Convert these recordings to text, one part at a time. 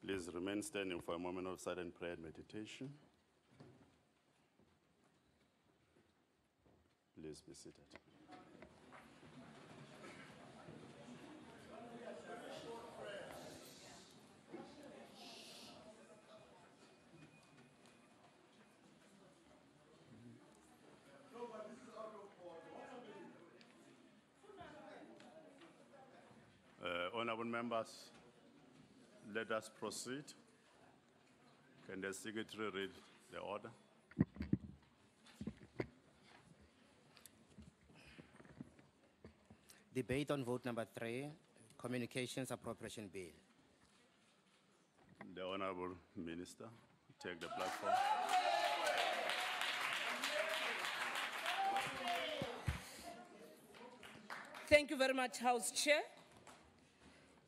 Please remain standing for a moment of silent prayer and meditation. Please be seated. Honorable members, let us proceed. Can the secretary read the order? Debate on vote number 3, Communications Appropriation Bill. The Honorable Minister, take the platform. Thank you very much, House Chair.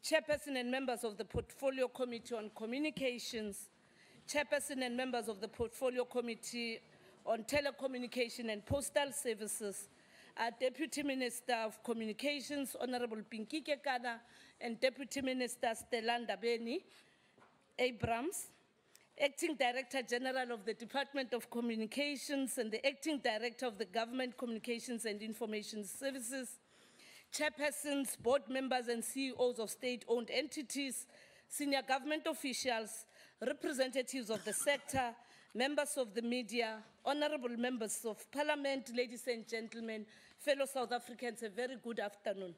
Chairperson and members of the Portfolio Committee on Communications, Chairperson and members of the Portfolio Committee on Telecommunication and Postal Services, our Deputy Minister of Communications, Honorable Pinky Kekana, and Deputy Minister Stellanda Beni Abrams, Acting Director General of the Department of Communications and the Acting Director of the Government Communications and Information Services, chairpersons, board members and CEOs of state-owned entities, senior government officials, representatives of the sector, members of the media, honorable members of parliament, ladies and gentlemen, fellow South Africans, a very good afternoon.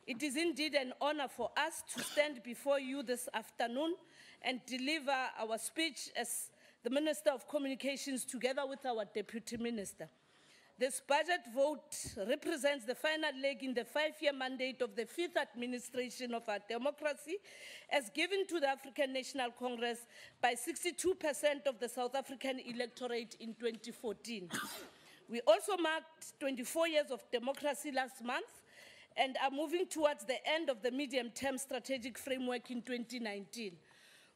It is indeed an honor for us to stand before you this afternoon and deliver our speech as the Minister of Communications together with our Deputy Minister. This budget vote represents the final leg in the 5-year mandate of the 5th administration of our democracy, as given to the African National Congress by 62% of the South African electorate in 2014. We also marked 24 years of democracy last month and are moving towards the end of the medium-term strategic framework in 2019.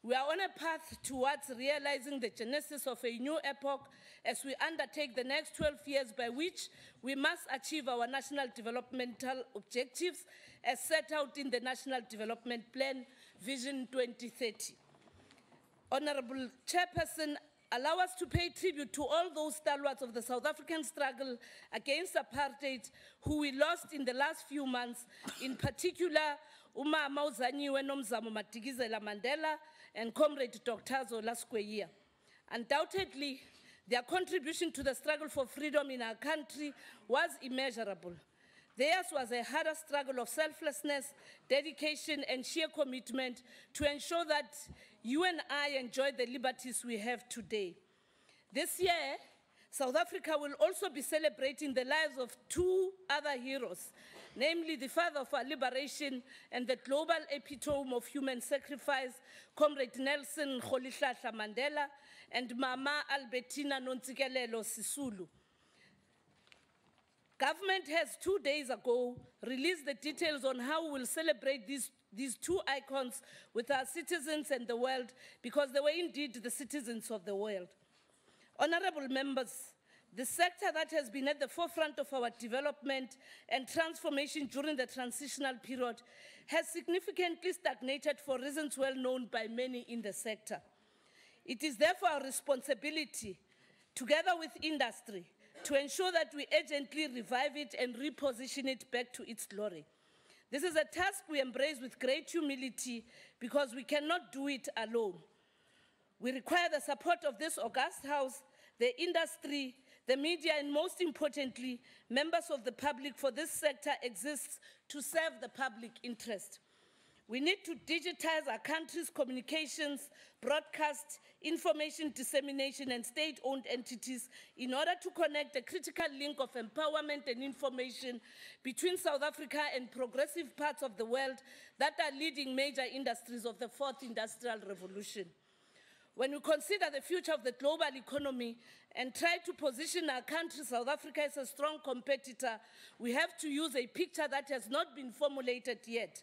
We are on a path towards realizing the genesis of a new epoch as we undertake the next 12 years by which we must achieve our national developmental objectives as set out in the National Development Plan, Vision 2030. Honorable Chairperson, allow us to pay tribute to all those stalwarts of the South African struggle against apartheid who we lost in the last few months, in particular, Umama uZanyiwe Nomzamo Madikizela Mandela and Comrade Dr. Zola Skweyiya. Undoubtedly, their contribution to the struggle for freedom in our country was immeasurable. Theirs was a harder struggle of selflessness, dedication, and sheer commitment to ensure that you and I enjoy the liberties we have today. This year, South Africa will also be celebrating the lives of 2 other heroes, namely the father of our liberation and the global epitome of human sacrifice, Comrade Nelson Rolihlahla Mandela and Mama Albertina Nontsikelelo Sisulu. Government has 2 days ago released the details on how we will celebrate these 2 icons with our citizens and the world, because they were indeed the citizens of the world. Honorable members, the sector that has been at the forefront of our development and transformation during the transitional period has significantly stagnated for reasons well known by many in the sector. It is therefore our responsibility, together with industry, to ensure that we urgently revive it and reposition it back to its glory. This is a task we embrace with great humility because we cannot do it alone. We require the support of this august house, the industry, the media, and most importantly, members of the public, for this sector exists to serve the public interest. We need to digitize our country's communications, broadcast, information dissemination, and state-owned entities in order to connect a critical link of empowerment and information between South Africa and progressive parts of the world that are leading major industries of the 4th Industrial Revolution. When we consider the future of the global economy and try to position our country, South Africa, as a strong competitor, we have to use a picture that has not been formulated yet.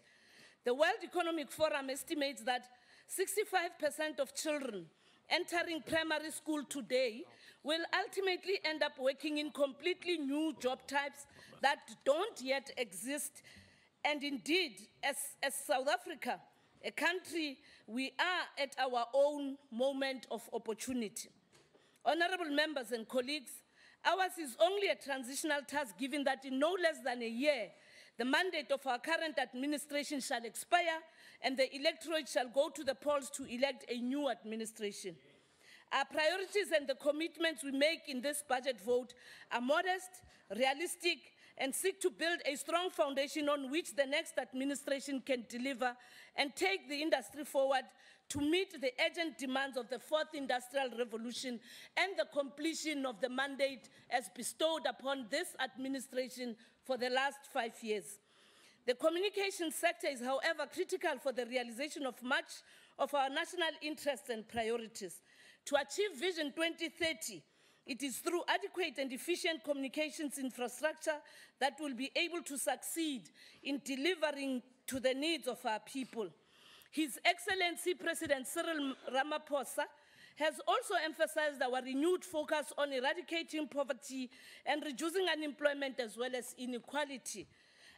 The World Economic Forum estimates that 65% of children entering primary school today will ultimately end up working in completely new job types that don't yet exist. And indeed, as South Africa, a country, we are at our own moment of opportunity. Honorable members and colleagues, ours is only a transitional task, given that in no less than a year, the mandate of our current administration shall expire and the electorate shall go to the polls to elect a new administration. Our priorities and the commitments we make in this budget vote are modest, realistic, and seek to build a strong foundation on which the next administration can deliver and take the industry forward to meet the urgent demands of the fourth industrial revolution and the completion of the mandate as bestowed upon this administration for the last 5 years. The communications sector is, however, critical for the realization of much of our national interests and priorities. To achieve Vision 2030, it is through adequate and efficient communications infrastructure that will be able to succeed in delivering to the needs of our people. His Excellency President Cyril Ramaphosa has also emphasized our renewed focus on eradicating poverty and reducing unemployment as well as inequality.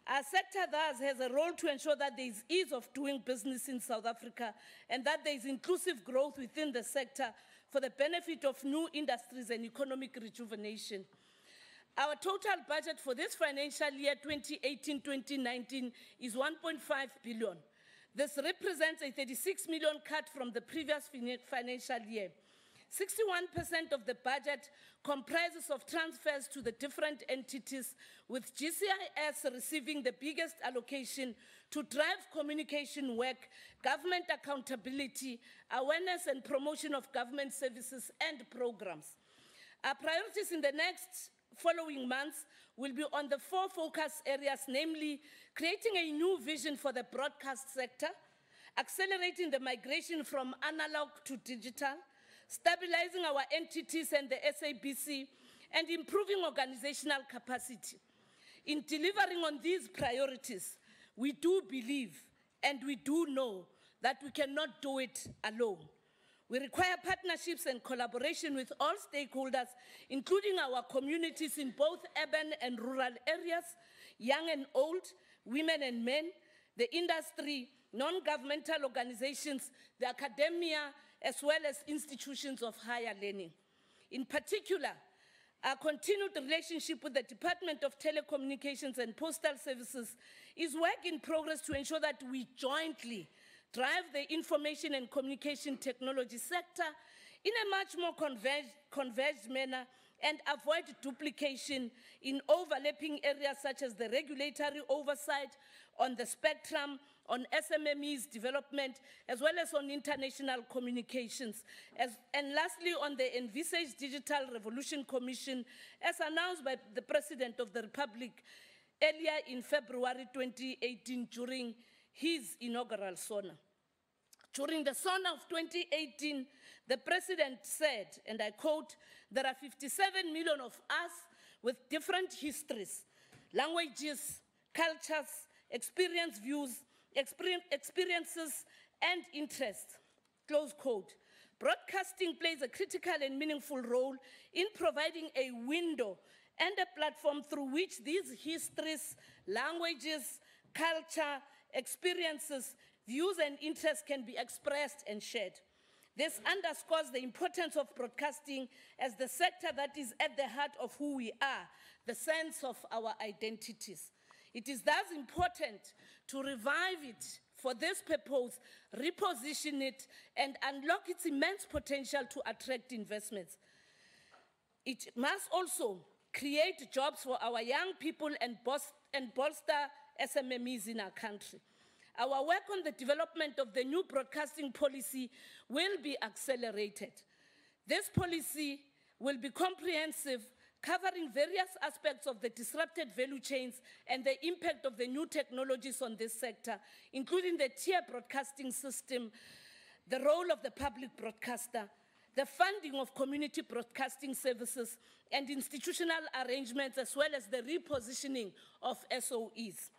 Our sector thus has a role to ensure that there is ease of doing business in South Africa and that there is inclusive growth within the sector for the benefit of new industries and economic rejuvenation. Our total budget for this financial year 2018-2019 is 1.5 billion. This represents a 36 million cut from the previous financial year. 61% of the budget comprises of transfers to the different entities, with GCIS receiving the biggest allocation to drive communication work, government accountability, awareness and promotion of government services and programs. Our priorities in the next following months will be on the 4 focus areas, namely creating a new vision for the broadcast sector, accelerating the migration from analog to digital, stabilizing our entities and the SABC, and improving organizational capacity. In delivering on these priorities, we do believe and we do know that we cannot do it alone. We require partnerships and collaboration with all stakeholders, including our communities in both urban and rural areas, young and old, women and men, the industry, non-governmental organizations, the academia, as well as institutions of higher learning. In particular, our continued relationship with the Department of Telecommunications and Postal Services is work in progress to ensure that we jointly drive the information and communication technology sector in a much more converged manner and avoid duplication in overlapping areas such as the regulatory oversight on the spectrum, on SMMEs development, as well as on international communications. And lastly, on the Envisaged Digital Revolution Commission, as announced by the President of the Republic earlier in February 2018 during his inaugural SONA. During the SONA of 2018, the President said, and I quote, "There are 57 million of us with different histories, languages, cultures, experiences, and interests," close quote. Broadcasting plays a critical and meaningful role in providing a window and a platform through which these histories, languages, culture, experiences, views, and interests can be expressed and shared. This underscores the importance of broadcasting as the sector that is at the heart of who we are, the sense of our identities. It is thus important to revive it for this purpose, reposition it, and unlock its immense potential to attract investments. It must also create jobs for our young people and bolster SMMEs in our country. Our work on the development of the new broadcasting policy will be accelerated. This policy will be comprehensive, covering various aspects of the disrupted value chains and the impact of the new technologies on this sector, including the tier broadcasting system, the role of the public broadcaster, the funding of community broadcasting services, and institutional arrangements, as well as the repositioning of SOEs.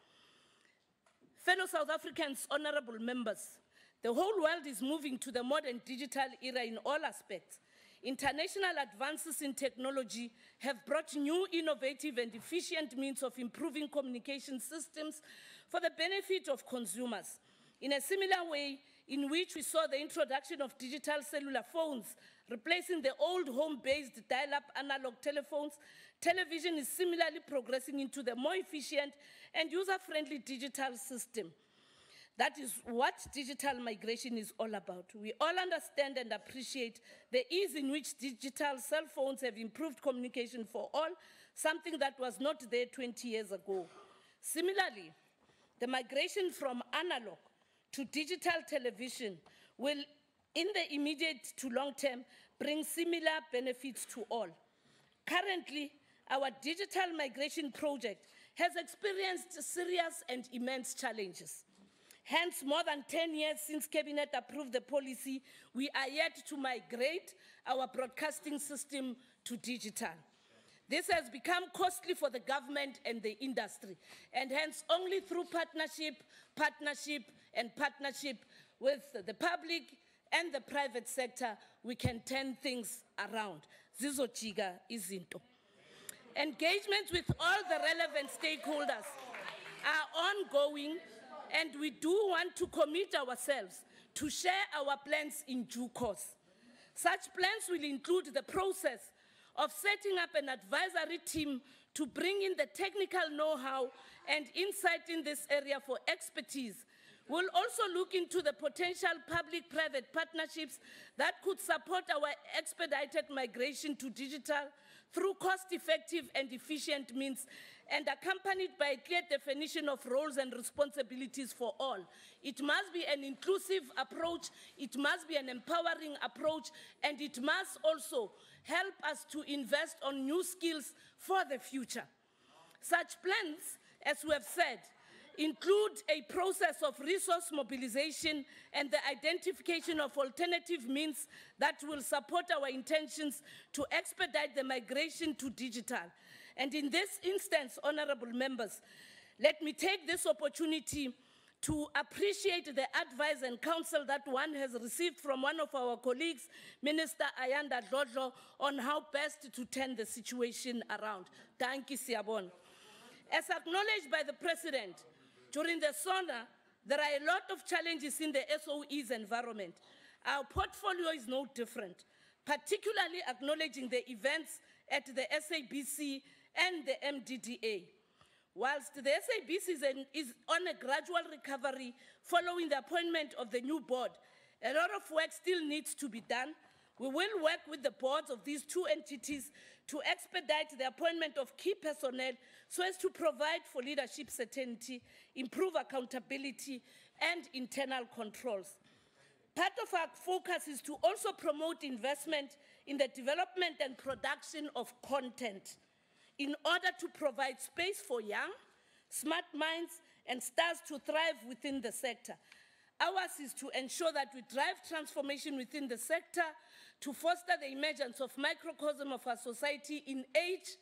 Fellow South Africans, honorable members, the whole world is moving to the modern digital era in all aspects. International advances in technology have brought new, innovative, and efficient means of improving communication systems for the benefit of consumers. In a similar way, in which we saw the introduction of digital cellular phones, replacing the old home-based dial-up analog telephones, television is similarly progressing into the more efficient and user-friendly digital system. That is what digital migration is all about. We all understand and appreciate the ease in which digital cell phones have improved communication for all, something that was not there 20 years ago. Similarly, the migration from analog to digital television will, in the immediate to long term, bring similar benefits to all. Currently, our digital migration project has experienced serious and immense challenges. Hence, more than 10 years since Cabinet approved the policy, we are yet to migrate our broadcasting system to digital. This has become costly for the government and the industry, and hence only through partnership with the public and the private sector, we can turn things around. Zizojiga izinto. Engagements with all the relevant stakeholders are ongoing, and we do want to commit ourselves to share our plans in due course. Such plans will include the process of setting up an advisory team to bring in the technical know-how and insight in this area for expertise. We'll also look into the potential public-private partnerships that could support our expedited migration to digital through cost-effective and efficient means, and accompanied by a clear definition of roles and responsibilities for all. It must be an inclusive approach, it must be an empowering approach, and it must also help us to invest on new skills for the future. Such plans, as we have said, include a process of resource mobilization and the identification of alternative means that will support our intentions to expedite the migration to digital. And in this instance, honorable members, let me take this opportunity to appreciate the advice and counsel that one has received from one of our colleagues, Minister Ayanda Dlodlo, on how best to turn the situation around. Thank you, Siabon. As acknowledged by the President, during the SONA, there are a lot of challenges in the SOE's environment. Our portfolio is no different, particularly acknowledging the events at the SABC and the MDDA. Whilst the SABC is on a gradual recovery following the appointment of the new board, a lot of work still needs to be done. We will work with the boards of these two entities to expedite the appointment of key personnel so as to provide for leadership certainty, improve accountability, and internal controls. Part of our focus is to also promote investment in the development and production of content in order to provide space for young, smart minds, and stars to thrive within the sector. Ours is to ensure that we drive transformation within the sector to foster the emergence of microcosm of our society in age,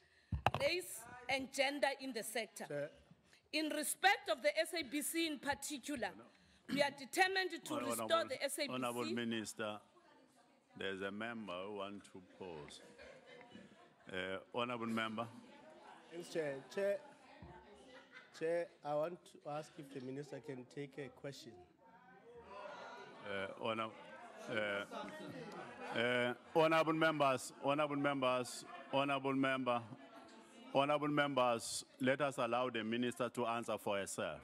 race, and gender in the sector. Sir. In respect of the SABC in particular, we are determined to restore the SABC. Honorable Minister, there's a member who wants to pause. Honorable Member. Thanks, Chair, I want to ask if the Minister can take a question. Honorable members, let us allow the Minister to answer for herself.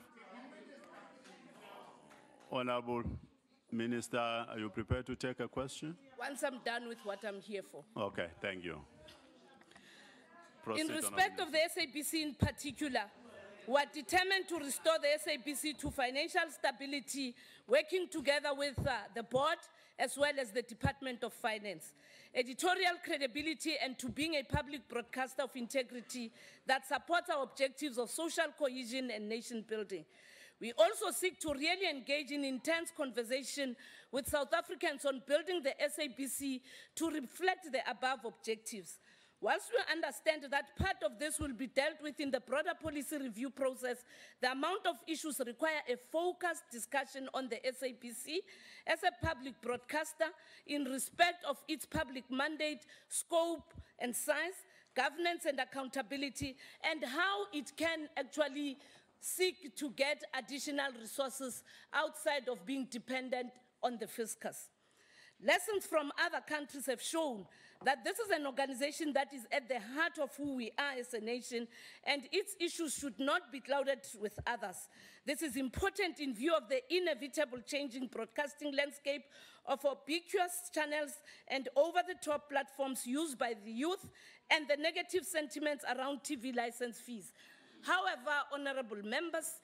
Honorable Minister, are you prepared to take a question? Once I'm done with what I'm here for. Okay, thank you. Proceed, In respect of the SABC in particular, we are determined to restore the SABC to financial stability, working together with the board as well as the Department of Finance, editorial credibility, and to being a public broadcaster of integrity that supports our objectives of social cohesion and nation building. We also seek to really engage in intense conversation with South Africans on building the SABC to reflect the above objectives. Whilst we understand that part of this will be dealt with in the broader policy review process, the amount of issues require a focused discussion on the SABC as a public broadcaster in respect of its public mandate, scope and size, governance and accountability, and how it can actually seek to get additional resources outside of being dependent on the fiscus. Lessons from other countries have shown that this is an organization that is at the heart of who we are as a nation, and its issues should not be clouded with others. This is important in view of the inevitable changing broadcasting landscape of ubiquitous channels and over-the-top platforms used by the youth and the negative sentiments around TV license fees. However, honorable members,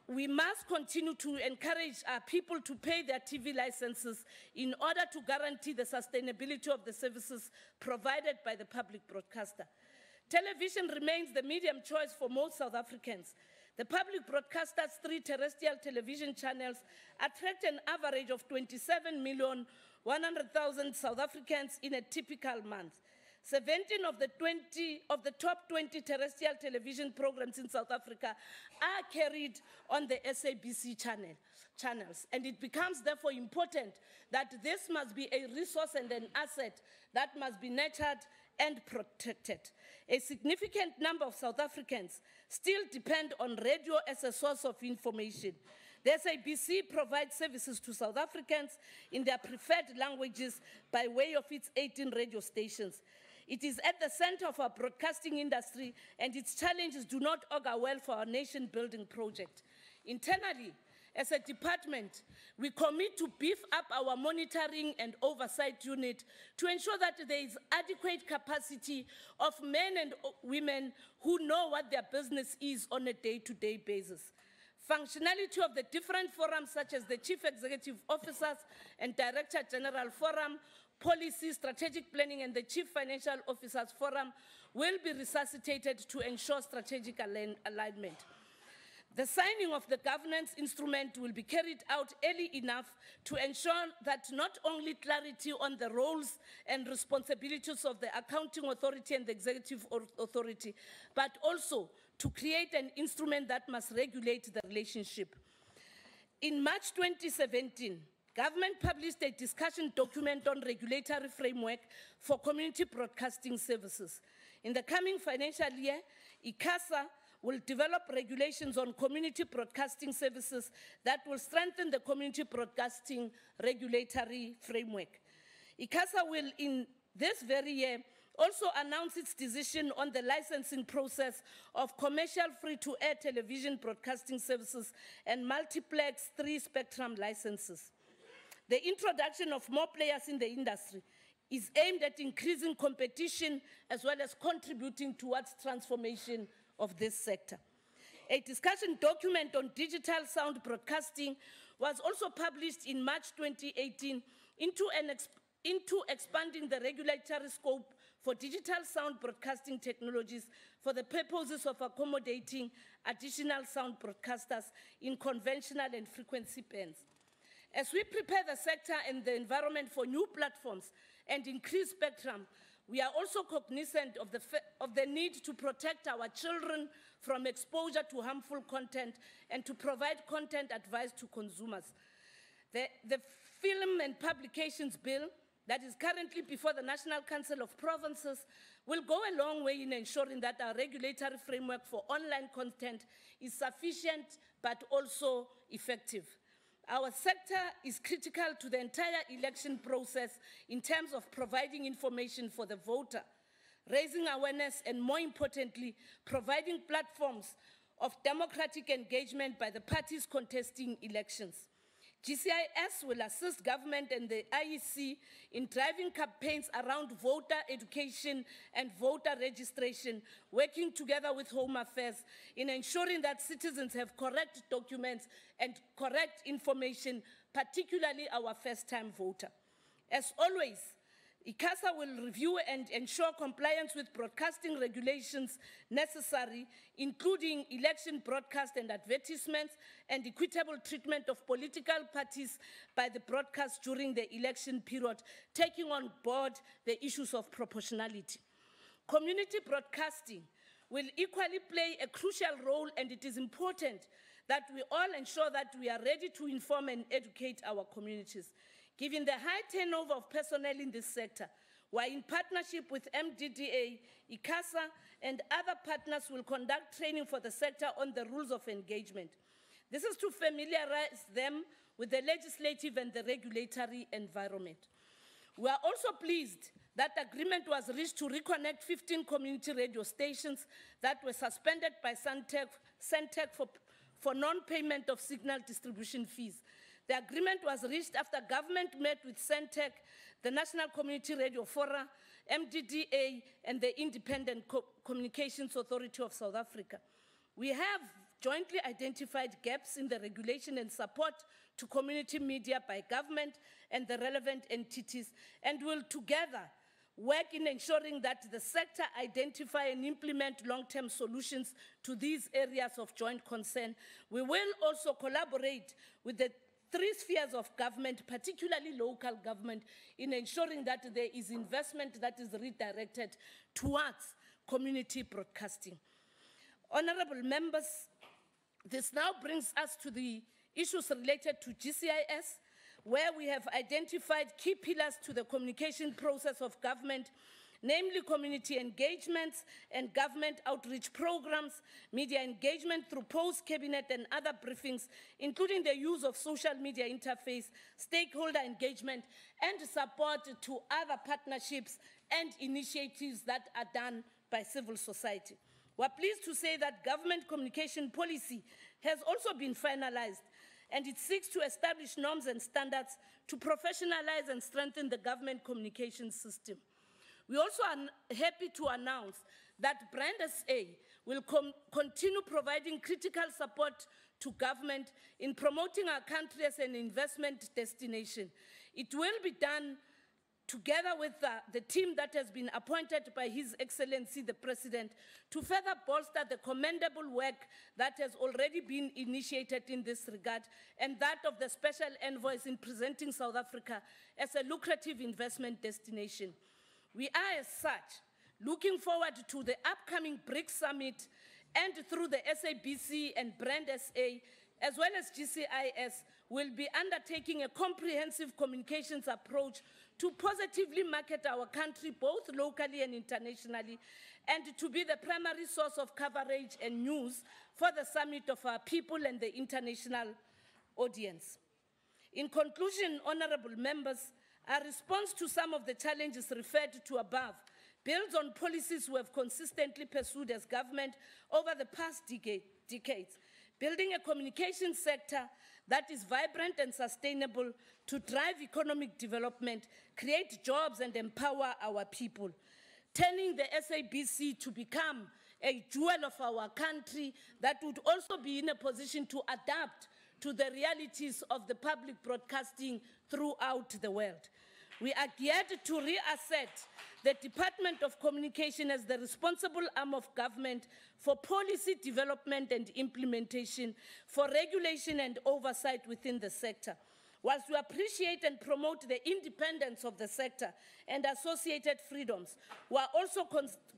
we must continue to encourage our people to pay their TV licenses in order to guarantee the sustainability of the services provided by the public broadcaster. Television remains the medium choice for most South Africans. The public broadcaster's 3 terrestrial television channels attract an average of 27,100,000 South Africans in a typical month. 17 of the top 20 terrestrial television programs in South Africa are carried on the SABC channels. And it becomes therefore important that this must be a resource and an asset that must be nurtured and protected. A significant number of South Africans still depend on radio as a source of information. The SABC provides services to South Africans in their preferred languages by way of its 18 radio stations. It is at the center of our broadcasting industry, and its challenges do not augur well for our nation-building project. Internally, as a department, we commit to beef up our monitoring and oversight unit to ensure that there is adequate capacity of men and women who know what their business is on a day-to-day basis. Functionality of the different forums, such as the Chief Executive Officers and Director General Forum, Policy, Strategic Planning, and the Chief Financial Officers Forum, will be resuscitated to ensure strategic alignment. The signing of the governance instrument will be carried out early enough to ensure that not only clarity on the roles and responsibilities of the Accounting Authority and the Executive Authority, but also to create an instrument that must regulate the relationship. In March 2017, government published a discussion document on regulatory framework for community broadcasting services. In the coming financial year, ICASA will develop regulations on community broadcasting services that will strengthen the community broadcasting regulatory framework. ICASA will, in this very year, also announce its decision on the licensing process of commercial free-to-air television broadcasting services and multiplex 3-spectrum licenses. The introduction of more players in the industry is aimed at increasing competition as well as contributing towards transformation of this sector. A discussion document on digital sound broadcasting was also published in March 2018 into expanding the regulatory scope for digital sound broadcasting technologies for the purposes of accommodating additional sound broadcasters in conventional and frequency bands. As we prepare the sector and the environment for new platforms and increased spectrum, we are also cognizant of the need to protect our children from exposure to harmful content and to provide content advice to consumers. The Film and Publications Bill that is currently before the National Council of Provinces will go a long way in ensuring that our regulatory framework for online content is sufficient but also effective. Our sector is critical to the entire election process in terms of providing information for the voter, raising awareness, and more importantly, providing platforms of democratic engagement by the parties contesting elections. GCIS will assist government and the IEC in driving campaigns around voter education and voter registration, working together with Home Affairs in ensuring that citizens have correct documents and correct information, particularly our first-time voter. As always, ICASA will review and ensure compliance with broadcasting regulations necessary, including election broadcast and advertisements and equitable treatment of political parties by the broadcast during the election period, taking on board the issues of proportionality. Community broadcasting will equally play a crucial role, and it is important that we all ensure that we are ready to inform and educate our communities. Given the high turnover of personnel in this sector, where in partnership with MDDA, ICASA, and other partners will conduct training for the sector on the rules of engagement. This is to familiarize them with the legislative and the regulatory environment. We are also pleased that agreement was reached to reconnect 15 community radio stations that were suspended by Centec for non-payment of signal distribution fees. The agreement was reached after government met with Centec, the National Community Radio Forum, MDDA, and the Independent Communications Authority of South Africa. We have jointly identified gaps in the regulation and support to community media by government and the relevant entities, and will together work in ensuring that the sector identify and implement long-term solutions to these areas of joint concern. We will also collaborate with the three spheres of government, particularly local government, in ensuring that there is investment that is redirected towards community broadcasting. Honorable members, this now brings us to the issues related to GCIS, where we have identified key pillars to the communication process of government, namely community engagements and government outreach programs, media engagement through post-cabinet and other briefings, including the use of social media interface, stakeholder engagement, and support to other partnerships and initiatives that are done by civil society. We're pleased to say that government communication policy has also been finalized, and it seeks to establish norms and standards to professionalize and strengthen the government communication system. We also are happy to announce that Brand SA will continue providing critical support to government in promoting our country as an investment destination. It will be done together with the team that has been appointed by His Excellency the President to further bolster the commendable work that has already been initiated in this regard, and that of the Special Envoys in presenting South Africa as a lucrative investment destination. We are, as such, looking forward to the upcoming BRICS Summit, and through the SABC and Brand SA, as well as GCIS, will be undertaking a comprehensive communications approach to positively market our country both locally and internationally, and to be the primary source of coverage and news for the summit of our people and the international audience. In conclusion, honorable members, our response to some of the challenges referred to above builds on policies we have consistently pursued as government over the past decades, building a communication sector that is vibrant and sustainable to drive economic development, create jobs, and empower our people. Turning the SABC to become a jewel of our country that would also be in a position to adapt to the realities of the public broadcasting throughout the world. We are geared to reassert the Department of Communication as the responsible arm of government for policy development and implementation, for regulation and oversight within the sector. Whilst we appreciate and promote the independence of the sector and associated freedoms, we are also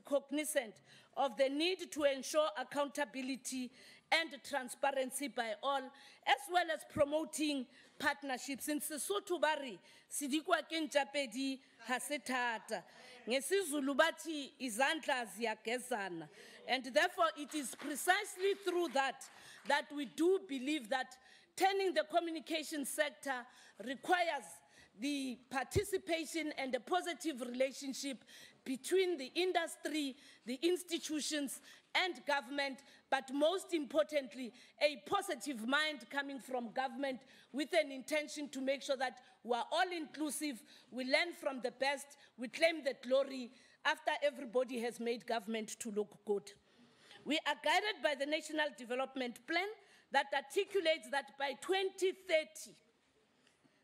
cognizant of the need to ensure accountability and transparency by all, as well as promoting partnerships. In Sesotho bari sidikwa ke ntjapedi ha se thata, ngesizulu bathi izandla ziyagezana, and therefore it is precisely through that we do believe that turning the communication sector requires the participation and a positive relationship between the industry, the institutions, and government, but most importantly, a positive mind coming from government with an intention to make sure that we are all inclusive, we learn from the best, we claim the glory after everybody has made government to look good. We are guided by the National Development Plan that articulates that by 2030,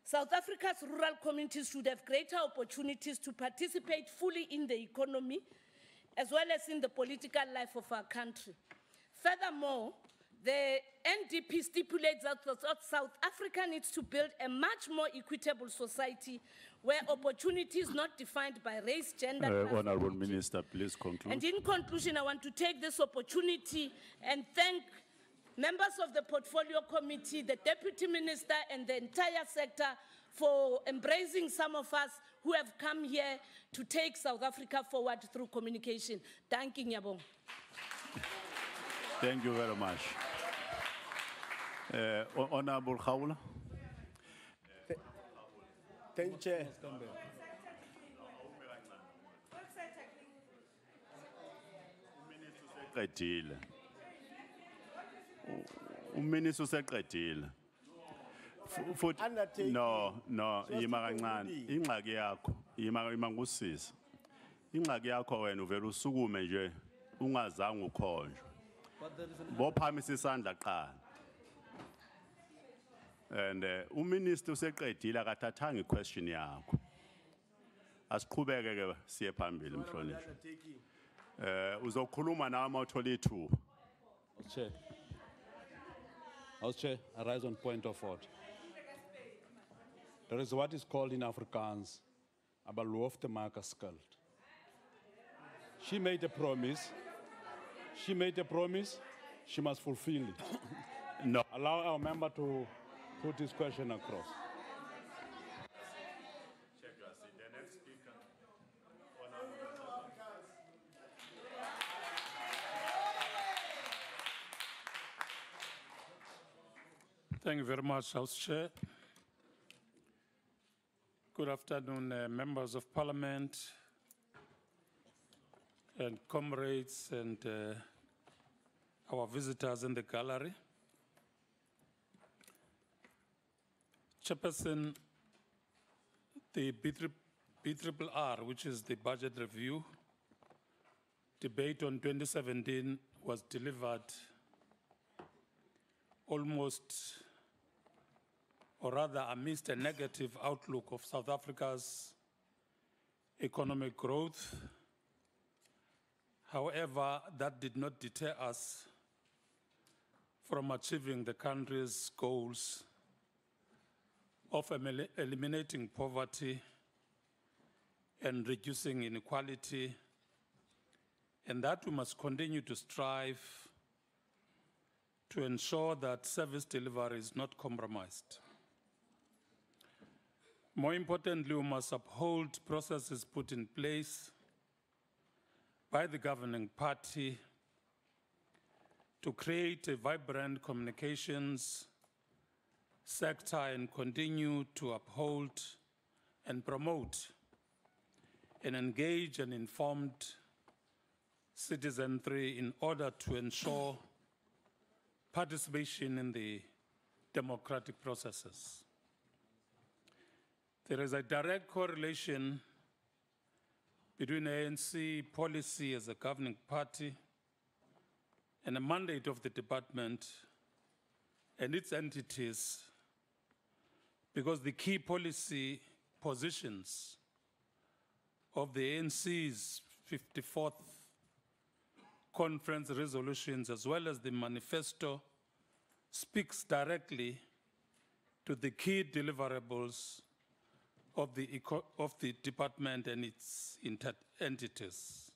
South Africa's rural communities should have greater opportunities to participate fully in the economy, as well as in the political life of our country. Furthermore, the NDP stipulates that South Africa needs to build a much more equitable society where opportunity is not defined by race, gender, class, Honorable Minister, please conclude. And in conclusion, I want to take this opportunity and thank members of the Portfolio Committee, the Deputy Minister, and the entire sector for embracing some of us who have come here to take South Africa forward through communication. Thank you, Nyabong. Thank you very much. Honorable Khawula. Thank you, Chair. Useqedile. Uminister useqedile. Futhi Undertaking. no Just yima to kancane conclude. ingxaki yakho yima ngusisi. Ingxaki yakho wena uvela usukume nje ungazange ukhonjwe. Bophamisa isandla qala. And uminister useqedile akathathanga iquestion yakho. Asiqhubeke ke siye phambili mhlonishwa. Undertaking. Uzokhuluma nawe mawuthola ithuba. House Chair, I rise on point of order. There is what is called in Afrikaans a beloof te maak as skuld. She made a promise. She made a promise. She must fulfill it. No. Allow our member to put his question across. Thank you very much, House Chair. Good afternoon, members of Parliament and comrades and our visitors in the gallery. Chairperson, the BRRR, which is the budget review, debate on 2017 was delivered almost, or rather amidst a negative outlook of South Africa's economic growth. However, that did not deter us from achieving the country's goals of eliminating poverty and reducing inequality, and that we must continue to strive to ensure that service delivery is not compromised. More importantly, we must uphold processes put in place by the governing party to create a vibrant communications sector and continue to uphold and promote and engage an informed citizenry in order to ensure participation in the democratic processes. There is a direct correlation between ANC policy as a governing party and the mandate of the department and its entities, because the key policy positions of the ANC's 54th conference resolutions, as well as the manifesto, speaks directly to the key deliverables of the department and its entities,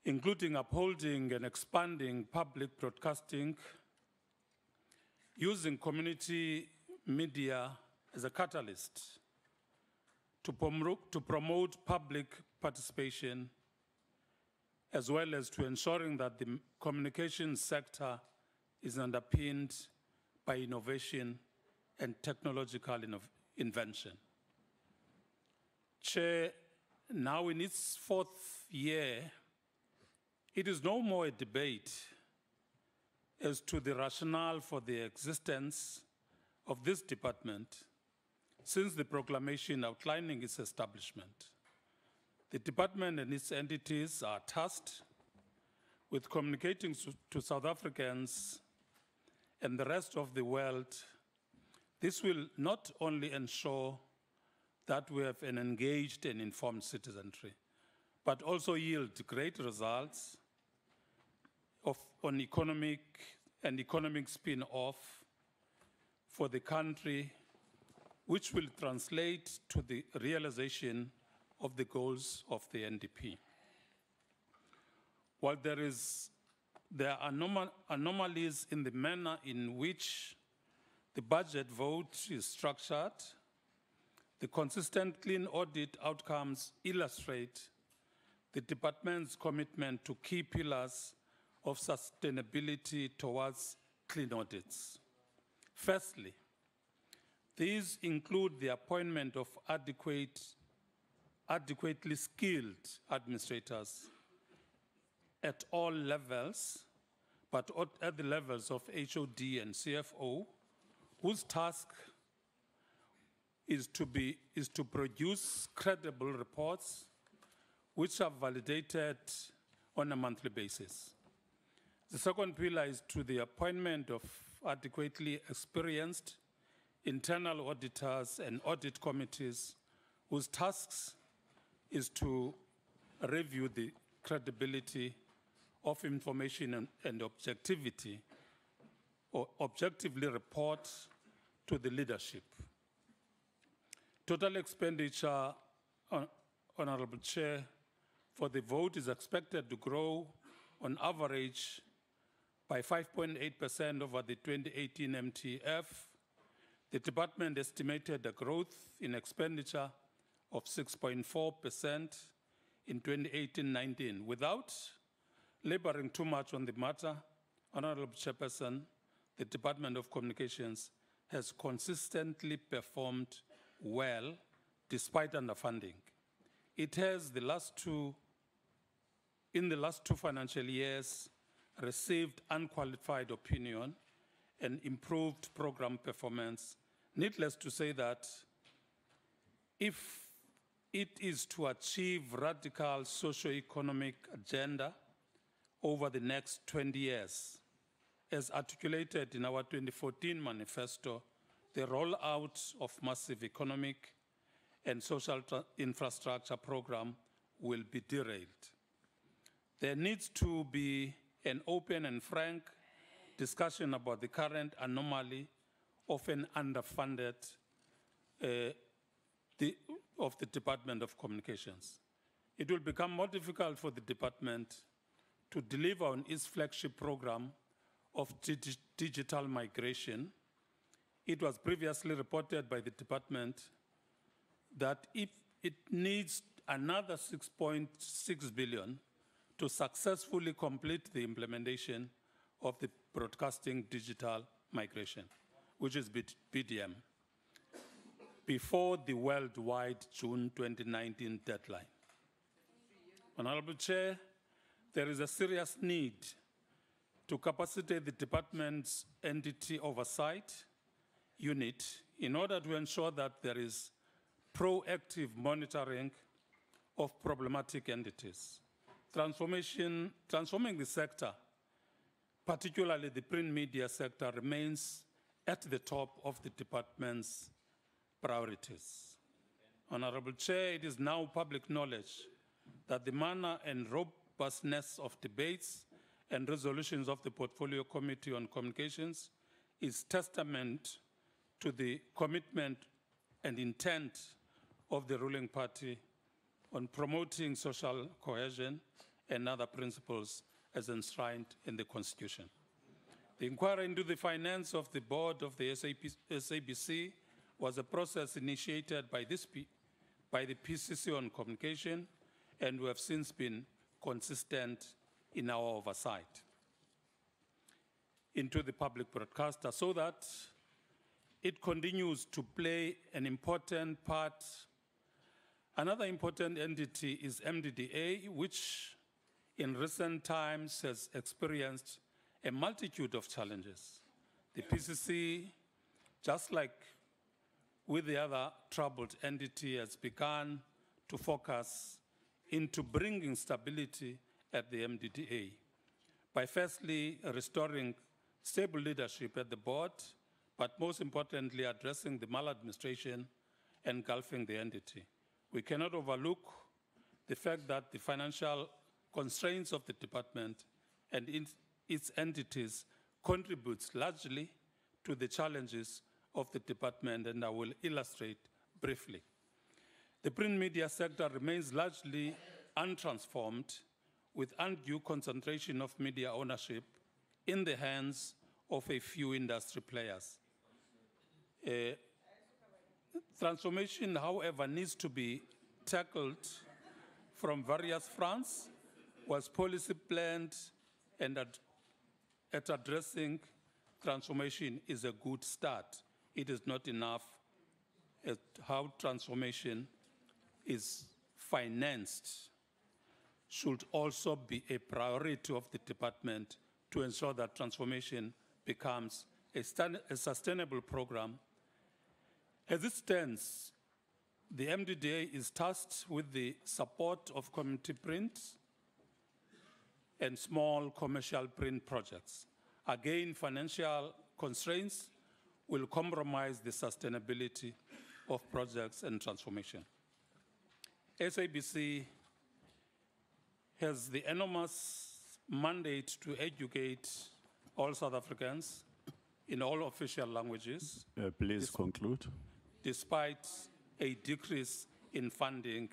including upholding and expanding public broadcasting, using community media as a catalyst to promote public participation, as well as to ensuring that the communications sector is underpinned by innovation and technological invention. Chair, now in its 4th year, it is no more a debate as to the rationale for the existence of this department since the proclamation outlining its establishment. The department and its entities are tasked with communicating to South Africans and the rest of the world. This will not only ensure that we have an engaged and informed citizenry, but also yield great results on economic spin-off for the country, which will translate to the realization of the goals of the NDP. While there are anomalies in the manner in which the budget vote is structured, The consistent clean audit outcomes illustrate the department's commitment to key pillars of sustainability towards clean audits. Firstly, these include the appointment of adequately skilled administrators at all levels, but at the levels of HOD and CFO, whose task is to produce credible reports which are validated on a monthly basis. The second pillar is to the appointment of adequately experienced internal auditors and audit committees whose tasks is to review the credibility of information and objectivity, or objectively report to the leadership. Total expenditure, Honorable Chair, for the vote is expected to grow on average by 5.8% over the 2018 MTF. The department estimated a growth in expenditure of 6.4% in 2018-19. Without laboring too much on the matter, Honorable Chairperson, the Department of Communications has consistently performed well despite underfunding. It has in the last two financial years, received unqualified opinion and improved program performance. Needless to say that if it is to achieve radical socio-economic agenda over the next 20 years, as articulated in our 2014 manifesto, the rollout of massive economic and social infrastructure program will be derailed. There needs to be an open and frank discussion about the current anomaly of an underfunded of the Department of Communications. It will become more difficult for the department to deliver on its flagship program of digital migration. It was previously reported by the department that if it needs another 6.6 billion to successfully complete the implementation of the broadcasting digital migration, which is BDM, before the worldwide June 2019 deadline. Honorable Chair, there is a serious need to capacitate the department's entity oversight unit in order to ensure that there is proactive monitoring of problematic entities. Transforming the sector, particularly the print media sector, remains at the top of the department's priorities. Honorable Chair, it is now public knowledge that the manner and robustness of debates and resolutions of the Portfolio Committee on Communications is testament to the commitment and intent of the ruling party on promoting social cohesion and other principles as enshrined in the Constitution. The inquiry into the finance of the board of the SABC was a process initiated by the PCC on communication, and we have since been consistent in our oversight into the public broadcaster so that it continues to play an important part. Another important entity is MDDA, which in recent times has experienced a multitude of challenges. The PCC, just like with the other troubled entity, has begun to focus into bringing stability at the MDDA by firstly restoring stable leadership at the board, but most importantly addressing the maladministration engulfing the entity. We cannot overlook the fact that the financial constraints of the department and its entities contributes largely to the challenges of the department, and I will illustrate briefly. The print media sector remains largely untransformed, with undue concentration of media ownership in the hands of a few industry players. Transformation, however, needs to be tackled from various fronts, was policy planned, and at addressing transformation is a good start. It is not enough at how transformation is financed should also be a priority of the department to ensure that transformation becomes a sustainable program. As it stands, the MDDA is tasked with the support of community print and small commercial print projects. Again, financial constraints will compromise the sustainability of projects and transformation. SABC has the enormous mandate to educate all South Africans in all official languages. Please conclude. Despite a decrease in funding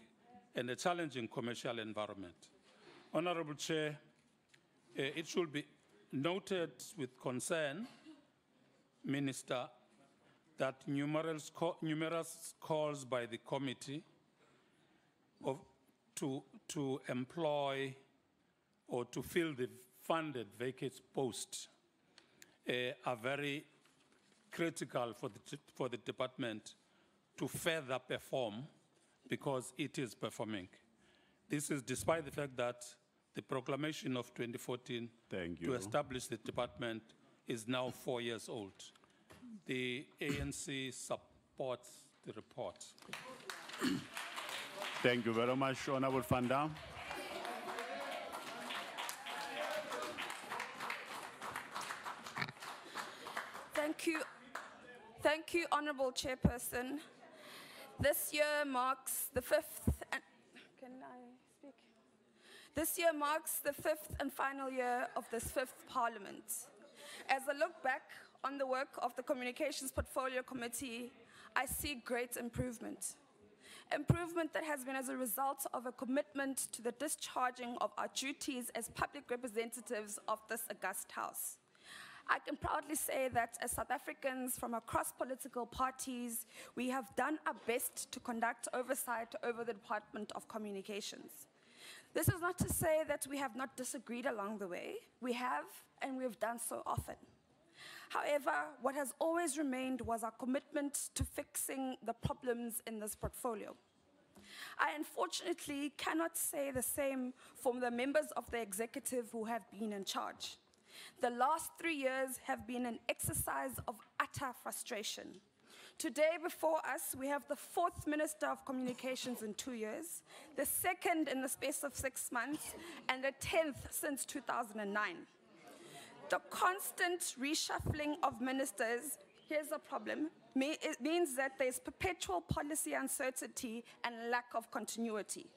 and a challenging commercial environment. Honorable Chair, it should be noted with concern, Minister, that numerous calls by the committee to employ or to fill the funded vacant post are very critical for the department to further perform because it is performing. This is despite the fact that the proclamation of 2014 to establish the department is now 4 years old. The ANC supports the report. Thank you very much, Honorable Van Dam. Thank you, Honorable Chairperson. This year marks the fifth and final year of this fifth Parliament. As I look back on the work of the Communications Portfolio Committee, I see great improvement. Improvement that has been as a result of a commitment to the discharging of our duties as public representatives of this august House. I can proudly say that as South Africans from across political parties, we have done our best to conduct oversight over the Department of Communications. This is not to say that we have not disagreed along the way. We have, and we have done so often. However, what has always remained was our commitment to fixing the problems in this portfolio. I unfortunately cannot say the same for the members of the executive who have been in charge. The last 3 years have been an exercise of utter frustration. Today before us, we have the 4th Minister of Communications in 2 years, the 2nd in the space of 6 months, and the 10th since 2009. The constant reshuffling of ministers, here's a problem, it means that there's perpetual policy uncertainty and lack of continuity.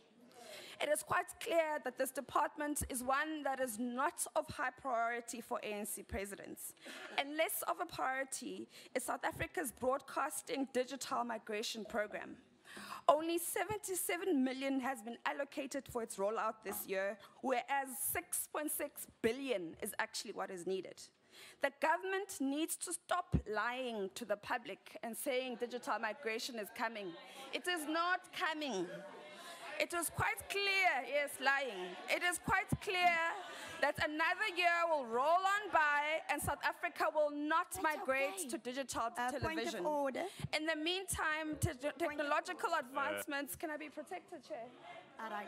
It is quite clear that this department is one that is not of high priority for ANC presidents. And less of a priority is South Africa's broadcasting digital migration program. Only 77 million has been allocated for its rollout this year, whereas 6.6 billion is actually what is needed. The government needs to stop lying to the public and saying digital migration is coming. It is not coming. It is quite clear, yes, lying. It is quite clear that another year will roll on by and South Africa will not migrate to digital television. Point of order. In the meantime, technological advancements, can I be protected, Chair? All right.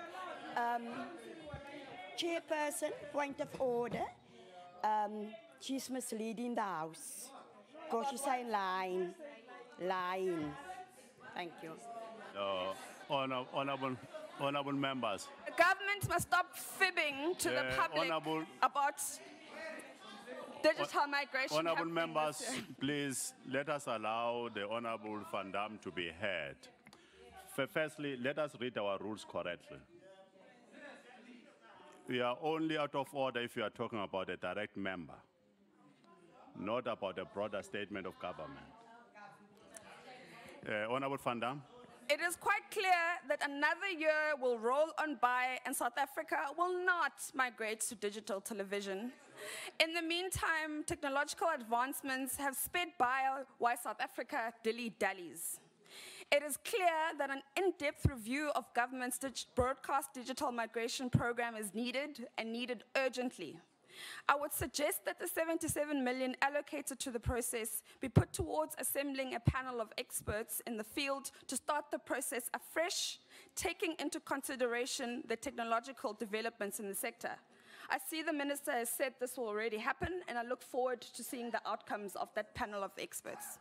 Chairperson, point of order. She's misleading the House. Because she's saying lying. Lying. Thank you. Honorable members. The government must stop fibbing to the public about digital migration. Honorable members, please let us allow the Honorable Van Dam to be heard. Firstly, let us read our rules correctly. We are only out of order if you are talking about a direct member, not about a broader statement of government. Honorable Van Dam. It is quite clear that another year will roll on by and South Africa will not migrate to digital television. In the meantime, technological advancements have sped by while South Africa dilly-dallies. It is clear that an in-depth review of government's broadcast digital migration program is needed and needed urgently. I would suggest that the 77 million allocated to the process be put towards assembling a panel of experts in the field to start the process afresh, taking into consideration the technological developments in the sector. I see the Minister has said this will already happen, and I look forward to seeing the outcomes of that panel of experts.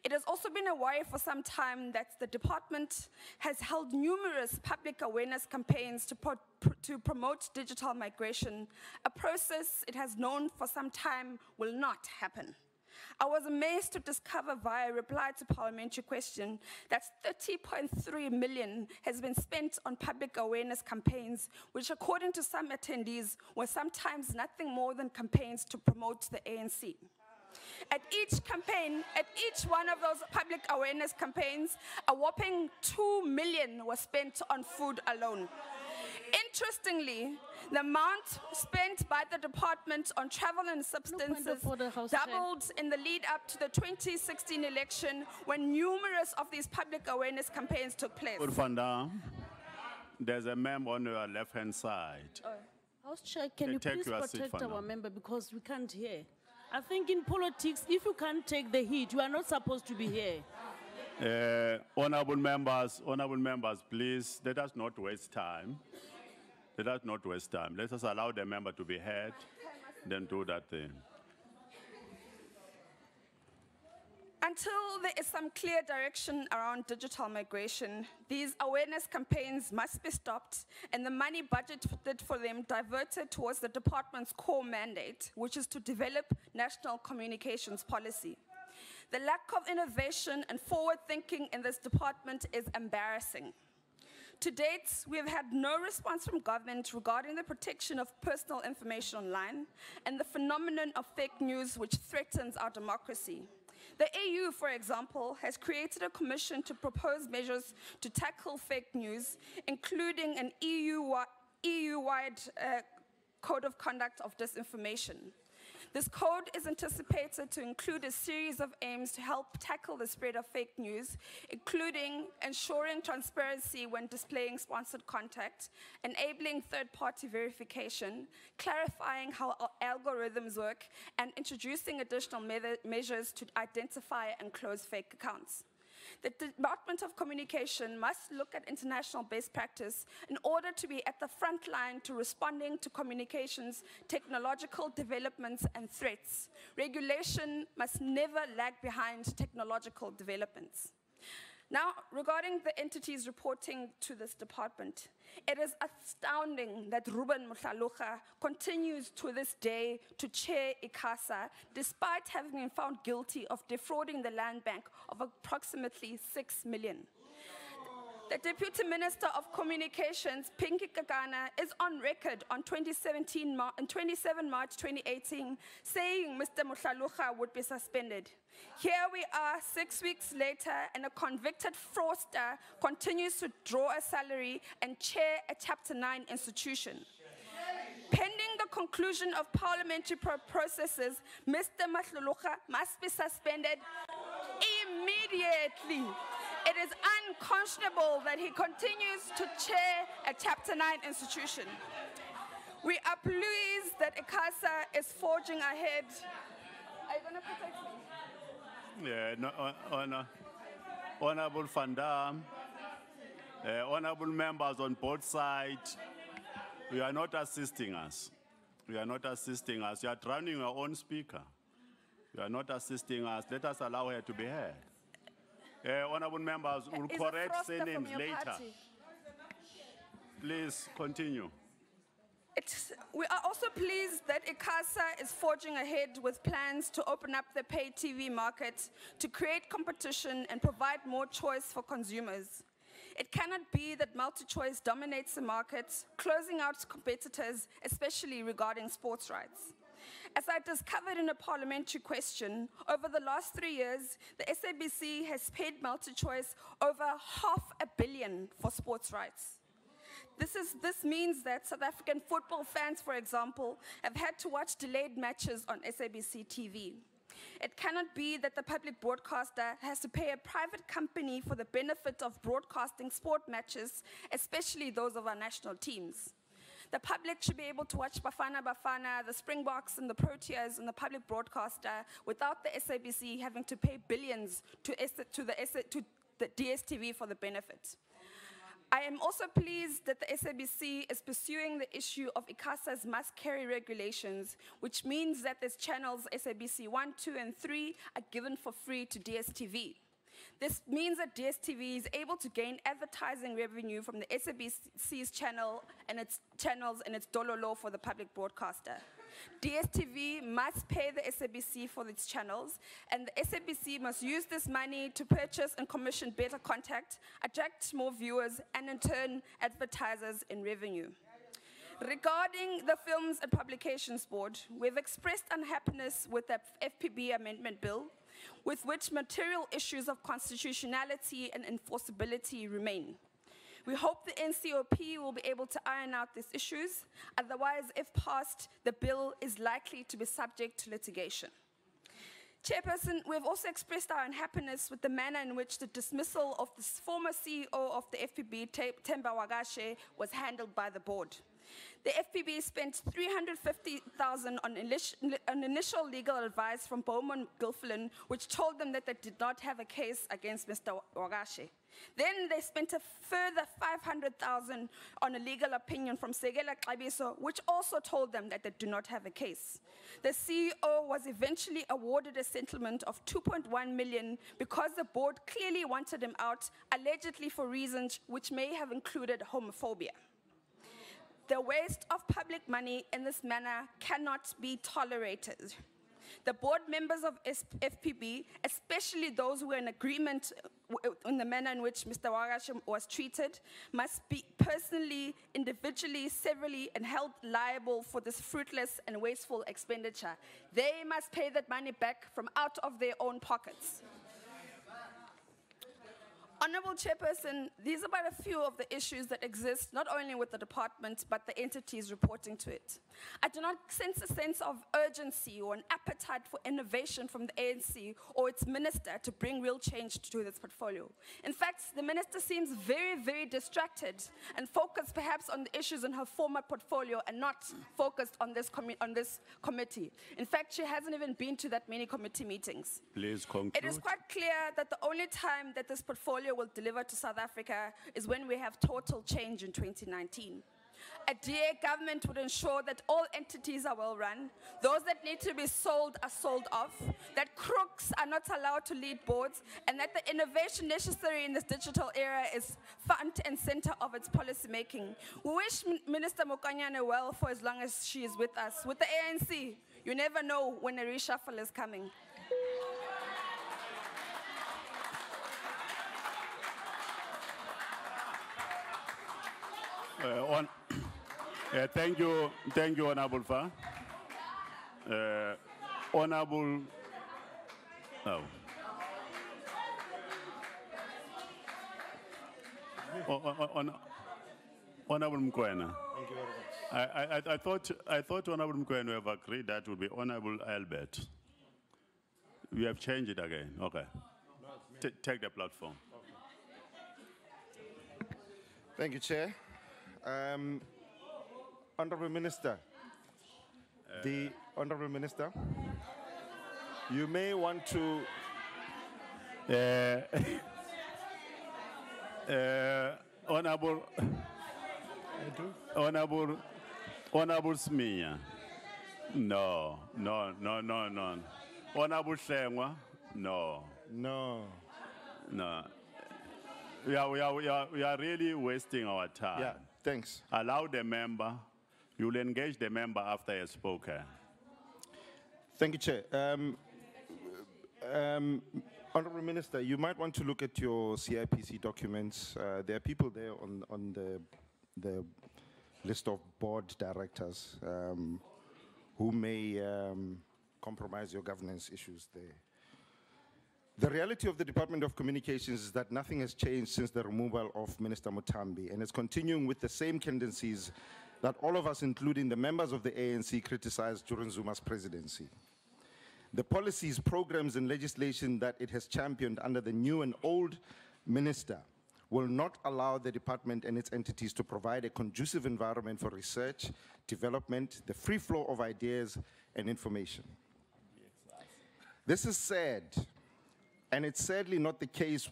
It has also been a worry for some time that the department has held numerous public awareness campaigns to promote digital migration, a process it has known for some time will not happen. I was amazed to discover via reply to parliamentary question that 30.3 million has been spent on public awareness campaigns, which according to some attendees were sometimes nothing more than campaigns to promote the ANC. At each one of those public awareness campaigns, a whopping 2 million was spent on food alone. Interestingly, the amount spent by the department on travel and substances doubled in the lead up to the 2016 election when numerous of these public awareness campaigns took place. Van Dam, there's a member on your left-hand side. House Chair, can you Take please your seat protect for now. our member because we can't hear. I think in politics, if you can't take the heat, you are not supposed to be here. Honorable members, please, let us not waste time. Let us not waste time. Let us allow the member to be heard, then do that thing. Until there is some clear direction around digital migration, these awareness campaigns must be stopped and the money budgeted for them diverted towards the department's core mandate, which is to develop national communications policy. The lack of innovation and forward thinking in this department is embarrassing. To date, we have had no response from government regarding the protection of personal information online and the phenomenon of fake news which threatens our democracy. The EU, for example, has created a commission to propose measures to tackle fake news, including an EU-wide code of conduct of disinformation. This code is anticipated to include a series of aims to help tackle the spread of fake news, including ensuring transparency when displaying sponsored content, enabling third-party verification, clarifying how algorithms work, and introducing additional measures to identify and close fake accounts. The Department of Communication must look at international best practice in order to be at the front line to responding to communications, technological developments, and threats. Regulation must never lag behind technological developments. Now, regarding the entities reporting to this department, it is astounding that Ruben Mutlaluga continues to this day to chair ICASA, despite having been found guilty of defrauding the land bank of approximately 6 million. The Deputy Minister of Communications, Pinky Kagana, is on record on 27 March 2018, saying Mr. Mutlaluga would be suspended. Here we are 6 weeks later, and a convicted fraudster continues to draw a salary and chair a Chapter 9 institution. Pending the conclusion of parliamentary processes, Mr. Mutlaluga must be suspended immediately. It is unconscionable that he continues to chair a Chapter 9 institution. We are pleased that ICASA is forging ahead. Are you going to protect me? Yeah, no, Honorable Van Dam, honorable members on both sides, you are not assisting us. You are not assisting us. You are drowning your own speaker. You are not assisting us. Let us allow her to be heard. Honorable members, we'll correct surnames later. Please continue. We are also pleased that ICASA is forging ahead with plans to open up the pay TV market to create competition and provide more choice for consumers. It cannot be that multi-choice dominates the market, closing out competitors, especially regarding sports rights. As I discovered in a parliamentary question, over the last 3 years, the SABC has paid multi-choice over $500 million for sports rights. This means that South African football fans, for example, have had to watch delayed matches on SABC TV. It cannot be that the public broadcaster has to pay a private company for the benefit of broadcasting sport matches, especially those of our national teams. The public should be able to watch Bafana Bafana, the Springboks and the Proteas and the public broadcaster without the SABC having to pay billions to the DSTV for the benefit. I am also pleased that the SABC is pursuing the issue of ICASA's must-carry regulations, which means that these channels, SABC 1, 2, and 3, are given for free to DSTV. This means that DSTV is able to gain advertising revenue from the SABC's channel and its channels and its dololo for the public broadcaster. DSTV must pay the SABC for its channels, and the SABC must use this money to purchase and commission better content, attract more viewers, and in turn, advertisers in revenue. Regarding the Films and Publications Board, we've expressed unhappiness with the FPB amendment bill, with which material issues of constitutionality and enforceability remain. We hope the NCOP will be able to iron out these issues. Otherwise, if passed, the bill is likely to be subject to litigation. Chairperson, we have also expressed our unhappiness with the manner in which the dismissal of the former CEO of the FPB, Themba Wagashe, was handled by the board. The FPB spent 350,000 on initial legal advice from Bowman Gilfillan, which told them that they did not have a case against Mr. Wagashe. Then they spent a further 500,000 on a legal opinion from Segela Xabiso, which also told them that they do not have a case. The CEO was eventually awarded a settlement of 2.1 million because the board clearly wanted him out, allegedly for reasons which may have included homophobia. The waste of public money in this manner cannot be tolerated. The board members of FPB, especially those who are in agreement in the manner in which Mr. Wagashe was treated, must be personally, individually, severally, and held liable for this fruitless and wasteful expenditure. They must pay that money back from out of their own pockets. Honorable Chairperson, these are but a few of the issues that exist not only with the department, but the entities reporting to it. I do not sense a sense of urgency or an appetite for innovation from the ANC or its minister to bring real change to this portfolio. In fact, the minister seems very, very distracted and focused perhaps on the issues in her former portfolio and not focused on this committee. In fact, she hasn't even been to that many committee meetings. Please conclude. It is quite clear that the only time that this portfolio will deliver to South Africa is when we have total change in 2019. A DA government would ensure that all entities are well run, those that need to be sold are sold off, that crooks are not allowed to lead boards, and that the innovation necessary in this digital era is front and center of its policy making. We wish Minister Mokanyane well for as long as she is with us. With the ANC, you never know when a reshuffle is coming. Thank you, Honorable Fa. Honorable, Honorable Mkwena. Thank you very much. I thought Honorable Mkwena have agreed that would be Honorable Albert. We have changed it again. Okay. Take the platform. Thank you, Chair. Honorable Minister, Honorable Minister, you may want to. Honorable Smiya. No. Honorable Shengwa. No. We are really wasting our time. Yeah, thanks. Allow the member. You'll engage the member after he has spoken. Thank you, Chair. Honorable Minister, you might want to look at your CIPC documents. There are people there on the list of board directors who may compromise your governance issues there. The reality of the Department of Communications is that nothing has changed since the removal of Minister Mutambi, and it's continuing with the same tendencies that all of us, including the members of the ANC, criticized during Zuma's presidency. The policies, programs, and legislation that it has championed under the new and old minister will not allow the department and its entities to provide a conducive environment for research, development, the free flow of ideas and information. This is sad, and it's sadly not the case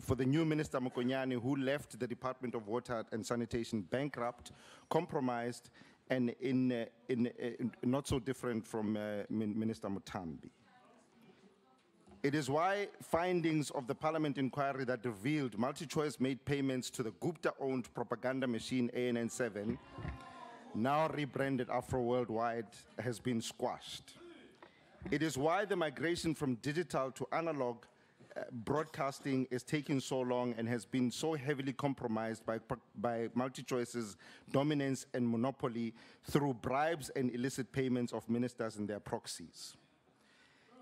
for the new Minister Mokonyane, who left the Department of Water and Sanitation bankrupt, compromised, and not so different from Minister Mutambi. It is why findings of the Parliament inquiry that revealed MultiChoice made payments to the Gupta-owned propaganda machine ANN7, now rebranded Afro Worldwide, has been squashed. It is why the migration from digital to analog broadcasting is taking so long and has been so heavily compromised by MultiChoice's dominance and monopoly through bribes and illicit payments of ministers and their proxies.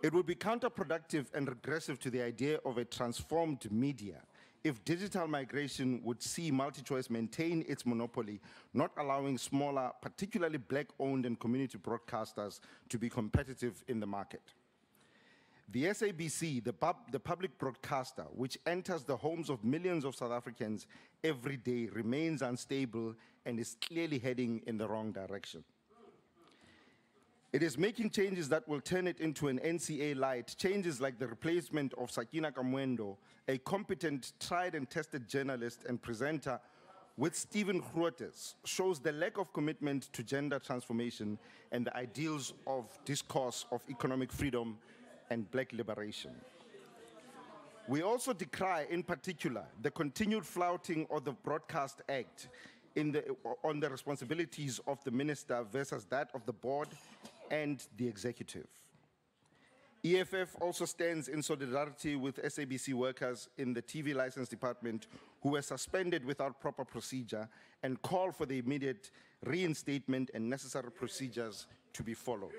It would be counterproductive and regressive to the idea of a transformed media if digital migration would see MultiChoice maintain its monopoly, not allowing smaller, particularly black-owned and community broadcasters to be competitive in the market. The SABC, the public broadcaster, which enters the homes of millions of South Africans every day, remains unstable and is clearly heading in the wrong direction. It is making changes that will turn it into an NCA light, changes like the replacement of Sakina Kamwendo, a competent, tried and tested journalist and presenter, with Stephen Grootes, shows the lack of commitment to gender transformation and the ideals of discourse of economic freedom and black liberation. We also decry, in particular, the continued flouting of the Broadcast Act on the responsibilities of the minister versus that of the board and the executive. EFF also stands in solidarity with SABC workers in the TV license department who were suspended without proper procedure and call for the immediate reinstatement and necessary procedures to be followed.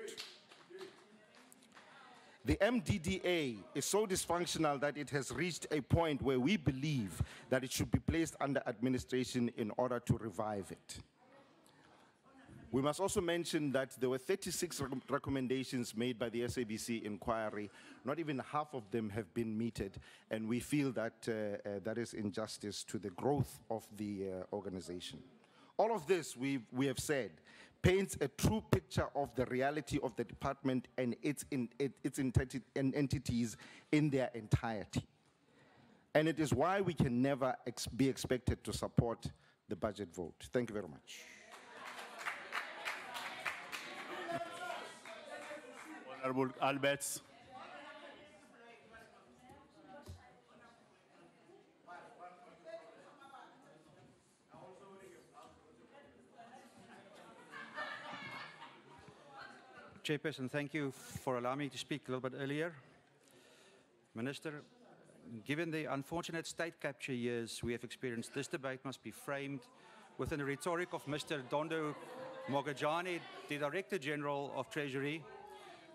The MDDA is so dysfunctional that it has reached a point where we believe that it should be placed under administration in order to revive it. We must also mention that there were 36 recommendations made by the SABC inquiry. Not even half of them have been meted, and we feel that that is injustice to the growth of the organization. All of this, we have said, paints a true picture of the reality of the department and its entities in their entirety. And it is why we can never be expected to support the budget vote. Thank you very much. Honorable Alberts. Chairperson, thank you for allowing me to speak a little bit earlier. Minister, given the unfortunate state capture years we have experienced, this debate must be framed within the rhetoric of Mr. Dondo Mogajane, the Director General of Treasury,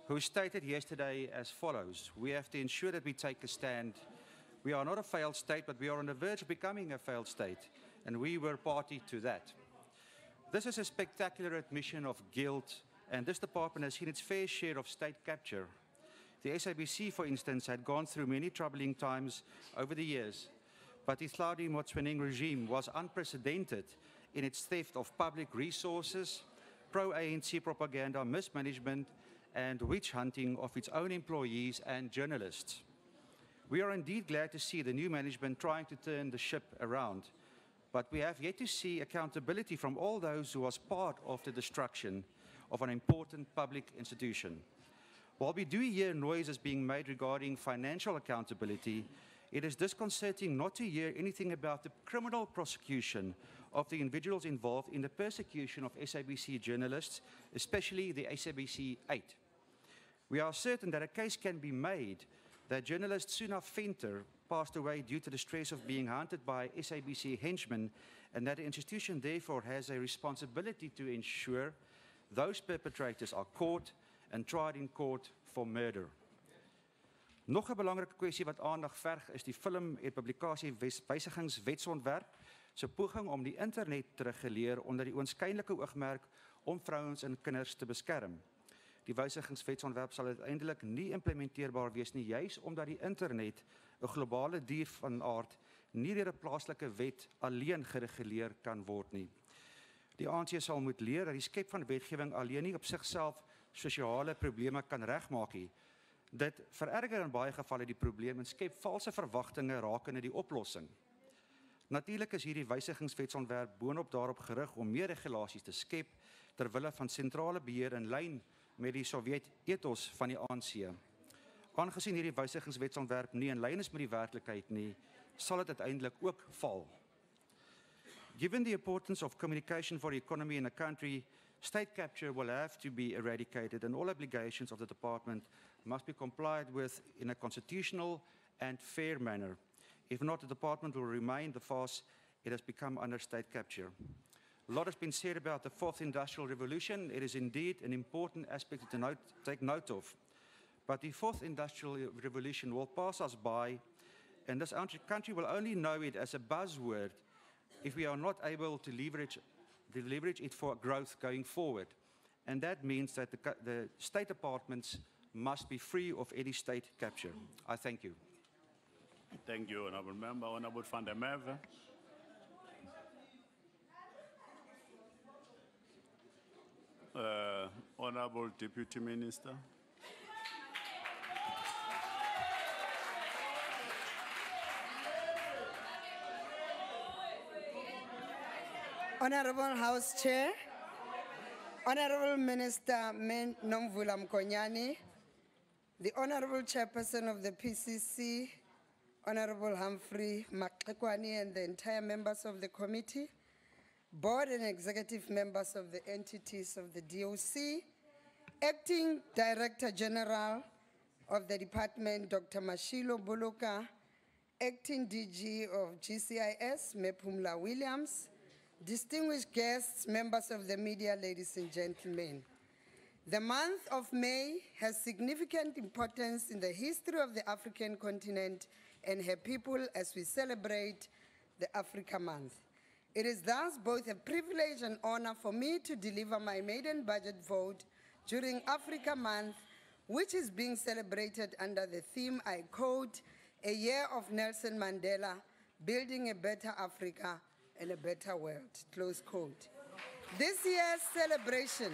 who stated yesterday as follows: we have to ensure that we take a stand. We are not a failed state, but we are on the verge of becoming a failed state, and we were party to that. This is a spectacular admission of guilt, and this department has seen its fair share of state capture. The SABC, for instance, had gone through many troubling times over the years, but the Hlaudi Motsoeneng regime was unprecedented in its theft of public resources, pro-ANC propaganda, mismanagement, and witch hunting of its own employees and journalists. We are indeed glad to see the new management trying to turn the ship around, but we have yet to see accountability from all those who was part of the destruction of an important public institution. While we do hear noises being made regarding financial accountability, it is disconcerting not to hear anything about the criminal prosecution of the individuals involved in the persecution of SABC journalists, especially the SABC 8. We are certain that a case can be made that journalist Suna Venter passed away due to the stress of being hunted by SABC henchmen, and that the institution therefore has a responsibility to ensure those perpetrators are caught and tried in court for murder. Nog 'n belangrike kwessie wat aandag verg is die film- en publikasiewysigingswetsontwerp se poging om die internet te reguleer onder die oënskynlike oogmerk om vrouens en kinders te beskerm. Die wysigingswetsontwerp sal uiteindelik nie implementeerbaar wees nie, juis omdat die internet 'n globale dier van aard nie deur 'n plaaslike wet alleen gereguleer kan word nie. Die ANC sal moet leer dat die skep van wetgewing alleen nie op sigself sosiale probleme kan regmaak nie. Dit vererger in baie gevalle die probleem en skep valse verwagtinge rakende die oplossing. Natuurlik is hierdie wysigingswetsontwerp boonop daarop gerig om meer regulasies te skep ter wille van sentrale beheer in lyn met die Sowjet-ethos van die ANC. Aangesien hierdie wysigingswetsontwerp nie in lyn is met die werklikheid nie, sal dit uiteindelik ook val. Given the importance of communication for the economy in a country, state capture will have to be eradicated and all obligations of the department must be complied with in a constitutional and fair manner. If not, the department will remain the farce it has become under state capture. A lot has been said about the fourth industrial revolution. It is indeed an important aspect to take note of. But the fourth industrial revolution will pass us by, and this country will only know it as a buzzword if we are not able to leverage it for growth going forward. And that means that the state departments must be free of any state capture. I thank you. Thank you, Honourable Member. Honourable van der Merwe. Honourable Deputy Minister. Honorable House Chair, Honorable Minister Nomvula Mkonyane, the Honorable Chairperson of the PCC, Honorable Humphrey Maklekwani, and the entire members of the committee, board and executive members of the entities of the DOC, Acting Director General of the department, Dr. Mashilo Buluka, Acting DG of GCIS, Mepumla Williams, distinguished guests, members of the media, ladies and gentlemen. The month of May has significant importance in the history of the African continent and her people as we celebrate the Africa Month. It is thus both a privilege and honor for me to deliver my maiden budget vote during Africa Month, which is being celebrated under the theme, I quote, "A year of Nelson Mandela, building a better Africa and a better world," close quote. This year's celebration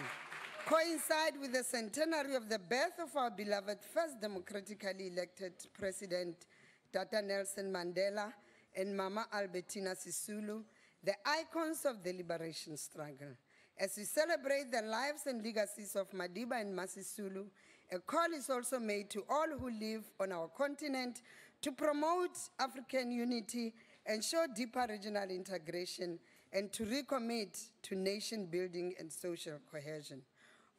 coincides with the centenary of the birth of our beloved first democratically elected president, Tata Nelson Mandela, and Mama Albertina Sisulu, the icons of the liberation struggle. As we celebrate the lives and legacies of Madiba and Masisulu, a call is also made to all who live on our continent to promote African unity, ensure deeper regional integration, and to recommit to nation building and social cohesion.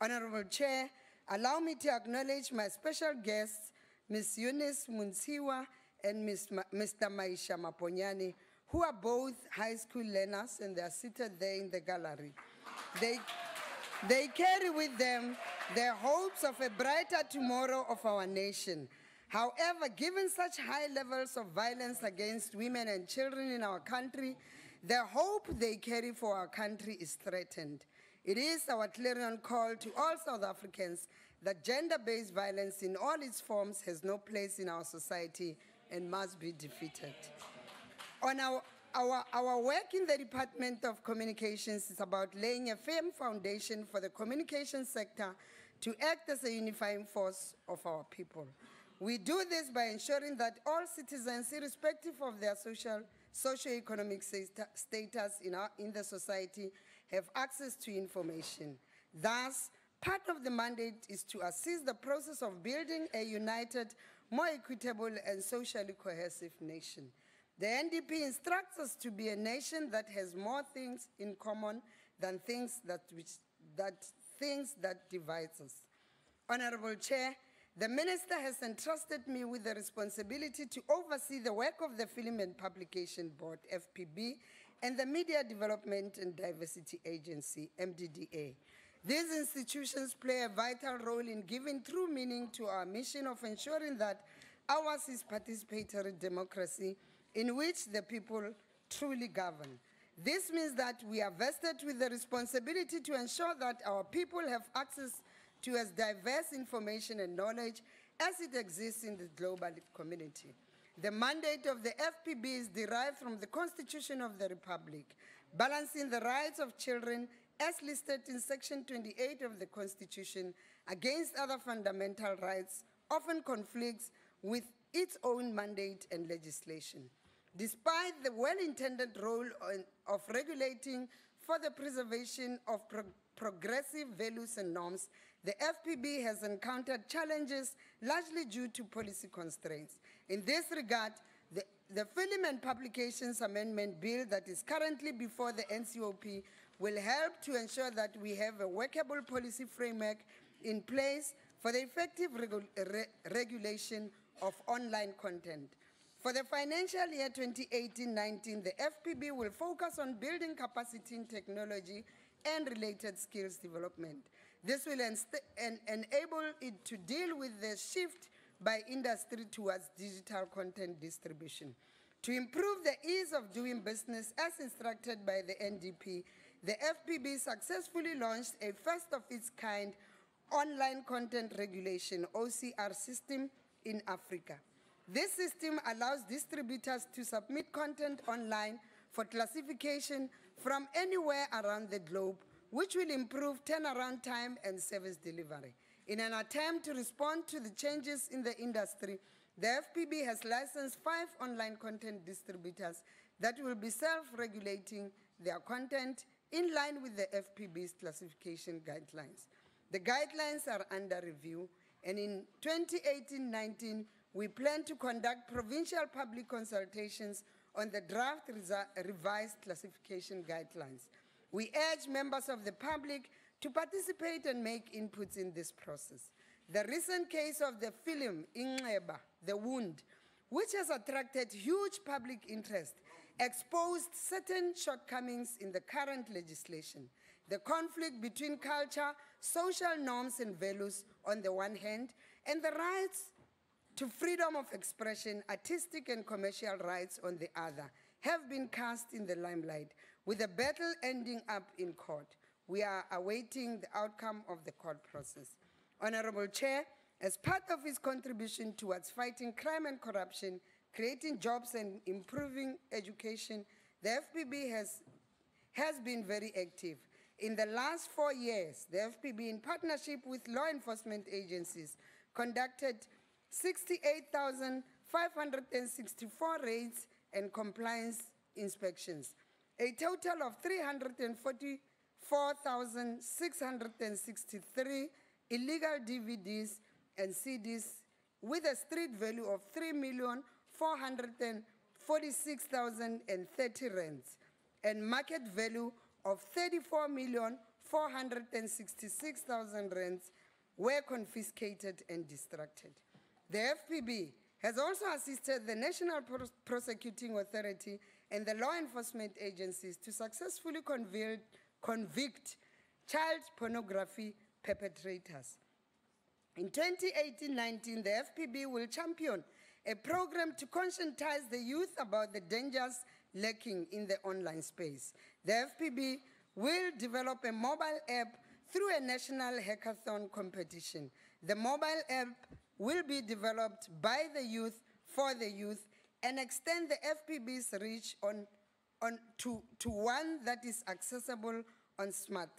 Honorable Chair, allow me to acknowledge my special guests, Ms. Eunice Munsiwa and Mr. Maisha Maponyane, who are both high school learners, and they are seated there in the gallery. They carry with them the hopes of a brighter tomorrow of our nation. However, given such high levels of violence against women and children in our country, the hope they carry for our country is threatened. It is our clarion call to all South Africans that gender-based violence in all its forms has no place in our society and must be defeated. On our work in the Department of Communications is about laying a firm foundation for the communication sector to act as a unifying force of our people. We do this by ensuring that all citizens, irrespective of their socio-economic status in the society, have access to information. Thus, part of the mandate is to assist the process of building a united, more equitable, and socially cohesive nation. The NDP instructs us to be a nation that has more things in common than things that divide us. Honorable Chair, the Minister has entrusted me with the responsibility to oversee the work of the Film and Publication Board, FPB, and the Media Development and Diversity Agency, MDDA. These institutions play a vital role in giving true meaning to our mission of ensuring that ours is participatory democracy in which the people truly govern. This means that we are vested with the responsibility to ensure that our people have access to as diverse information and knowledge as it exists in the global community. The mandate of the FPB is derived from the Constitution of the Republic, balancing the rights of children as listed in Section 28 of the Constitution against other fundamental rights, often conflicts with its own mandate and legislation. Despite the well-intended role of regulating for the preservation of progressive values and norms, the FPB has encountered challenges largely due to policy constraints. In this regard, the Film and Publications Amendment Bill that is currently before the NCOP will help to ensure that we have a workable policy framework in place for the effective regulation of online content. For the financial year 2018-19, the FPB will focus on building capacity in technology and related skills development. This will enable it to deal with the shift by industry towards digital content distribution. To improve the ease of doing business as instructed by the NDP, the FPB successfully launched a first-of-its-kind online content regulation, OCR system, in Africa. This system allows distributors to submit content online for classification from anywhere around the globe, which will improve turnaround time and service delivery. In an attempt to respond to the changes in the industry, the FPB has licensed 5 online content distributors that will be self-regulating their content in line with the FPB's classification guidelines. The guidelines are under review, and in 2018-19, we plan to conduct provincial public consultations on the draft revised classification guidelines. We urge members of the public to participate and make inputs in this process. The recent case of the film Inxeba, The Wound, which has attracted huge public interest, exposed certain shortcomings in the current legislation. The conflict between culture, social norms and values on the one hand, and the rights to freedom of expression, artistic and commercial rights on the other, have been cast in the limelight, with the battle ending up in court. We are awaiting the outcome of the court process. Honorable Chair, as part of his contribution towards fighting crime and corruption, creating jobs and improving education, the FPB has been very active. In the last 4 years, the FPB, in partnership with law enforcement agencies, conducted 68,564 raids and compliance inspections, a total of 344,663 illegal DVDs and CDs with a street value of 3,446,030 rands and market value of 34,466,000 rands were confiscated and distracted. The FPB has also assisted the National Prosecuting Authority and the law enforcement agencies to successfully convict child pornography perpetrators. In 2018-19, the FPB will champion a program to conscientize the youth about the dangers lurking in the online space. The FPB will develop a mobile app through a national hackathon competition. The mobile app will be developed by the youth, for the youth, and extend the FPB's reach to one that is accessible on smart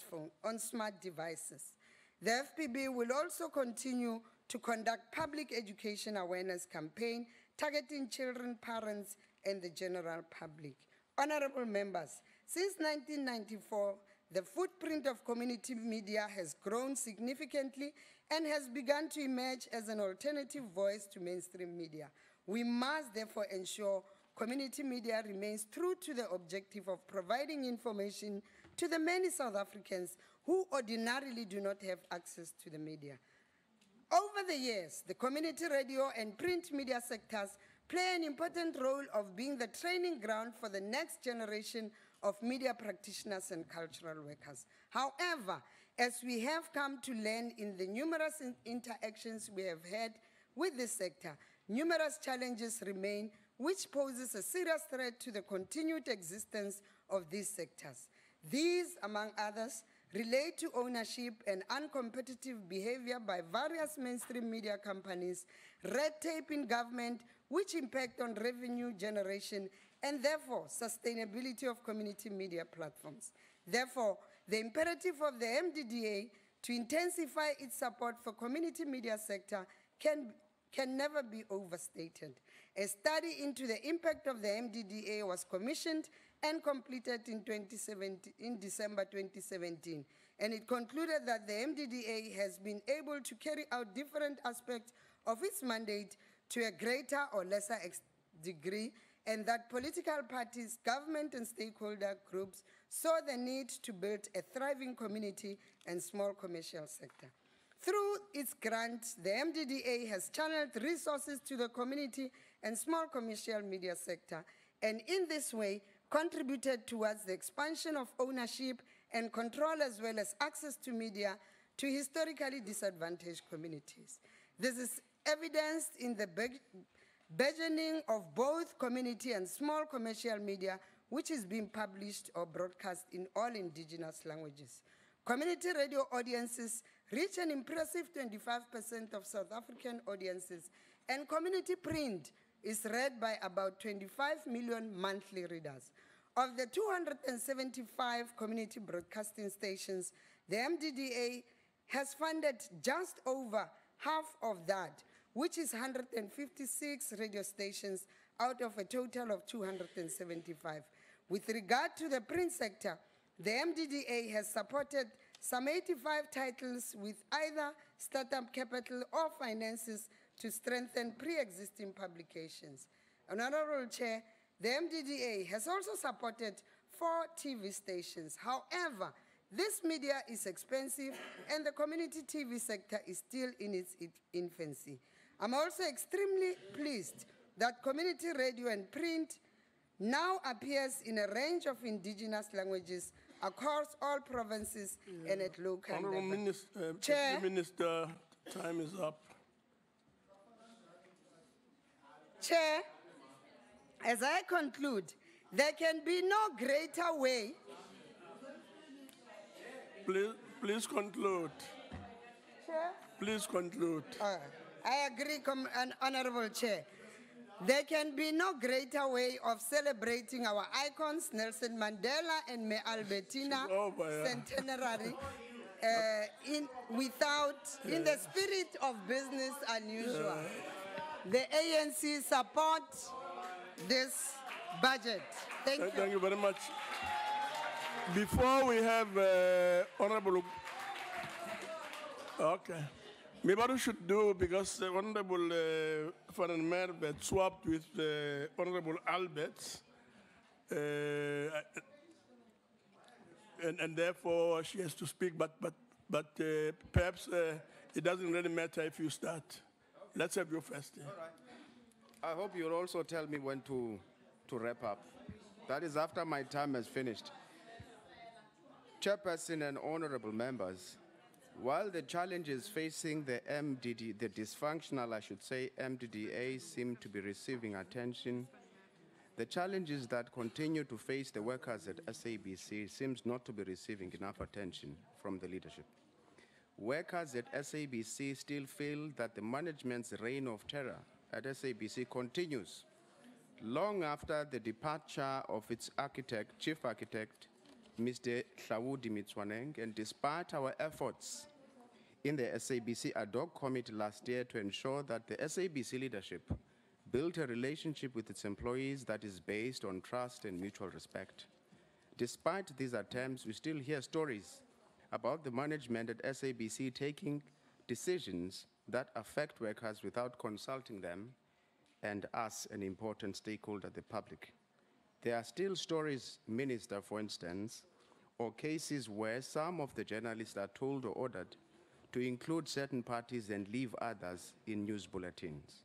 devices. The FPB will also continue to conduct public education awareness campaign targeting children, parents, and the general public. Honorable members, since 1994, the footprint of community media has grown significantly and has begun to emerge as an alternative voice to mainstream media. We must therefore ensure community media remains true to the objective of providing information to the many South Africans who ordinarily do not have access to the media. Over the years, the community radio and print media sectors play an important role of being the training ground for the next generation of media practitioners and cultural workers. However, as we have come to learn in the numerous interactions we have had with this sector, numerous challenges remain, which poses a serious threat to the continued existence of these sectors. These, among others, relate to ownership and uncompetitive behavior by various mainstream media companies, red tape in government, which impact on revenue generation and therefore sustainability of community media platforms. Therefore, the imperative of the MDDA to intensify its support for community media sector can never be overstated. A study into the impact of the MDDA was commissioned and completed in December 2017. And it concluded that the MDDA has been able to carry out different aspects of its mandate to a greater or lesser degree, and that political parties, government and stakeholder groups saw the need to build a thriving community and small commercial sector. Through its grant, the MDDA has channeled resources to the community and small commercial media sector, and in this way contributed towards the expansion of ownership and control as well as access to media to historically disadvantaged communities. This is evidenced in the burgeoning of both community and small commercial media, which is being published or broadcast in all indigenous languages. Community radio audiences reach an impressive 25% of South African audiences, and community print is read by about 25 million monthly readers. Of the 275 community broadcasting stations, the MDDA has funded just over half of that, which is 156 radio stations out of a total of 275. With regard to the print sector, the MDDA has supported some 85 titles with either startup capital or finances to strengthen pre-existing publications. Honorable Chair, the MDDA has also supported 4 TV stations. However, this media is expensive and the community TV sector is still in its infancy. I'm also extremely pleased that community radio and print now appears in a range of indigenous languages across all provinces and at local Honorable level. Minister, Chair. Minister, time is up. Chair, as I conclude, there can be no greater way. Please conclude. Chair? Please conclude. I agree, Honorable Chair. There can be no greater way of celebrating our icons, Nelson Mandela and May Albertina centenary, in the spirit of business unusual. The ANC support this budget. Thank you. Thank you very much. Before we have Honorable, okay. Maybe what we should do, because the Honorable Van Merwe swapped with Honorable Albert, and therefore she has to speak, but perhaps it doesn't really matter if you start. Let's have you first. All right. I hope you'll also tell me when to wrap up. That is after my time has finished. Chairperson and honorable members, while the challenges facing the dysfunctional, I should say, MDDA seem to be receiving attention, the challenges that continue to face the workers at SABC seems not to be receiving enough attention from the leadership. Workers at SABC still feel that the management's reign of terror at SABC continues long after the departure of its chief architect, Mr. Hlaudi Mitswaneng, and despite our efforts in the SABC ad hoc committee last year to ensure that the SABC leadership built a relationship with its employees that is based on trust and mutual respect. Despite these attempts, we still hear stories about the management at SABC taking decisions that affect workers without consulting them and us, an important stakeholder, the public. There are still stories, Minister, for instance, or cases where some of the journalists are told or ordered to include certain parties and leave others in news bulletins.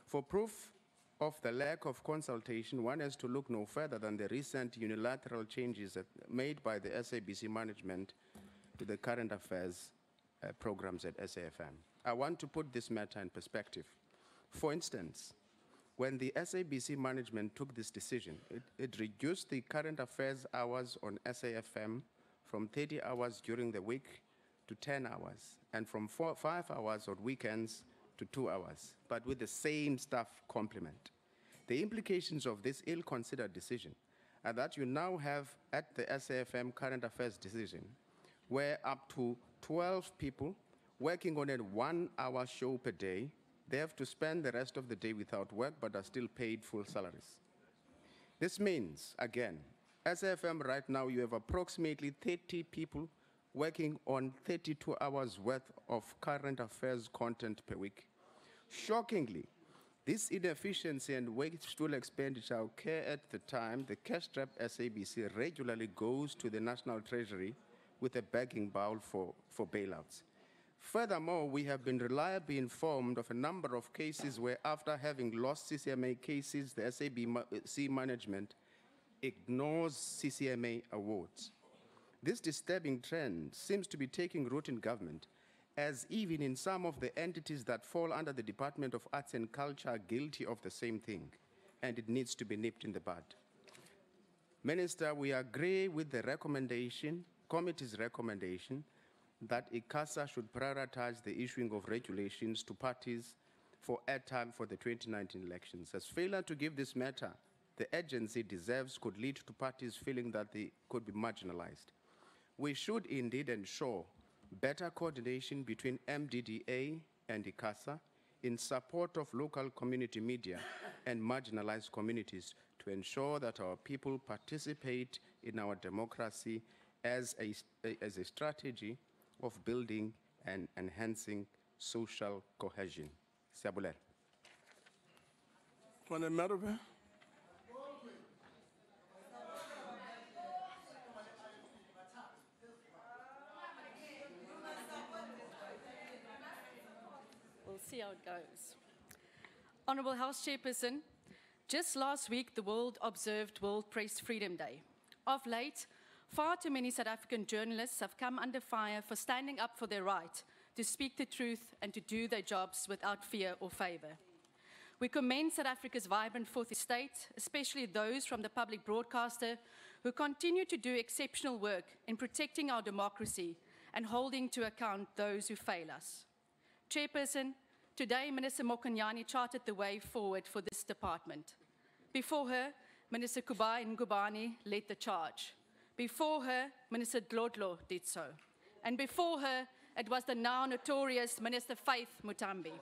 For proof of the lack of consultation, one has to look no further than the recent unilateral changes made by the SABC management to the current affairs programs at SAFM. I want to put this matter in perspective. For instance, when the SABC management took this decision, it reduced the current affairs hours on SAFM from 30 hours during the week to 10 hours, and from 5 hours on weekends to 2 hours, but with the same staff complement. The implications of this ill-considered decision are that you now have at the SAFM current affairs decision where up to 12 people working on a 1-hour show per day, they have to spend the rest of the day without work but are still paid full salaries. This means, again, SAFM right now you have approximately 30 people working on 32 hours worth of current affairs content per week. Shockingly, this inefficiency and wasteful expenditure occur at the time the cash-strapped SABC regularly goes to the National Treasury with a begging bowl for bailouts. Furthermore, we have been reliably informed of a number of cases where after having lost CCMA cases, the SABC management ignores CCMA awards. This disturbing trend seems to be taking root in government, as even in some of the entities that fall under the Department of Arts and Culture are guilty of the same thing, and it needs to be nipped in the bud. Minister, we agree with the committee's recommendation that ICASA should prioritize the issuing of regulations to parties for airtime for the 2019 elections. As failure to give this matter the agency deserves could lead to parties feeling that they could be marginalized. We should indeed ensure better coordination between MDDA and ICASA in support of local community media and marginalized communities to ensure that our people participate in our democracy as a strategy of building and enhancing social cohesion. Siyabulela. We'll see how it goes. Honourable House Chairperson, just last week the world observed World Press Freedom Day. Of late, far too many South African journalists have come under fire for standing up for their right to speak the truth and to do their jobs without fear or favour. We commend South Africa's vibrant fourth estate, especially those from the public broadcaster who continue to do exceptional work in protecting our democracy and holding to account those who fail us. Chairperson, today Minister Mokonyane charted the way forward for this department. Before her, Minister Kubai Ngubane led the charge. Before her, Minister Dlodlo did so. And before her, it was the now notorious Minister Faith Mutambi.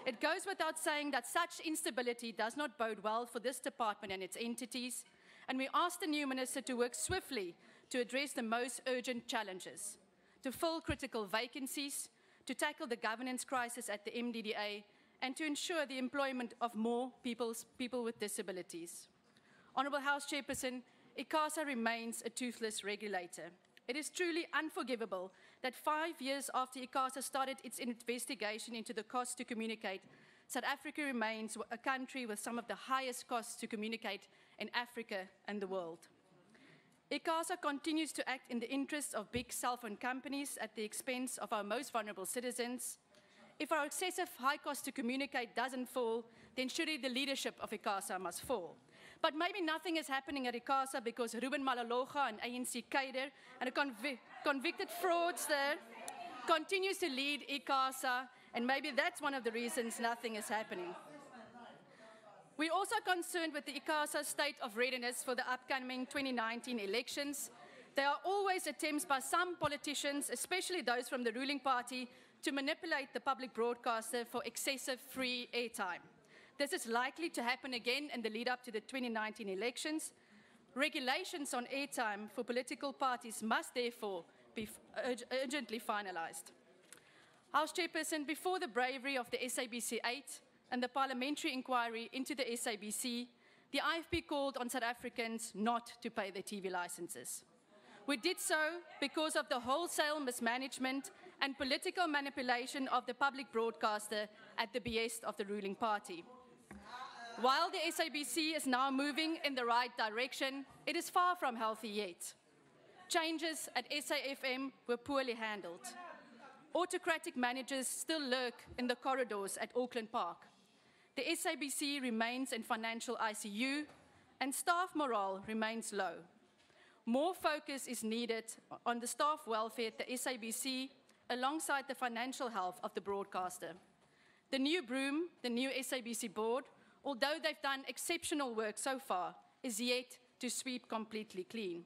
It goes without saying that such instability does not bode well for this department and its entities, and we ask the new minister to work swiftly to address the most urgent challenges, to fill critical vacancies, to tackle the governance crisis at the MDDA, and to ensure the employment of more people with disabilities. Honourable House Chairperson, ICASA remains a toothless regulator. It is truly unforgivable that 5 years after ICASA started its investigation into the cost to communicate, South Africa remains a country with some of the highest costs to communicate in Africa and the world. ICASA continues to act in the interests of big cell phone companies at the expense of our most vulnerable citizens. If our excessive high cost to communicate doesn't fall, then surely the leadership of ICASA must fall. But maybe nothing is happening at ICASA because Ruben Malalocha, an ANC cadre and a convicted fraudster, continues to lead ICASA, and maybe that's one of the reasons nothing is happening. We're also concerned with the ICASA state of readiness for the upcoming 2019 elections. There are always attempts by some politicians, especially those from the ruling party, to manipulate the public broadcaster for excessive free airtime. This is likely to happen again in the lead up to the 2019 elections. Regulations on airtime for political parties must therefore be urgently finalized. House Chairperson, before the bravery of the SABC 8 and the parliamentary inquiry into the SABC, the IFP called on South Africans not to pay their TV licenses. We did so because of the wholesale mismanagement and political manipulation of the public broadcaster at the behest of the ruling party. While the SABC is now moving in the right direction, it is far from healthy yet. Changes at SAFM were poorly handled. Autocratic managers still lurk in the corridors at Auckland Park. The SABC remains in financial ICU, and staff morale remains low. more focus is needed on the staff welfare at the SABC alongside the financial health of the broadcaster. The new broom, the new SABC board, although they've done exceptional work so far, is yet to sweep completely clean.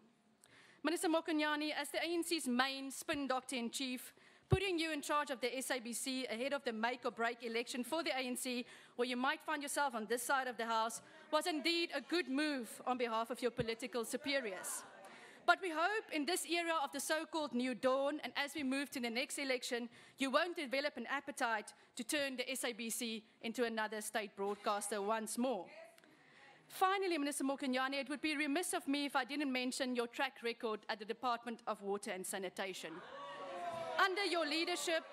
Minister Mokonyane, as the ANC's main spin doctor-in-chief, putting you in charge of the SABC ahead of the make or break election for the ANC, where you might find yourself on this side of the House, was indeed a good move on behalf of your political superiors. But we hope in this era of the so-called new dawn, and as we move to the next election, you won't develop an appetite to turn the SABC into another state broadcaster once more. Finally, Minister Mokonyane, it would be remiss of me if I didn't mention your track record at the Department of Water and Sanitation. Under your leadership,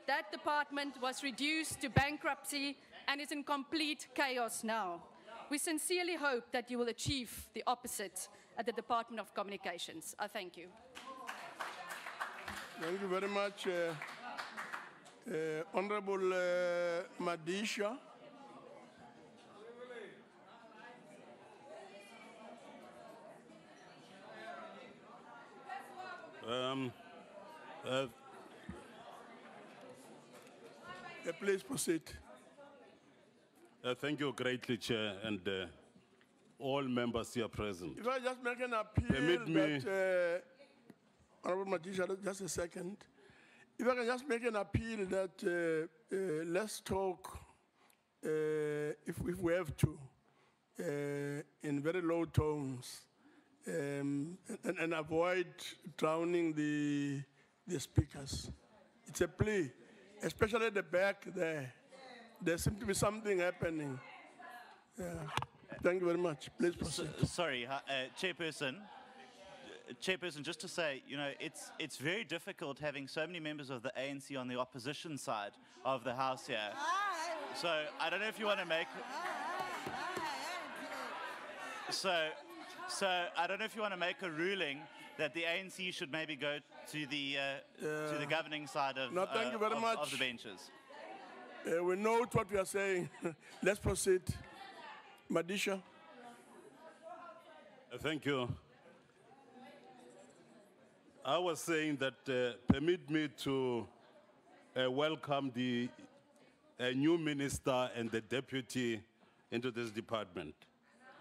that department was reduced to bankruptcy and is in complete chaos now. We sincerely hope that you will achieve the opposite at the Department of Communications. I thank you. Thank you very much, Honorable Madisha. Please proceed. Thank you greatly, Chair, and all members here present. If I just make an appeal, Permit me. that, Honorable Madisha, just a second. If I can just make an appeal that let's talk, if we have to, in very low tones, and avoid drowning the speakers. It's a plea, especially at the back there. There seems to be something happening. Yeah. Thank you very much. Please proceed. Sorry, Chairperson, just to say, you know, it's very difficult having so many members of the ANC on the opposition side of the House here. So I don't know if you want to make... So I don't know if you want to make a ruling that the ANC should maybe go to the governing side of, no, thank you very much. Of the benches. We know what we are saying. Let's proceed. Madisha. Thank you. I was saying that permit me to welcome the new minister and the deputy into this department.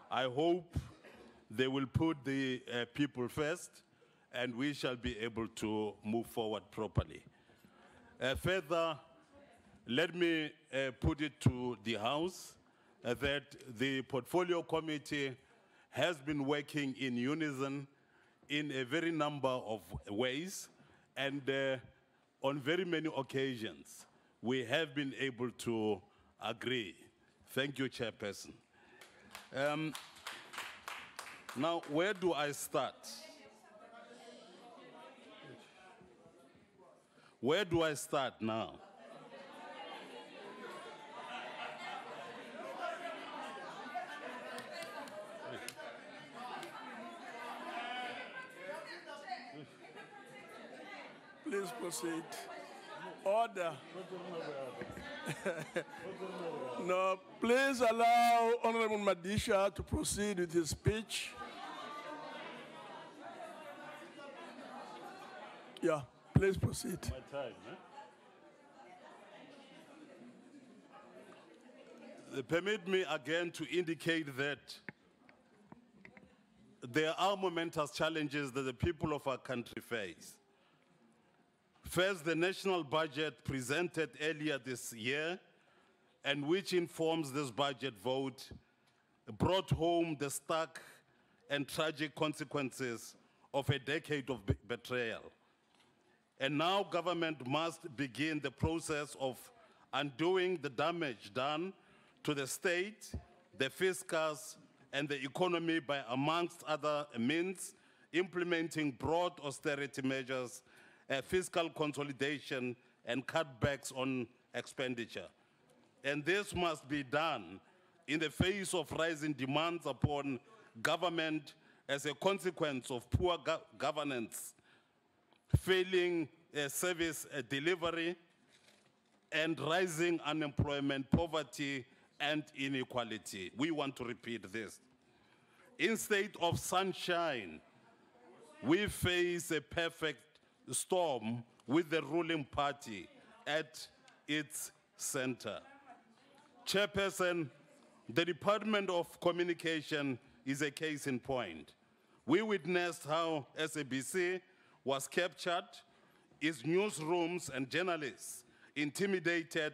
I hope they will put the people first, and we shall be able to move forward properly. Further, let me put it to the House that the Portfolio Committee has been working in unison in a very number of ways, and on very many occasions, we have been able to agree. Thank you, Chairperson. Now, where do I start? Where do I start now? Please proceed. Order. No, please allow Honorable Madisha to proceed with his speech. Yeah, please proceed. My time, Permit me again to indicate that there are momentous challenges that the people of our country face. First, the national budget presented earlier this year, and which informs this budget vote, brought home the stark and tragic consequences of a decade of betrayal. And now government must begin the process of undoing the damage done to the state, the fiscus, and the economy by, amongst other means, implementing broad austerity measures, fiscal consolidation, and cutbacks on expenditure. And this must be done in the face of rising demands upon government as a consequence of poor governance, failing service delivery, and rising unemployment, poverty, and inequality. We want to repeat this. Instead of sunshine, we face a perfect storm with the ruling party at its center. Chairperson, the Department of Communication is a case in point. We witnessed how SABC was captured, its newsrooms and journalists intimidated,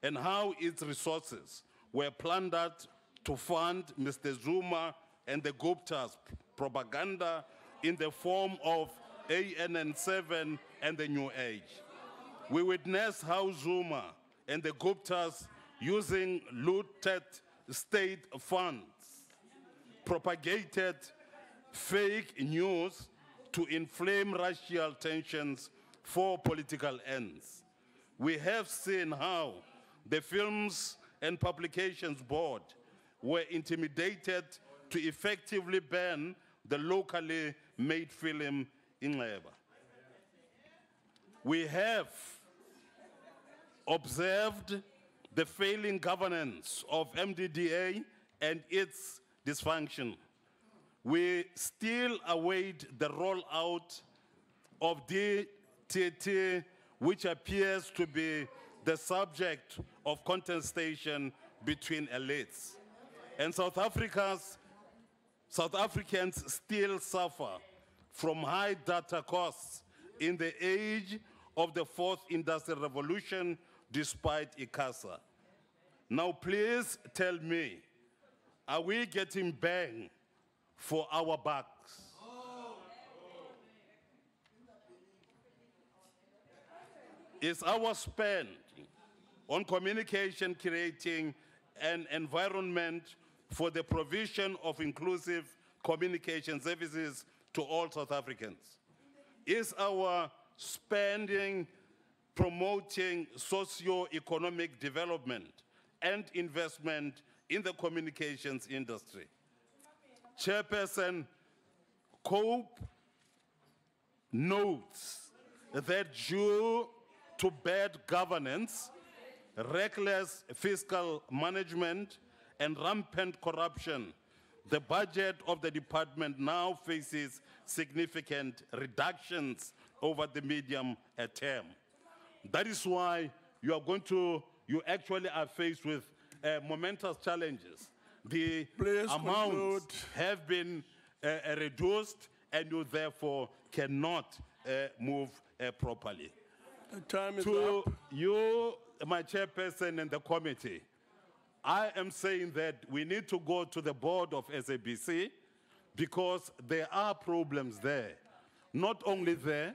and how its resources were plundered to fund Mr. Zuma and the Gupta's propaganda in the form of ANN7 and the New Age. We witnessed how Zuma and the Guptas, using looted state funds, propagated fake news to inflame racial tensions for political ends. We have seen how the Films and Publications Board were intimidated to effectively ban the locally made film in Leba. We have observed the failing governance of MDDA and its dysfunction. We still await the rollout of DTT, which appears to be the subject of contestation between elites. And South Africans still suffer from high data costs in the age of the fourth industrial revolution, despite ICASA. Now please tell me, are we getting bang for our bucks? Is our spend on communication creating an environment for the provision of inclusive communication services to all South Africans? Is our spending promoting socio-economic development and investment in the communications industry? Chairperson, COPE notes that due to bad governance, reckless fiscal management, and rampant corruption, the budget of the department now faces significant reductions over the medium term. That is why you actually are faced with momentous challenges. The amounts have been reduced, and you therefore cannot move properly. The time is to up. you, my chairperson and the committee, I am saying that we need to go to the board of SABC because there are problems there. Not only there,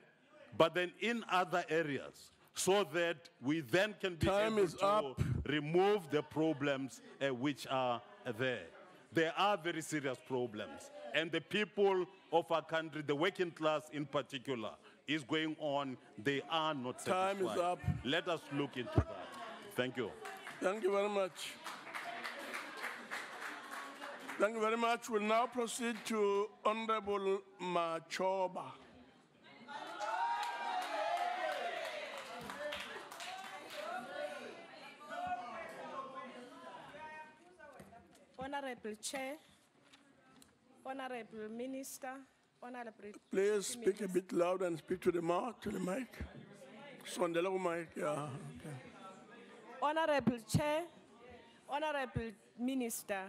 but then in other areas, so that we then can be able to remove the problems which are there. There are very serious problems. And the people of our country, the working class in particular, is going on. They are not satisfied. Time is up. Let us look into that. Thank you. Thank you very much. Thank you very much. We'll now proceed to Honorable Machoba. Honorable Chair, Honorable Minister, Honorable... Please speak a bit loud and speak to the mic. Sondela mic, yeah. Okay. Honorable Chair, Honorable Minister,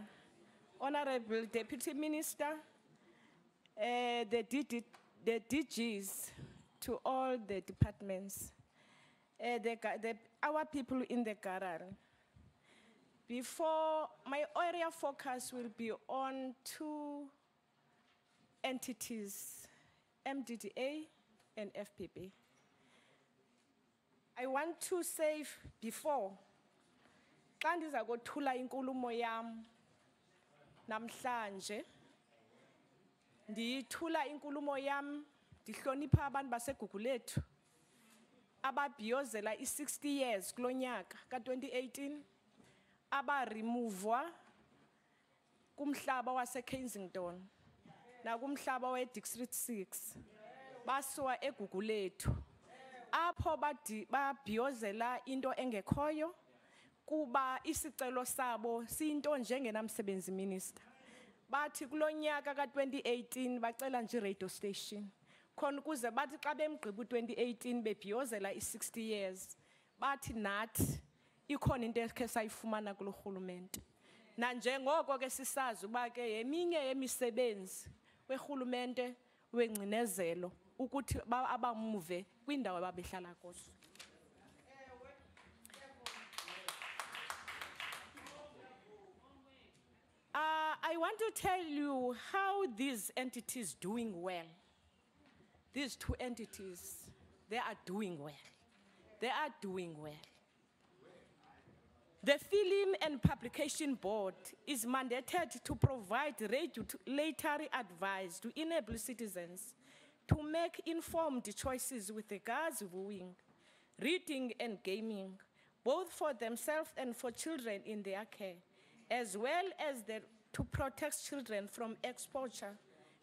Honorable Deputy Minister, the DGs to all the departments, our people in the Garal. Before, my area focus will be on two entities, MDDA and FPP. I want to say before, xa ndizakothula inkulumo yam namhlanje, ndiyithula inkulumo yam ndihlonipha abantu baseGugulethu ababhiyozela i-60 years kulo nyaka ka-2018 abaremovwa kumhlaba wase-Kensington nakumhlaba we-District 6 basuwa eGugulethu apho babhiyozela into engekhoyo kuba isicelo sabo siyinto njengenamsebenzi minister bathi kulo nyaka ka-2018 bacela nje i-radio station khona ukuze bathi xa bemgqiba u-2018 bebhiyozela i-60 years bathi nathi ikhona into ekhe sayifumana kulo rhulumente nanjengoko ke sisazi uba ke yeminye yemisebenzi werhulumente wengcinezelo ukuthi abamuve kwindawo ababehlala kuzo. I want to tell you how these entities doing well. These two entities, they are doing well. They are doing well. The Film and Publication Board is mandated to provide regulatory advice to enable citizens to make informed choices with regards to viewing, reading, and gaming, both for themselves and for children in their care, as well as to protect children from exposure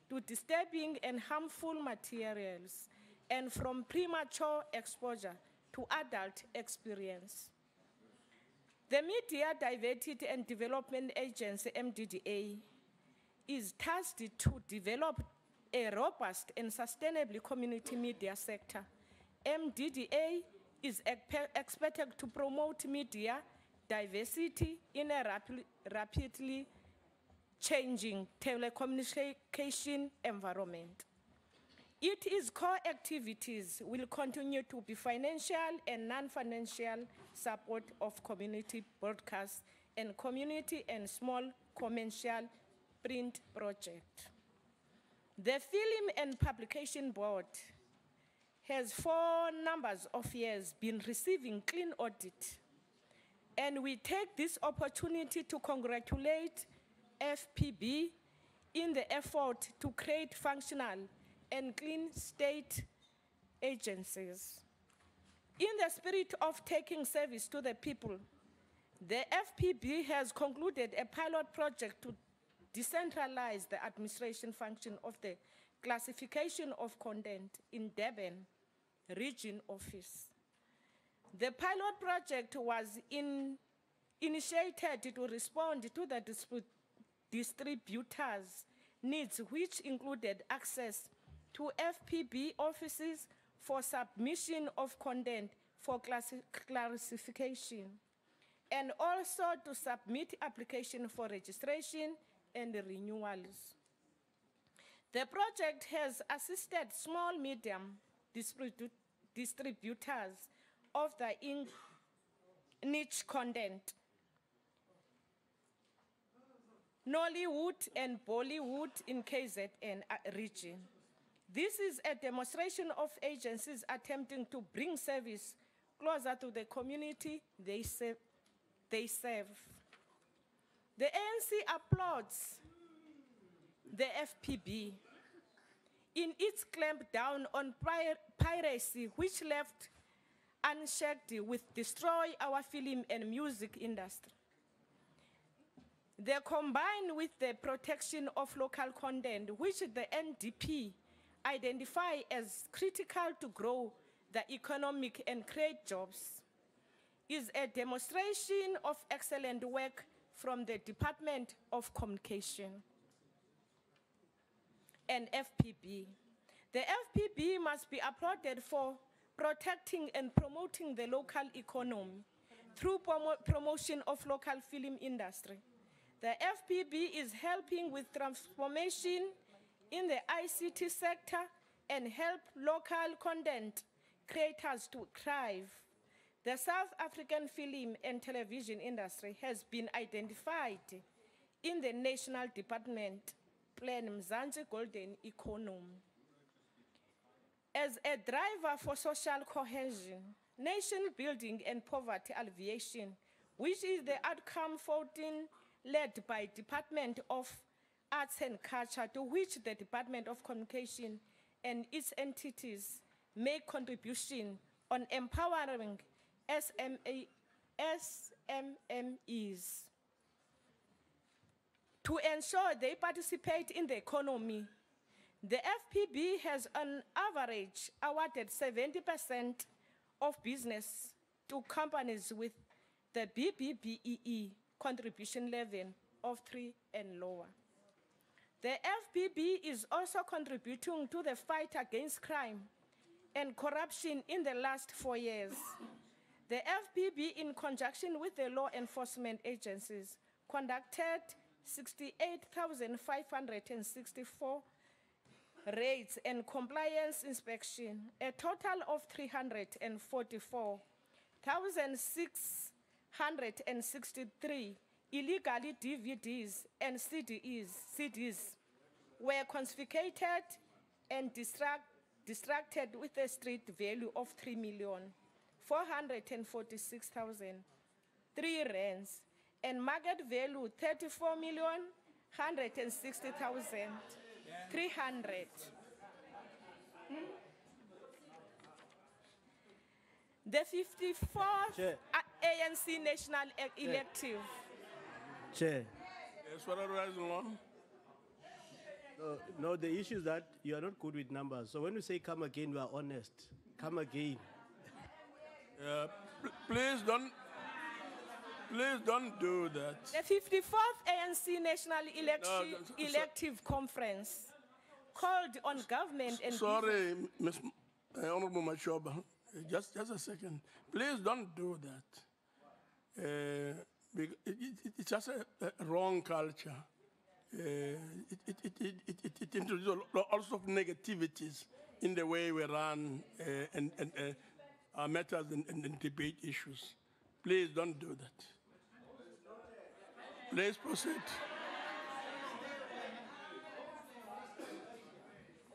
to disturbing and harmful materials and from premature exposure to adult experience. The Media Diversity and Development Agency, MDDA, is tasked to develop a robust and sustainable community media sector. MDDA is expected to promote media diversity in a rapidly changing telecommunication environment. Its core activities will continue to be financial and non-financial support of community broadcasts and community and small commercial print projects. The Film and Publication Board has for numbers of years been receiving clean audit, and we take this opportunity to congratulate FPB in the effort to create functional and clean state agencies. In the spirit of taking service to the people, the FPB has concluded a pilot project to decentralize the administration function of the classification of content in Durban Region Office. The pilot project was initiated to respond to the distributors' needs, which included access to FPB offices for submission of content for classification, and also to submit application for registration and renewals. The project has assisted small, medium distributors of the niche content, Nollywood and Bollywood in KZN region. This is a demonstration of agencies attempting to bring service closer to the community they serve. The ANC applauds the FPB in its clampdown on piracy, which left unchecked will destroy our film and music industry. They combine with the protection of local content, which the NDP identify as critical to grow the economic and create jobs, is a demonstration of excellent work from the Department of Communication and FPB. The FPB must be applauded for protecting and promoting the local economy through promotion of local film industry. The FPB is helping with transformation in the ICT sector and help local content creators to thrive. The South African film and television industry has been identified in the National Development Plan Mzansi Golden Economy as a driver for social cohesion, nation building, and poverty alleviation, which is the outcome 14 led by Department of Arts and Culture, to which the Department of Communication and its entities make contribution on empowering SMMEs to ensure they participate in the economy. The FPB has on average awarded 70% of business to companies with the BBBEE contribution level of 3 and lower. The FPB is also contributing to the fight against crime and corruption in the last 4 years. The FPB, in conjunction with the law enforcement agencies, conducted 68,564 raids and compliance inspection, a total of 344,663 illegally DVDs and CDs were confiscated and distracted with a street value of 3,446,003 rands and market value 34,160,300. The 54th ANC national elective. Chair. Yes, what are you rising on? No, the issue is that you are not good with numbers. So when you say come again, we are honest. Come again. Please don't do that. The 54th ANC National Elective Conference called on government and Sorry, Ms. Honorable Machoba, just a second. Please don't do that. It's just a wrong culture. It introduces all sorts of negativities in the way we run and our matters and debate issues. Please don't do that. Please proceed.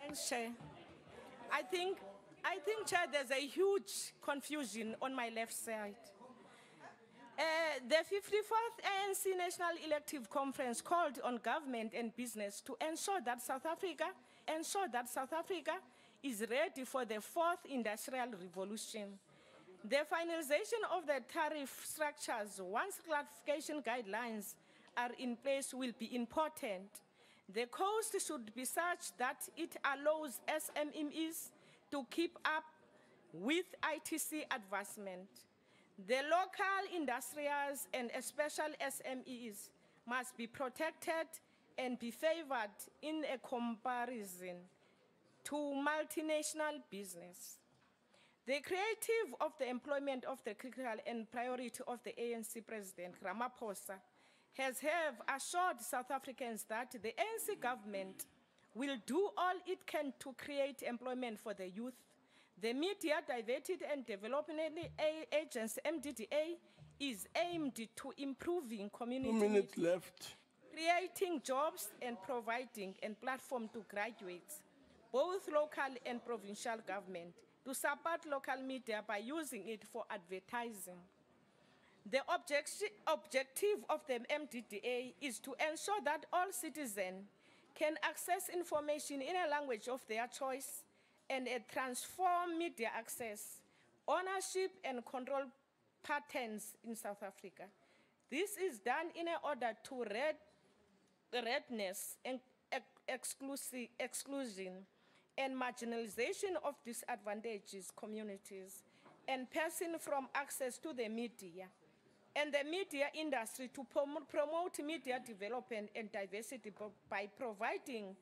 Thanks, Chair. I think, Chair, there's a huge confusion on my left side. The 54th ANC National Elective Conference called on government and business to ensure that South Africa is ready for the fourth industrial revolution. The finalization of the tariff structures, once clarification guidelines are in place, will be important. The cost should be such that it allows SMEs to keep up with ITC advancement. The local industrials and especially SMEs must be protected and be favored in a comparison to multinational business. The creative of the employment of the critical and priority of the ANC President Ramaphosa has assured South Africans that the ANC government will do all it can to create employment for the youth. The Media Diverted and Development Agency, MDDA, is aimed to improving community 2 minutes left. Creating jobs and providing a platform to graduates, both local and provincial government, to support local media by using it for advertising. The objective of the MDDA is to ensure that all citizens can access information in a language of their choice and transform media access, ownership and control patterns in South Africa. This is done in order to redress and exclusion and marginalization of disadvantaged communities and persons from access to the media and the media industry to promote media development and diversity by providing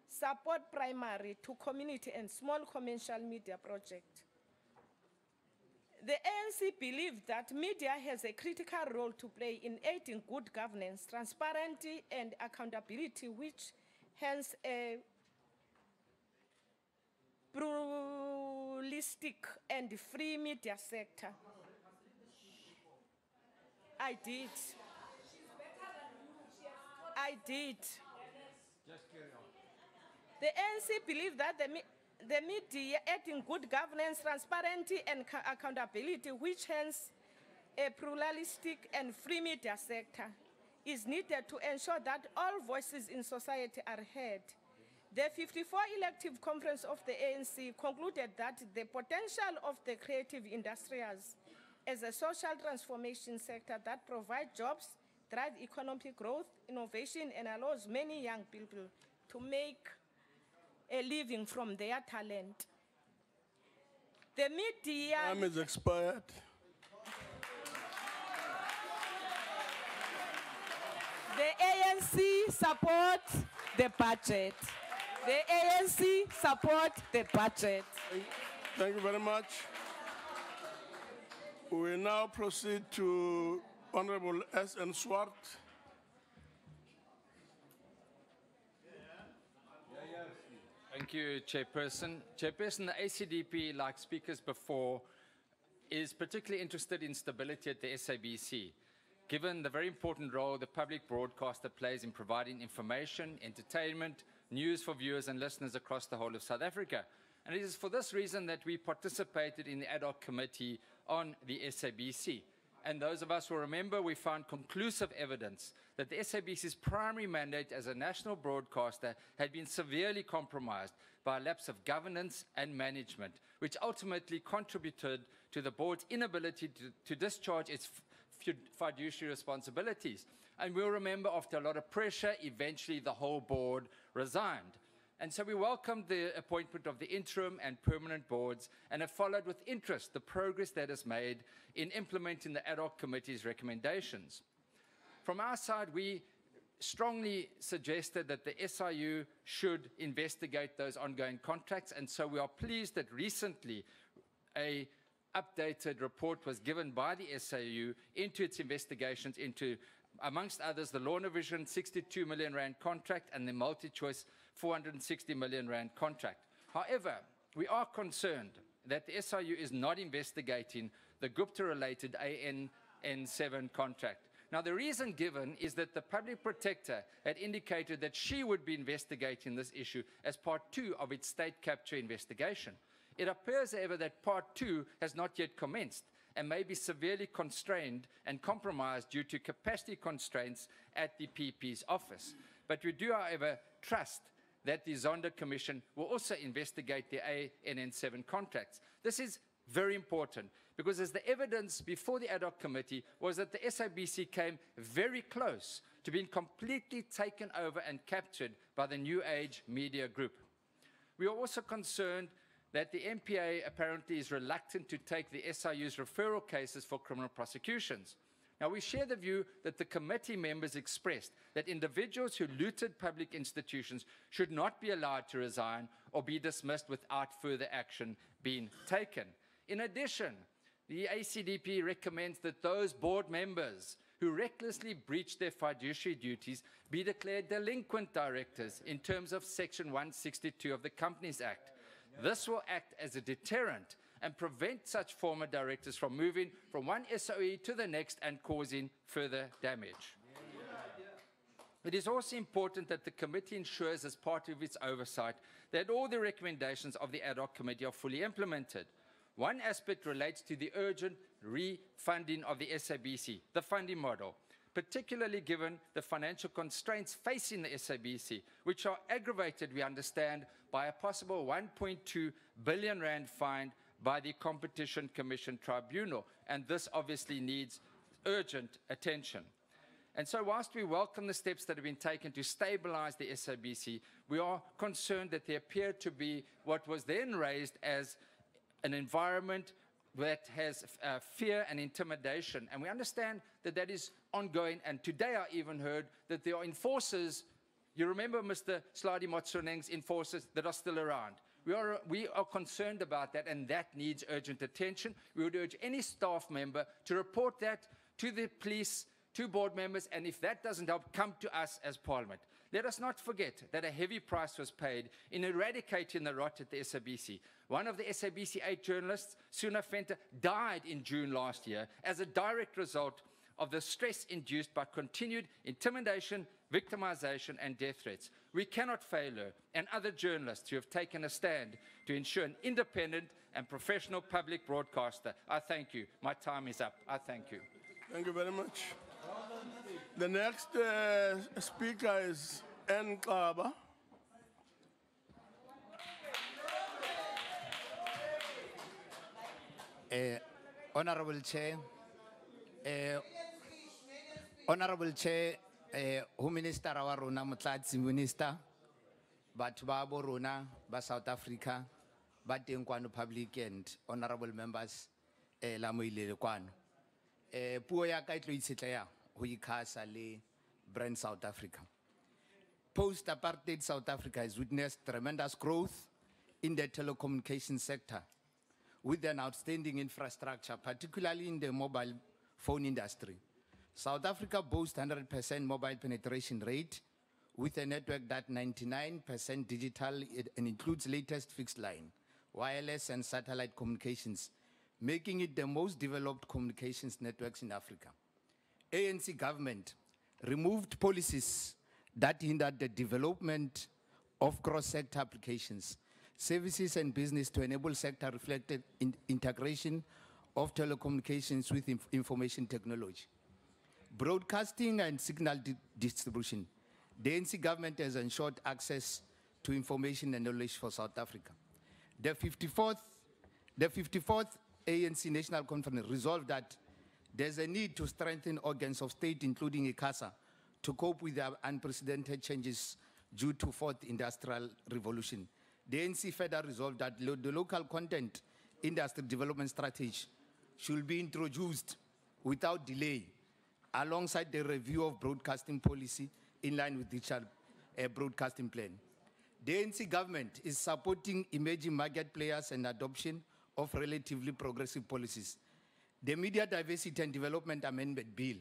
support primary to community and small commercial media projects. The ANC believes that media has a critical role to play in aiding good governance, transparency, and accountability, which hence a pluralistic and free media sector. I did. Just carry on. The ANC believes that the media aiding good governance, transparency, and accountability, which hence a pluralistic and free media sector, is needed to ensure that all voices in society are heard. The 54th elective conference of the ANC concluded that the potential of the creative industries as a social transformation sector that provides jobs, drive economic growth, innovation, and allows many young people to make a living from their talent. The media... Time is expired. The ANC supports the budget. The ANC support the budget. Thank you very much. We now proceed to Honorable S.N. Swart. Thank you, Chairperson. Chairperson, the ACDP, like speakers before, is particularly interested in stability at the SABC, given the very important role the public broadcaster plays in providing information, entertainment, news for viewers and listeners across the whole of South Africa. And it is for this reason that we participated in the ad hoc committee on the SABC. And those of us who remember, we found conclusive evidence that the SABC's primary mandate as a national broadcaster had been severely compromised by a lapse of governance and management, which ultimately contributed to the board's inability to discharge its fiduciary responsibilities. And we'll remember, after a lot of pressure, eventually the whole board resigned. And so we welcomed the appointment of the interim and permanent boards and have followed with interest the progress that is made in implementing the ad hoc committee's recommendations. From our side, we strongly suggested that the SIU should investigate those ongoing contracts, and so we are pleased that recently an updated report was given by the SIU into its investigations into, amongst others, the Lorna Vision 62 million rand contract and the MultiChoice 460 million rand contract. However, we are concerned that the SIU is not investigating the Gupta-related ANN7 contract. Now, the reason given is that the public protector had indicated that she would be investigating this issue as part 2 of its state capture investigation. It appears, however, that part 2 has not yet commenced and may be severely constrained and compromised due to capacity constraints at the PP's office. But we do, however, trust that the Zonda Commission will also investigate the ANN7 contracts. This is very important because as the evidence before the ad hoc committee was that the SABC came very close to being completely taken over and captured by the New Age media group. We are also concerned that the MPA apparently is reluctant to take the SIU's referral cases for criminal prosecutions. Now, we share the view that the committee members expressed that individuals who looted public institutions should not be allowed to resign or be dismissed without further action being taken. In addition, the ACDP recommends that those board members who recklessly breach their fiduciary duties be declared delinquent directors in terms of Section 162 of the Companies Act. This will act as a deterrent and prevent such former directors from moving from one SOE to the next and causing further damage. It is also important that the committee ensures, as part of its oversight, that all the recommendations of the ad hoc committee are fully implemented. One aspect relates to the urgent refunding of the SABC, the funding model, particularly given the financial constraints facing the SABC, which are aggravated, we understand, by a possible 1.2 billion rand fine by the Competition Commission Tribunal, and this obviously needs urgent attention. And so whilst we welcome the steps that have been taken to stabilize the SABC, we are concerned that there appeared to be what was then raised as an environment that has fear and intimidation. And we understand that that is ongoing, and today I even heard that there are enforcers, you remember Mr. Sladi Motsoneng's enforcers, that are still around. We are concerned about that, and that needs urgent attention. We would urge any staff member to report that to the police, to board members, and if that doesn't help, come to us as Parliament. Let us not forget that a heavy price was paid in eradicating the rot at the SABC. One of the SABC 8 journalists, Suna Venter, died in June last year as a direct result of the stress induced by continued intimidation, victimization, and death threats. We cannot fail her and other journalists who have taken a stand to ensure an independent and professional public broadcaster. I thank you. My time is up. I thank you. Thank you very much. The next speaker is N. Kaba. Honorable Chair, Honorable Chair, who Minister wa rona Motlatsi Minister, batho ba bo rona ba South Africa, ba teng kwano public and honorable members la moilele kwano. Puo ya ka tlo itshetleya ho ikasa le brand South Africa. post-apartheid South Africa has witnessed tremendous growth in the telecommunications sector with an outstanding infrastructure, particularly in the mobile phone industry. South Africa boasts 100% mobile penetration rate with a network that 99% digital and includes latest fixed line, wireless and satellite communications, making it the most developed communications networks in Africa. ANC government removed policies that hindered the development of cross-sector applications, services and business to enable sector-reflected integration of telecommunications with information technology. Broadcasting and signal distribution. The ANC government has ensured access to information and knowledge for South Africa. The 54th ANC National Conference resolved that there's a need to strengthen organs of state, including ICASA, to cope with the unprecedented changes due to fourth industrial revolution. The ANC further resolved that the local content industry development strategy should be introduced without delay, alongside the review of broadcasting policy in line with digital broadcasting plan. The ANC government is supporting emerging market players and adoption of relatively progressive policies. The Media Diversity and Development Amendment Bill,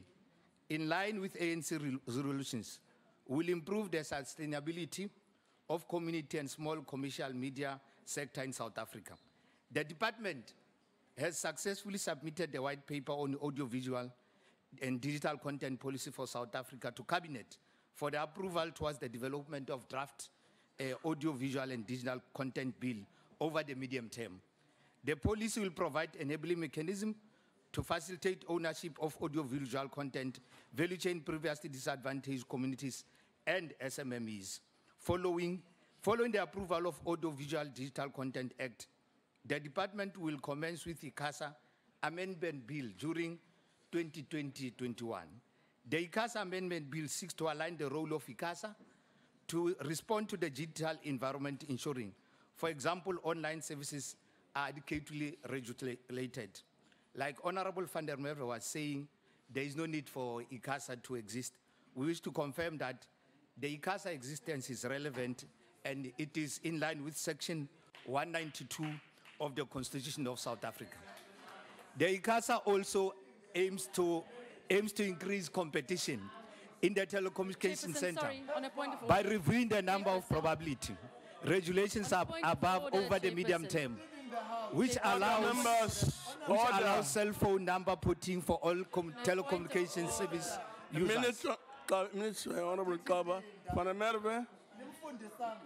in line with ANC resolutions, will improve the sustainability of community and small commercial media sector in South Africa. The department has successfully submitted the white paper on audiovisual and digital content policy for South Africa to Cabinet for the approval towards the development of draft audiovisual and digital content bill over the medium term. The policy will provide enabling mechanism to facilitate ownership of audiovisual content, value chain previously disadvantaged communities and SMMEs. Following the approval of Audiovisual Digital Content Act, the department will commence with the ICASA Amendment Bill during 2020-21. The ICASA Amendment Bill seeks to align the role of ICASA to respond to the digital environment, ensuring, for example, online services are adequately regulated. Like Honorable Van der Merwe was saying, there is no need for ICASA to exist. We wish to confirm that the ICASA existence is relevant and it is in line with Section 192 of the Constitution of South Africa. The ICASA also aims to increase competition in the telecommunications sector sorry, on a point of by order. reviewing the number of probability regulations are above over the medium term, which allows cell phone number putting for all telecommunications service users. Honorable Kaba, Van der Merwe.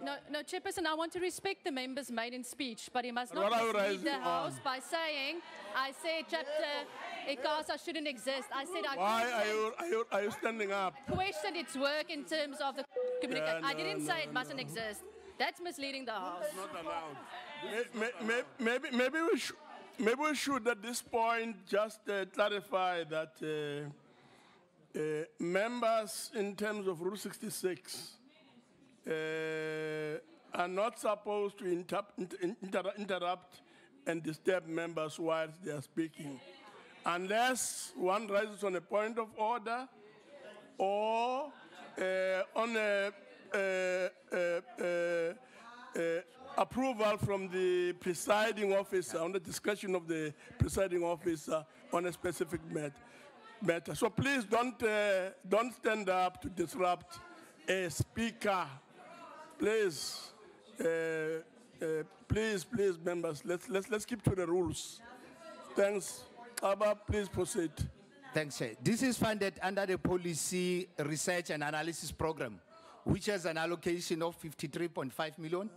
No, Chairperson, I want to respect the member's maiden speech, but he must What not are you mislead raising the on? House by saying, I said chapter ICASA shouldn't exist. I said I Why are you standing up? questioned its work in terms of the communication. Yeah, I didn't no, say it mustn't exist. That's misleading the House. Not allowed. Maybe we should at this point just clarify that members in terms of Rule 66 are not supposed to interrupt and disturb members while they are speaking, unless one rises on a point of order or on approval from the presiding officer, on the discretion of the presiding officer on a specific matter. So please don't stand up to disrupt a speaker. Please, please, members, let's keep to the rules. Thanks. Abba, please proceed. Thanks, Chair. This is funded under the Policy Research and Analysis Program, which has an allocation of 53.5 million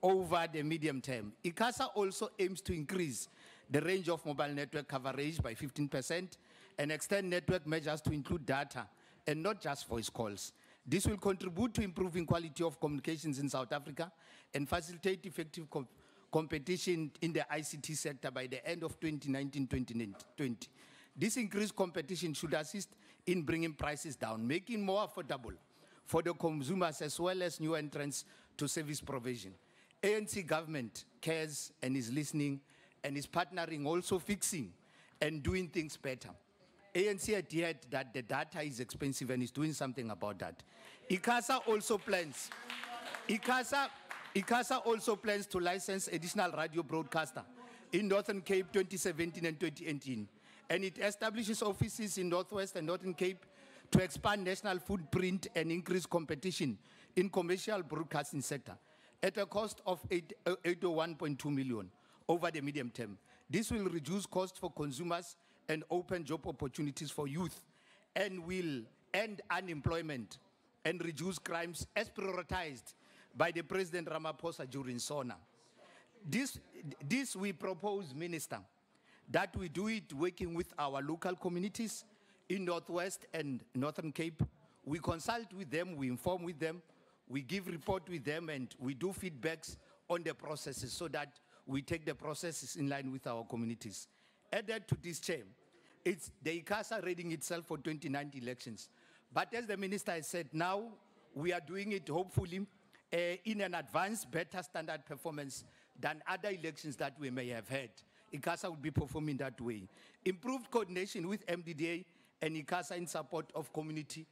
over the medium term. ICASA also aims to increase the range of mobile network coverage by 15% and extend network measures to include data and not just voice calls. This will contribute to improving quality of communications in South Africa and facilitate effective competition in the ICT sector by the end of 2019-2020. This increased competition should assist in bringing prices down, making more affordable for the consumers as well as new entrants to service provision. ANC government cares and is listening and is partnering, also fixing and doing things better. ANC adhered that the data is expensive and is doing something about that. ICASA also plans to license additional radio broadcaster in Northern Cape 2017 and 2018. And it establishes offices in Northwest and Northern Cape to expand national footprint and increase competition in commercial broadcasting sector at a cost of 801.2 million over the medium term. This will reduce costs for consumers and open job opportunities for youth and will end unemployment and reduce crimes as prioritized by the President Ramaphosa during SONA. This we propose, Minister, that we do it working with our local communities in Northwest and Northern Cape. We consult with them, we inform with them, we give report with them, and we do feedbacks on the processes so that we take the processes in line with our communities. Added to this, Chair, it's the ICASA reading itself for 2019 elections. But as the Minister has said, now we are doing it hopefully in an advanced, better standard performance than other elections that we may have had. ICASA will be performing that way. Improved coordination with MDDA and ICASA in support of community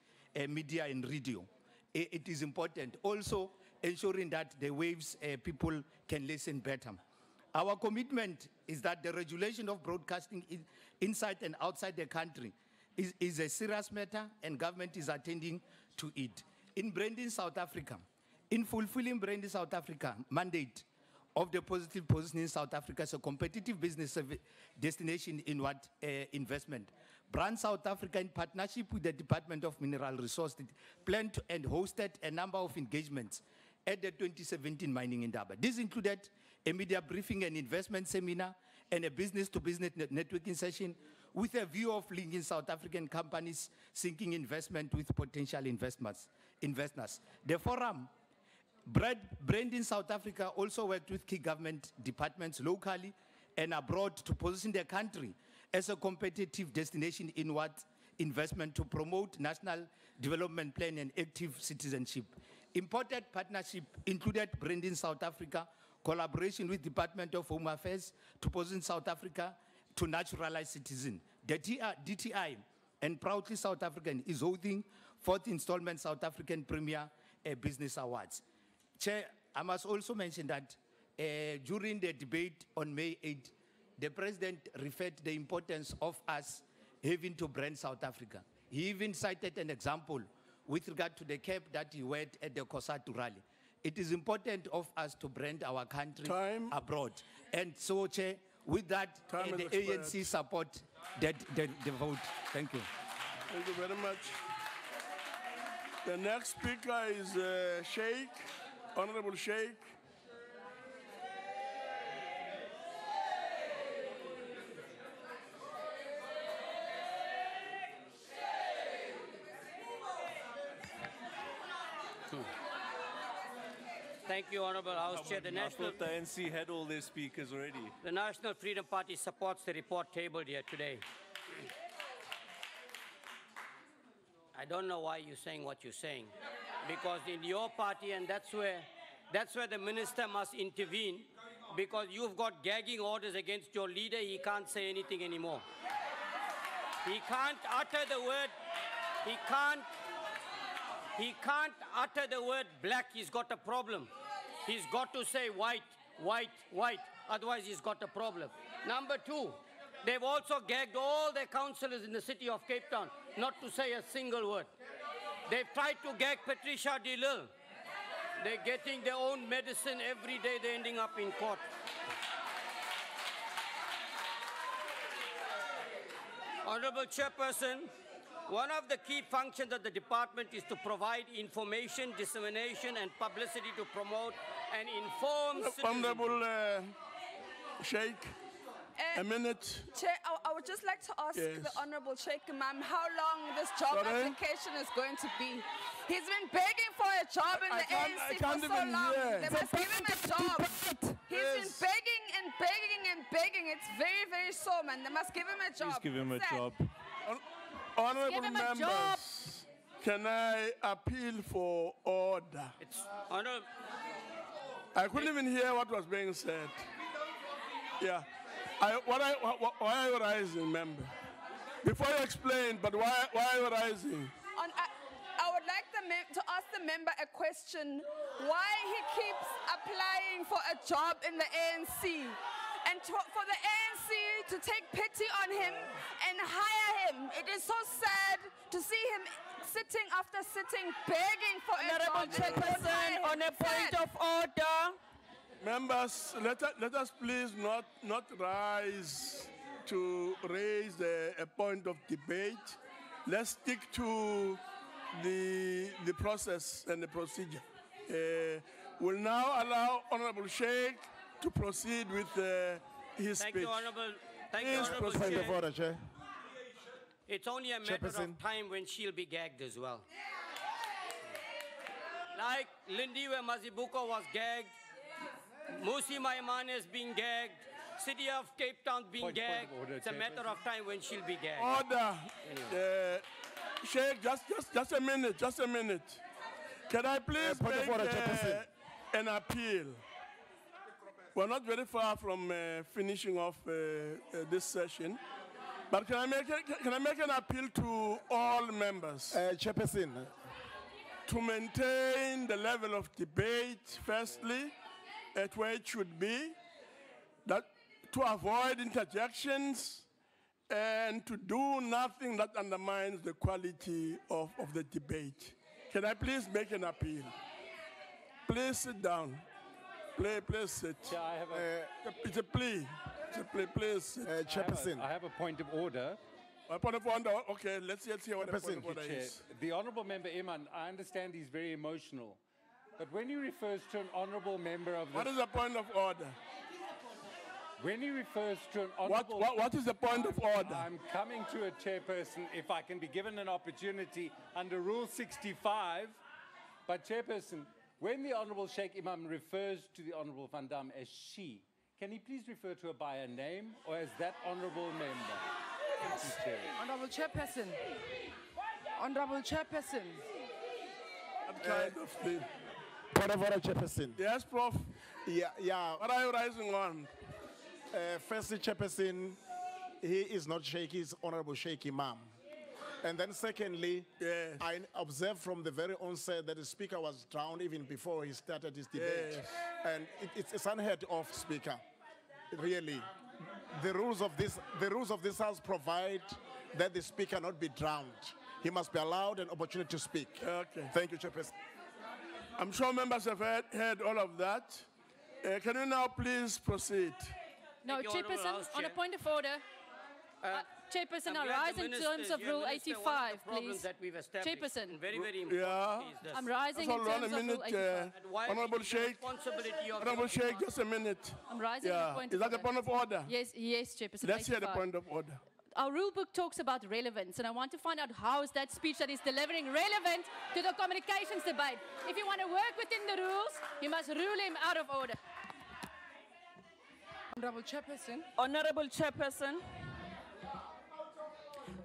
media and radio. It is important. Also, ensuring that the waves people can listen better. Our commitment is that the regulation of broadcasting inside and outside the country is a serious matter, and government is attending to it. In branding South Africa, in fulfilling branding South Africa mandate of the positive positioning South Africa as a competitive business destination in what investment. Brand South Africa, in partnership with the Department of Mineral Resources, planned and hosted a number of engagements at the 2017 mining Indaba. This included a media briefing and investment seminar and a business-to-business networking session with a view of linking South African companies seeking investment with potential investors. The forum, Branding South Africa, also worked with key government departments locally and abroad to position the country as a competitive destination in what investment to promote national development plan and active citizenship. Important partnership included Branding South Africa, collaboration with Department of Home Affairs to position South Africa to naturalize citizen. The DTI, and proudly South African, is holding 4th installment South African Premier Business Awards. Chair, I must also mention that during the debate on May 8, the President referred to the importance of us having to brand South Africa. He even cited an example with regard to the cap that he wore at the COSATU rally. It is important of us to brand our country abroad. And so, Chair, with that, the ANC support the vote. Thank you. Thank you very much. The next speaker is Sheikh, Honorable Sheikh. Thank you, Honorable House Chair. I thought the ANC had all their speakers already. The National Freedom Party supports the report tabled here today. I don't know why you're saying what you're saying, because in your party, and that's where the minister must intervene, because you've got gagging orders against your leader. He can't say anything anymore. He can't utter the word. He can't utter the word black. He's got a problem. He's got to say white, white, white. Otherwise, he's got a problem. Number two, they've also gagged all their councillors in the city of Cape Town not to say a single word. They've tried to gag Patricia de Lille. They're getting their own medicine every day. They're ending up in court. Honorable Chairperson, one of the key functions of the department is to provide information, dissemination, and publicity to promote and inform citizens. Honorable Sheikh, a minute. Chair, I would just like to ask the Honorable Sheikh Imam how long this job application is going to be. He's been begging for a job in the ANC for so long. They must give him a job. He's been begging and begging and begging. It's very, very sore, man. They must give him a job. Please give him a job. Honorable members, can I appeal for order? I couldn't even hear what was being said. Yeah. Why are you rising, member? Before you explain, but why are you rising? I would like to ask the member a question. Why he keeps applying for a job in the ANC? And for the ANC to take pity on him and hire him. It is so sad to see him sitting after sitting, begging for a job. Honorable Chairperson, on a point of order. Members, let us please not rise to raise a point of debate. Let's stick to the process and the procedure. We'll now allow Honorable Sheikh to proceed with his Thank speech. you, Honorable. Thank Please you, Honorable proceed. Chair. Point of order, Chair. It's only a matter Chairperson. of time when she'll be gagged as well. Like Lindiwe Mazibuko was gagged, Musi Maimane has been gagged, City of Cape Town being Point of gagged. order, It's a matter of time when she'll be gagged. Order. Sheikh, just a minute. Can I please point of make order, Chairperson. an appeal? We're not very far from finishing off this session. But can I make an appeal to all members? Chairperson. To maintain the level of debate, firstly, at where it should be, that to avoid interjections, and to do nothing that undermines the quality of the debate. Can I please make an appeal? Please sit down. Please sit. I have it's a plea. It's a plea. Please sit. Chairperson. I have a point of order. A point of order. Okay, let's hear what the point of order Chair, is. the Honourable Member Iman, I understand he's very emotional, but when he refers to an Honourable Member of the... What is the point of order? When he refers to an Honourable... What is the point of order? I'm coming to a Chairperson if I can be given an opportunity under Rule 65, but Chairperson, when the Honourable Sheikh Imam refers to the Honourable Van Dam as she, can he please refer to her by her name or as that Honourable Member? Thank you, Chair. Honorable Chairperson. Honorable Chairperson. What kind of thing? Point of order, Chairperson. Yes, Prof. Yeah. What are you rising on? Firstly, Chairperson, he is not Sheikh, he's Honorable Sheikh Imam. And then secondly, I observed from the very onset that the speaker was drowned even before he started his debate. Yes. And it's unheard of, Speaker. Really. The rules of this House provide that the speaker not be drowned. He must be allowed an opportunity to speak. Okay. Thank you, Chairperson. I'm sure members have heard all of that. Can you now please proceed? No, Thank you, Honourable Chairperson, House on a Chair. point of order. Chairperson, I rise in terms of Rule 85, please. That we've established. Chairperson. Very, very important Yeah. is this. I'm rising in Hold on terms a of Rule minute, 85. Honorable It's the Sheikh. responsibility of Honorable the- Sheikh, just a minute. I'm rising in a point Is of that a order. point of order? Yes, Chairperson. Let's hear the 85. point of order. Our rule book talks about relevance, and I want to find out how is that speech that he's delivering relevant to the communications debate. If you want to work within the rules, you must rule him out of order. Honorable Chairperson. Honorable Chairperson.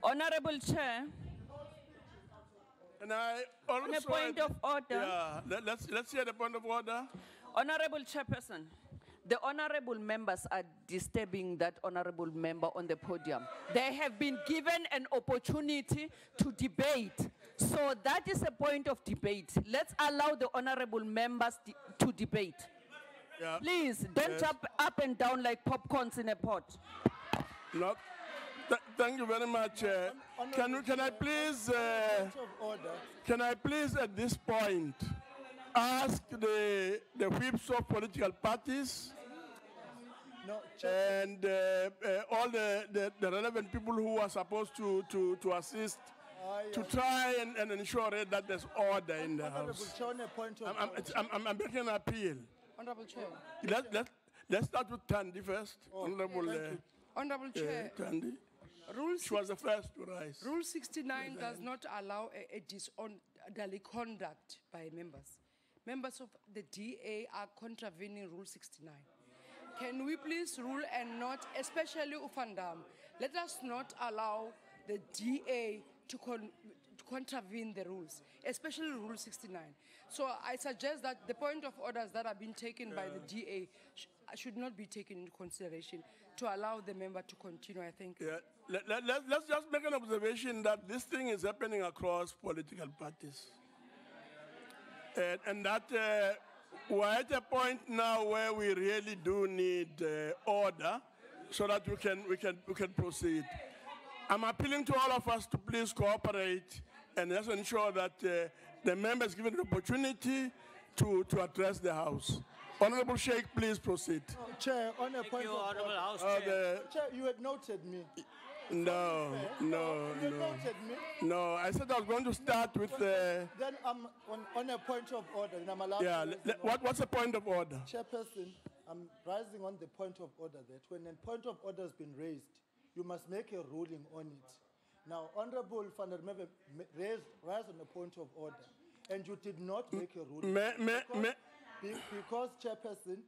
Honorable Chair. And I also... On a point of order. Yeah, let's hear the point of order. Honorable Chairperson, the honorable members are disturbing that honorable member on the podium. They have been given an opportunity to debate. So that is a point of debate. Let's allow the honorable members to debate. Yeah. Please, don't Yes. jump up and down like popcorns in a pot. No. Thank you very much. Can I please at this point ask the whips of political parties and all the relevant people who are supposed to assist to try and ensure that there's order in the house. I'm making an appeal. Honorable Chair. Let's start with Tandy first. Honorable Chair. Tandy. Rule She was the first to rise. Rule 69 does not allow a disorderly conduct by members. Members of the DA are contravening Rule 69. Can we please rule and not, especially Ufandam, let us not allow the DA to contravene the rules, especially Rule 69. So I suggest that the point of orders that have been taken by the DA should not be taken into consideration to allow the member to continue, I think. Yeah. Let's just make an observation that this thing is happening across political parties. And that we're at a point now where we really do need order so that we can proceed. I'm appealing to all of us to please cooperate and just ensure that the members given the opportunity to address the House. Honorable Sheikh, please proceed. Chair, on a point of Honorable order. House Chair. Chair, you had noted me. No. You noted me. No, I said I was going to start with Then I'm on a point of order, and I'm allowed yeah, to raise an order. what's the point of order? Chairperson, I'm rising on the point of order that when a point of order has been raised, you must make a ruling on it. Now, Honorable Van der Merwe rise on a point of order, and you did not make a ruling. Because, Chairperson,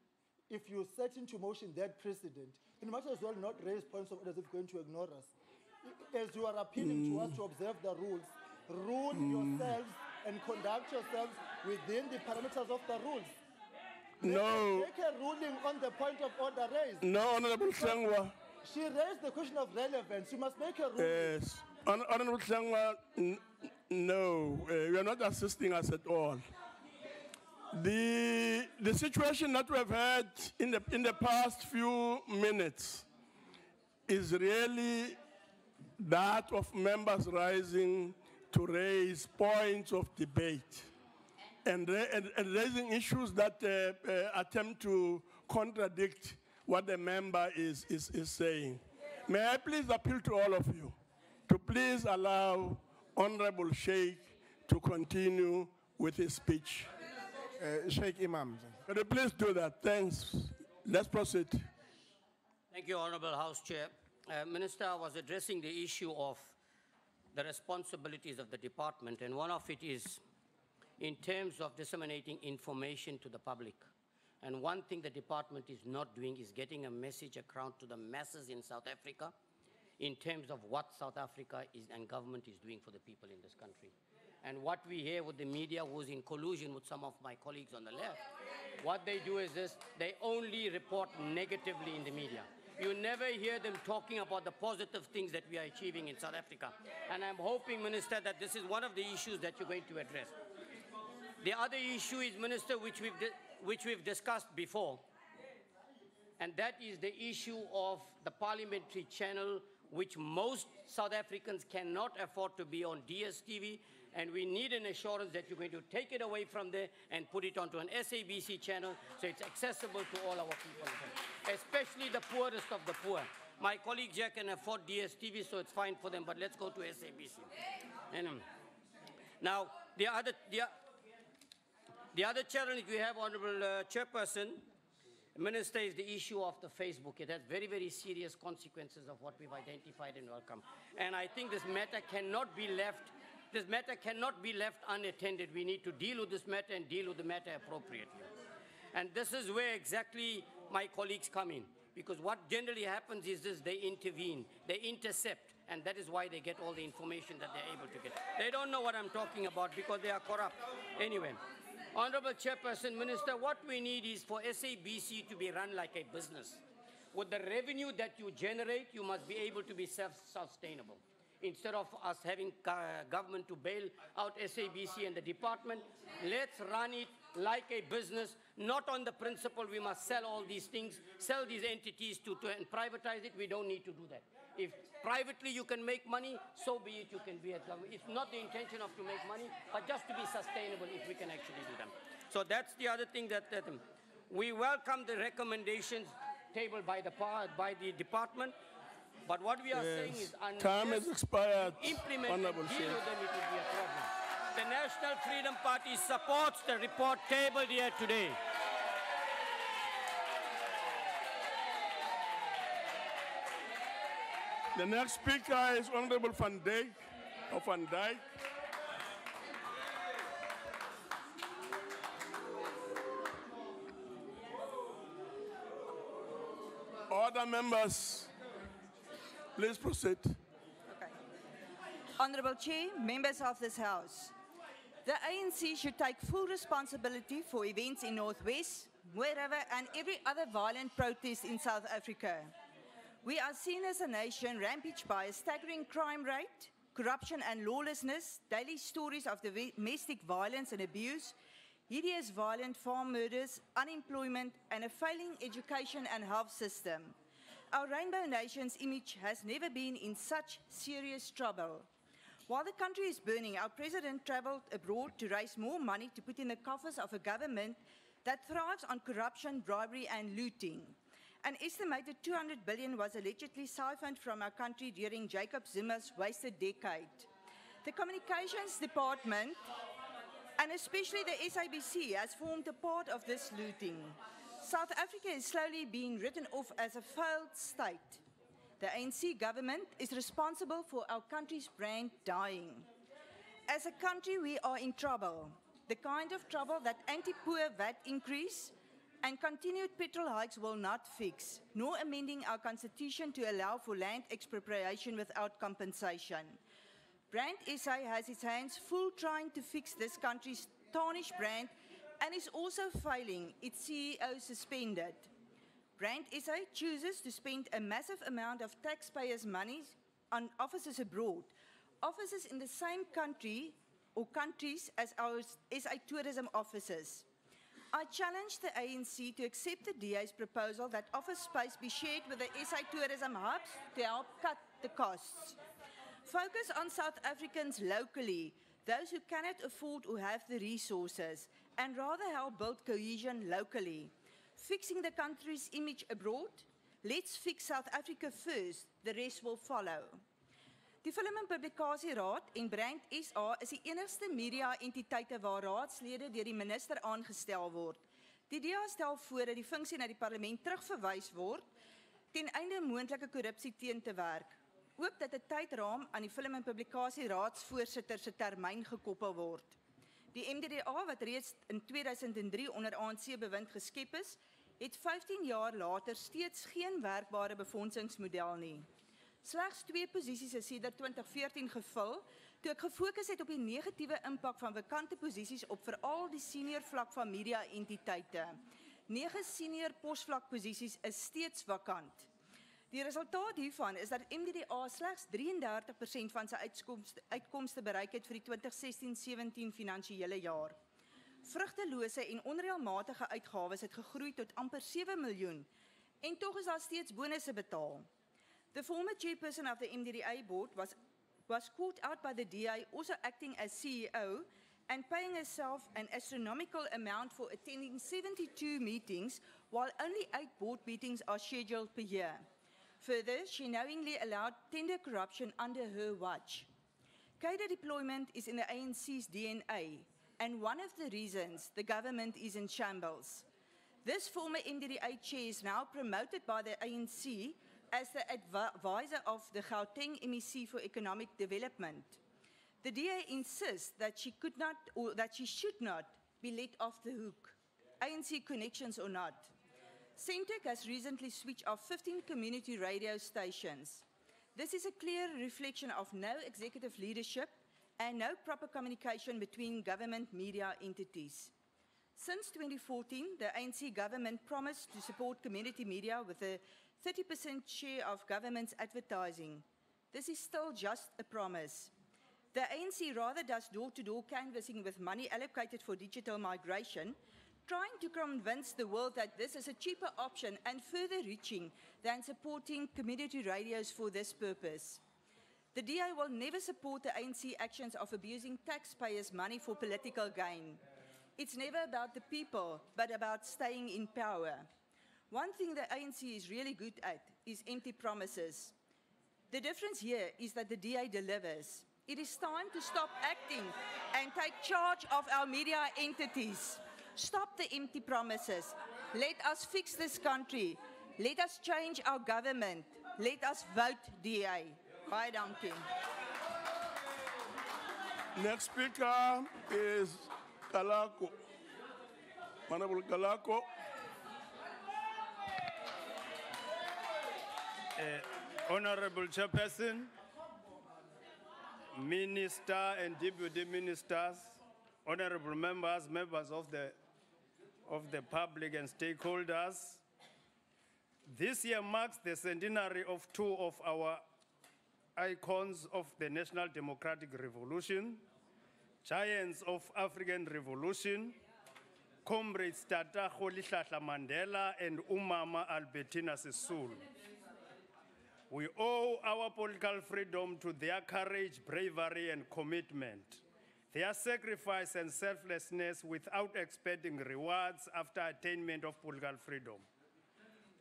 if you set into motion that precedent, you might as well not raise points of order if you're going to ignore us. As you are appealing to us to observe the rules, rule yourselves and conduct yourselves within the parameters of the rules. No. Make a ruling on the point of order raised. No, Honorable Sangwa. She raised the question of relevance. You must make a ruling. Yes. Honorable Sangwa, no, you are not assisting us at all. The situation that we've had in the past few minutes is really that of members rising to raise points of debate and raising issues that attempt to contradict what the member is saying. May I please appeal to all of you to please allow Honorable Sheikh to continue with his speech. Sheikh Imam. Could you please do that? Thanks. Let's proceed. Thank you, Honorable House Chair. Minister was addressing the issue of the responsibilities of the department, and one of it is in terms of disseminating information to the public. And one thing the department is not doing is getting a message across to the masses in South Africa in terms of what South Africa is and government is doing for the people in this country. And what we hear with the media, who's in collusion with some of my colleagues on the left, what they do is this: they only report negatively in the media. You never hear them talking about the positive things that we are achieving in South Africa. And I'm hoping, Minister, that this is one of the issues that you're going to address. The other issue is, Minister, which we've discussed before, and that is the issue of the parliamentary channel, which most South Africans cannot afford to be on DSTV, and we need an assurance that you're going to take it away from there and put it onto an SABC channel so it's accessible to all our people, especially the poorest of the poor. My colleagues here can afford DSTV, so it's fine for them, but let's go to SABC. And, now, the other challenge we have, Honorable Chairperson, Minister, is the issue of the Facebook. It has very, very serious consequences of what we've identified and welcome. And I think this matter cannot be left unattended. We need to deal with this matter and deal with the matter appropriately. And this is where exactly my colleagues come in. Because what generally happens is this: they intervene, they intercept, and that is why they get all the information that they're able to get. They don't know what I'm talking about because they are corrupt. Anyway, Honorable Chairperson, Minister, what we need is for SABC to be run like a business. With the revenue that you generate, you must be able to be self-sustainable. Instead of us having government to bail out SABC and the department, let's run it like a business, not on the principle we must sell all these things, sell these entities and privatize it. We don't need to do that. If privately you can make money, so be it, you can be at government. It's not the intention of to make money, but just to be sustainable if we can actually do them. So that's the other thing that we welcome the recommendations tabled by the department. But what we are saying is, time has expired. Implement Honorable and deal with them, it will be a problem. The National Freedom Party supports the report tabled here today. The next speaker is Honorable Van Dijk. Order, members. Please proceed. Honourable Chair, members of this House, the ANC should take full responsibility for events in North West, wherever and every other violent protest in South Africa. We are seen as a nation rampaged by a staggering crime rate, corruption and lawlessness, daily stories of domestic violence and abuse, hideous violent farm murders, unemployment, and a failing education and health system. Our Rainbow Nation's image has never been in such serious trouble. While the country is burning, our president travelled abroad to raise more money to put in the coffers of a government that thrives on corruption, bribery, and looting. An estimated 200 billion was allegedly siphoned from our country during Jacob Zuma's wasted decade. The Communications Department, and especially the SABC, has formed a part of this looting. South Africa is slowly being written off as a failed state. The ANC government is responsible for our country's brand dying. As a country, we are in trouble. The kind of trouble that anti-poor VAT increase and continued petrol hikes will not fix, nor amending our constitution to allow for land expropriation without compensation. Brand SA has its hands full trying to fix this country's tarnished brand and is also failing, its CEO suspended. Brand SA chooses to spend a massive amount of taxpayers' money on offices abroad, offices in the same country or countries as our SA tourism offices. I challenge the ANC to accept the DA's proposal that office space be shared with the SA tourism hubs to help cut the costs. Focus on South Africans locally, those who cannot afford or have the resources, and rather help build cohesion locally. Fixing the country's image abroad? Let's fix South Africa first, the rest will follow. Die Film en Publikasieraad en Brand SA is die enigste media-entiteite waar raadslede deur die minister aangestel word. Die DA stel voor dat die funksie na die parlement terugverwys word ten einde moontlike korrupsie teen te werk. Ook dat 'n tydraam aan die Film en Publikasieraadsvoorsitter se termyn gekoppel word. Die MDDA, wat reeds in 2003 onder ANC bewind geskep is, het 15 jaar later steeds geen werkbare befondsingsmodel nie. Slegs 2 posisies is sedert 2014 gevul, toe ek gefokus het op die negatiewe impak van vakante posisies op veral die senior vlak van media-entiteite. 9 senior posvlak posisies is steeds vakant. Die resultaat hiervan is dat MDDA slegs 33% van sy uitkomste bereik het vir die 2016-17 finansiële jaar. Vrugtelose en onreëlmatige uitgawes het gegroei tot amper 7 miljoen en tog is daar steeds bonusse betaal. The former chairperson of the MDDA board was caught out by the DA also acting as CEO and paying herself an astronomical amount for attending 72 meetings while only 8 board meetings are scheduled per year. Further, she knowingly allowed tender corruption under her watch. Cadre deployment is in the ANC's DNA, and one of the reasons the government is in shambles. This former MDDA chair is now promoted by the ANC as the advisor of the Gauteng MEC for Economic Development. The DA insists that she could not, or that she should not, be let off the hook, ANC connections or not. Centec has recently switched off 15 community radio stations. This is a clear reflection of no executive leadership and no proper communication between government media entities. Since 2014, the ANC government promised to support community media with a 30% share of government's advertising. This is still just a promise. The ANC rather does door-to-door canvassing with money allocated for digital migration, trying to convince the world that this is a cheaper option and further reaching than supporting community radios for this purpose. The DA will never support the ANC actions of abusing taxpayers' money for political gain. It's never about the people, but about staying in power. One thing the ANC is really good at is empty promises. The difference here is that the DA delivers. It is time to stop acting and take charge of our media entities. Stop the empty promises. Let us fix this country. Let us change our government. Let us vote DA. Baie dankie. Next speaker is Kalako. Honorable Kalako. Honorable Chairperson, Minister and Deputy Ministers, honorable members, members of the public and stakeholders. This year marks the centenary of two of our icons of the National Democratic Revolution, giants of African Revolution, comrades Tata Rolihlahla Mandela and Umama Albertina Sisulu. We owe our political freedom to their courage, bravery, and commitment, their sacrifice and selflessness without expecting rewards after attainment of political freedom.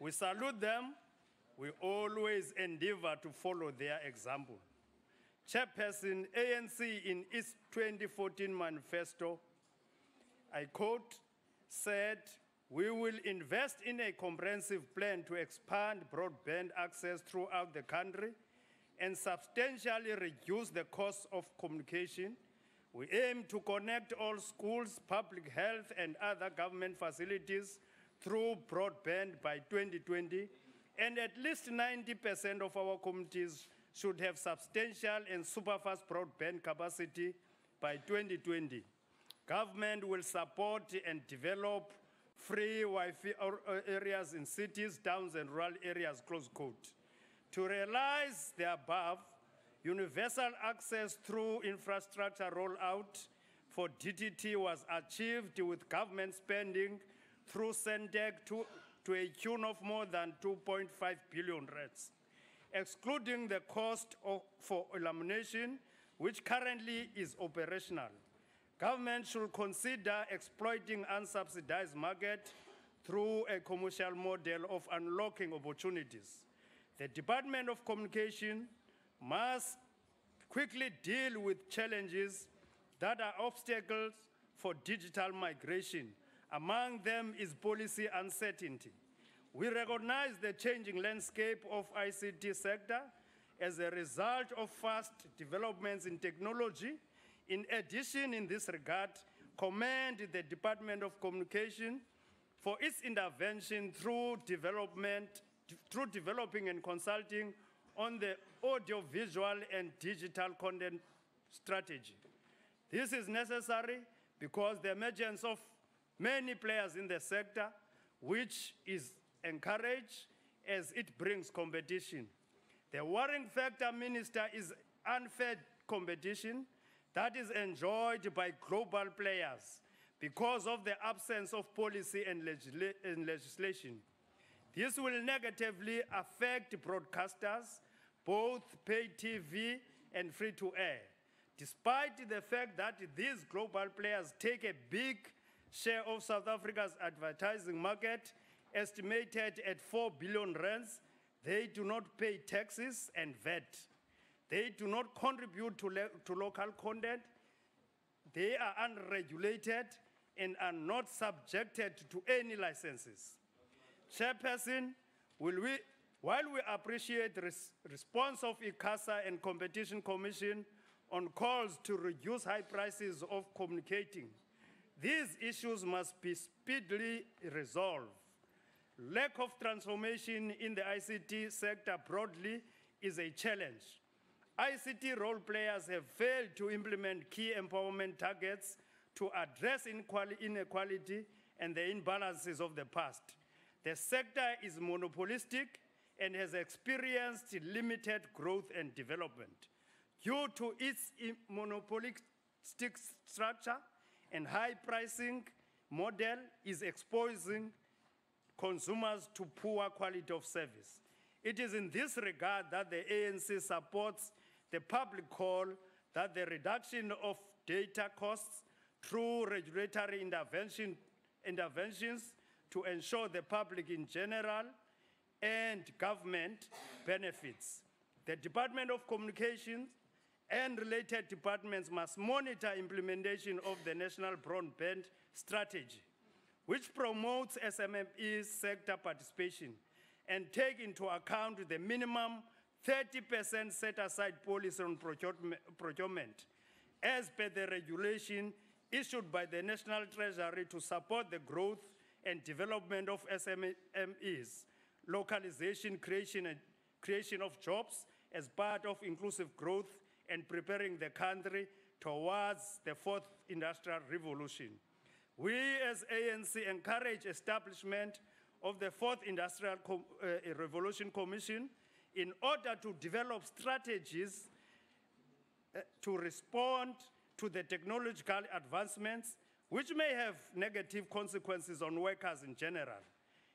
We salute them. We always endeavor to follow their example. Chairperson, ANC in its 2014 manifesto, I quote, said, "We will invest in a comprehensive plan to expand broadband access throughout the country and substantially reduce the cost of communication. We aim to connect all schools, public health, and other government facilities through broadband by 2020, and at least 90% of our communities should have substantial and superfast broadband capacity by 2020. Government will support and develop free Wi-Fi areas in cities, towns, and rural areas," close quote. To realize the above, universal access through infrastructure rollout for DTT was achieved with government spending through SENDEC to a tune of more than 2.5 billion rands, excluding the cost for illumination, which currently is operational. Government should consider exploiting unsubsidized market through a commercial model of unlocking opportunities. The Department of Communication must quickly deal with challenges that are obstacles for digital migration. Among them is policy uncertainty. We recognize the changing landscape of ICT sector as a result of fast developments in technology. In addition, in this regard, commend the Department of Communication for its intervention through developing and consulting on the audiovisual and digital content strategy. This is necessary because the emergence of many players in the sector, which is encouraged as it brings competition. The worrying factor, Minister, is unfair competition that is enjoyed by global players because of the absence of policy and legislation. This will negatively affect broadcasters, both pay TV and free-to-air. Despite the fact that these global players take a big share of South Africa's advertising market, estimated at 4 billion rands, they do not pay taxes and VAT. They do not contribute to local content. They are unregulated and are not subjected to any licenses. Chairperson, while we appreciate the response of ICASA and Competition Commission on calls to reduce high prices of communicating, these issues must be speedily resolved. Lack of transformation in the ICT sector broadly is a challenge. ICT role players have failed to implement key empowerment targets to address inequality and the imbalances of the past. The sector is monopolistic and has experienced limited growth and development. Due to its monopolistic structure and high pricing model is exposing consumers to poor quality of service. It is in this regard that the ANC supports the public call that the reduction of data costs through regulatory interventions to ensure the public in general and government benefits. The Department of Communications and related departments must monitor implementation of the National Broadband Strategy, which promotes SMME sector participation and take into account the minimum 30% set-aside policy on procurement, as per the regulation issued by the National Treasury to support the growth and development of SMMEs, localization, creation of jobs as part of inclusive growth, and preparing the country towards the fourth industrial revolution. We as ANC encourage establishment of the fourth industrial revolution commission in order to develop strategies to respond to the technological advancements which may have negative consequences on workers in general.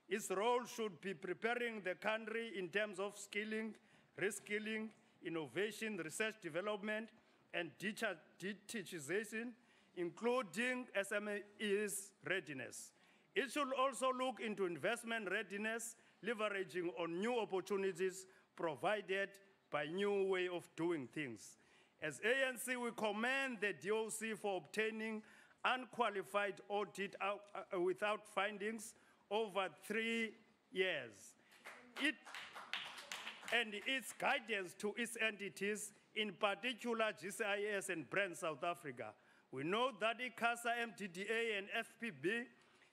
Its role should be preparing the country in terms of skilling, reskilling, innovation, research development, and digitization, including SMEs readiness. It should also look into investment readiness, leveraging on new opportunities provided by new way of doing things. As ANC, we commend the DOC for obtaining unqualified audit without findings over 3 years. And its guidance to its entities, in particular GCIS and Brand South Africa. We know that ICASA, MTDA, and FPB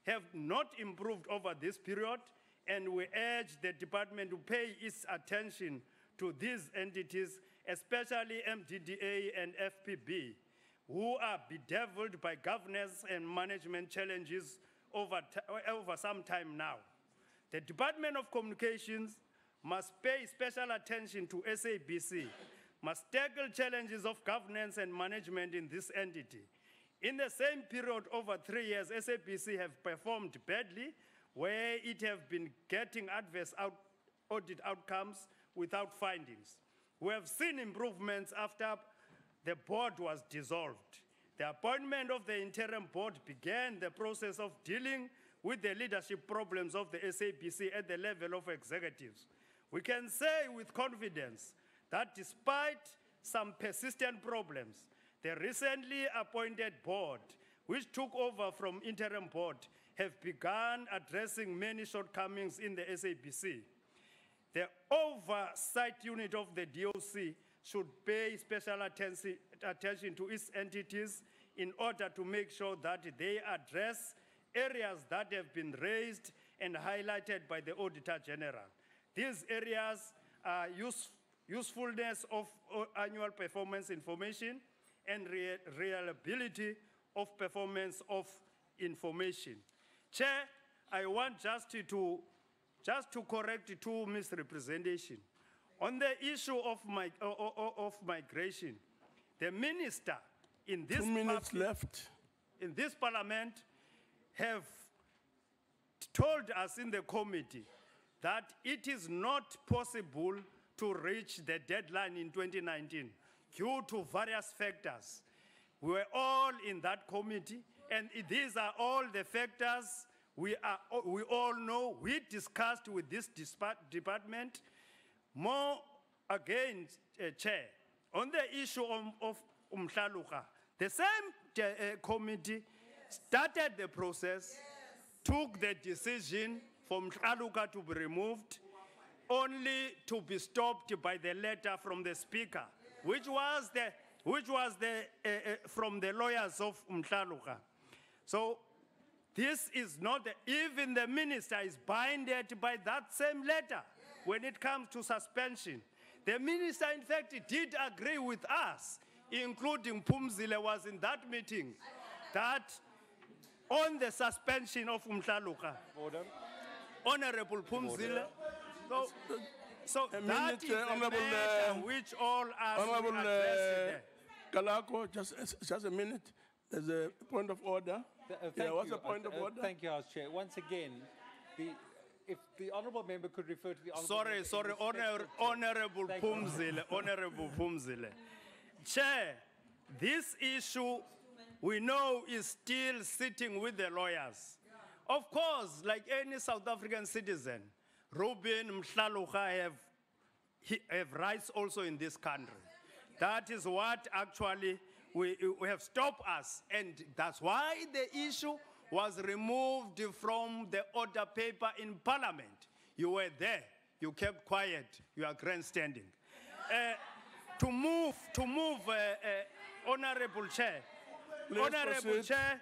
have not improved over this period, and we urge the department to pay its attention to these entities, especially MTDA and FPB, who are bedeviled by governance and management challenges over some time now. The Department of Communications must pay special attention to SABC, must tackle challenges of governance and management in this entity. In the same period, over 3 years, SABC have performed badly, where it have been getting adverse audit outcomes without findings. We have seen improvements after the board was dissolved. The appointment of the interim board began the process of dealing with the leadership problems of the SABC at the level of executives. We can say with confidence that despite some persistent problems, the recently appointed board, which took over from interim board, have begun addressing many shortcomings in the SABC. The oversight unit of the DOC should pay special attention to its entities in order to make sure that they address areas that have been raised and highlighted by the Auditor General. These areas are usefulness of annual performance information and reliability of performance of information. Chair, I want just to correct two misrepresentation. On the issue of migration, the minister in this 2 minutes left. In this parliament have told us in the committee that it is not possible to reach the deadline in 2019 due to various factors. We were all in that committee, and these are all the factors we all know. We discussed with this department. More again, Chair, on the issue of Umhlaluka, the same committee started the process, took the decision for Umhlaluka to be removed, only to be stopped by the letter from the speaker, which was from the lawyers of Umhlaluka. So this is not, even the minister is binded by that same letter when it comes to suspension. The minister, in fact, did agree with us, including Pumzile was in that meeting, that on the suspension of Umhlaluka, Honorable Pumzile, so that is the matter which all are Honorable addressed. Galako, just a minute. There's a point of order. What's the point of order? Thank you, House Chair. Once again, if the honourable member could refer to the honourable Sorry, member. Honorable Pumzile. Chair, this issue we know is still sitting with the lawyers. Of course, like any South African citizen, Ruben Mhlaluka have rights also in this country. That is what actually we have stopped us, and that's why the issue was removed from the order paper in Parliament. You were there. You kept quiet. You are grandstanding. To move, Honorable Chair. Please Honorable proceed. Chair,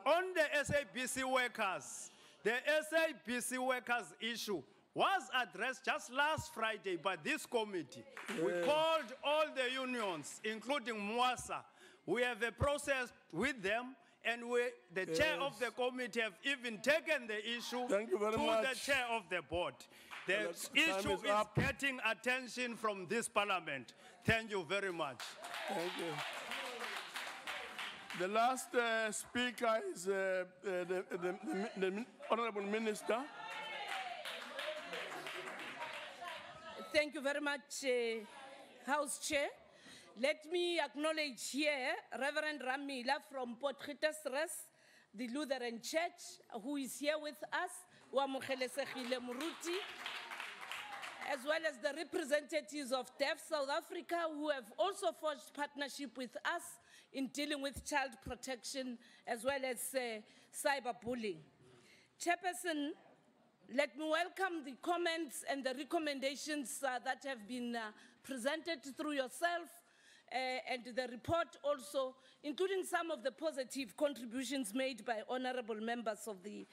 on the SABC workers, the SABC workers issue was addressed just last Friday by this committee. We called all the unions, including Mwasa. We have a process with them, and the chair of the committee have even taken the issue Thank you very to much. the chair of the board. The Time issue is is up. getting attention from this parliament. Thank you very much. Thank you. The last speaker is the Honorable Minister. Thank you very much, House Chair. Let me acknowledge here Reverend Ramila from Port Gietersrus, the Lutheran Church, who is here with us, Wamogelesegile Muruti, as well as the representatives of Deaf South Africa, who have also forged partnership with us in dealing with child protection, as well as cyberbullying. Chairperson, let me welcome the comments and the recommendations that have been presented through yourself and the report also, including some of the positive contributions made by honorable members of the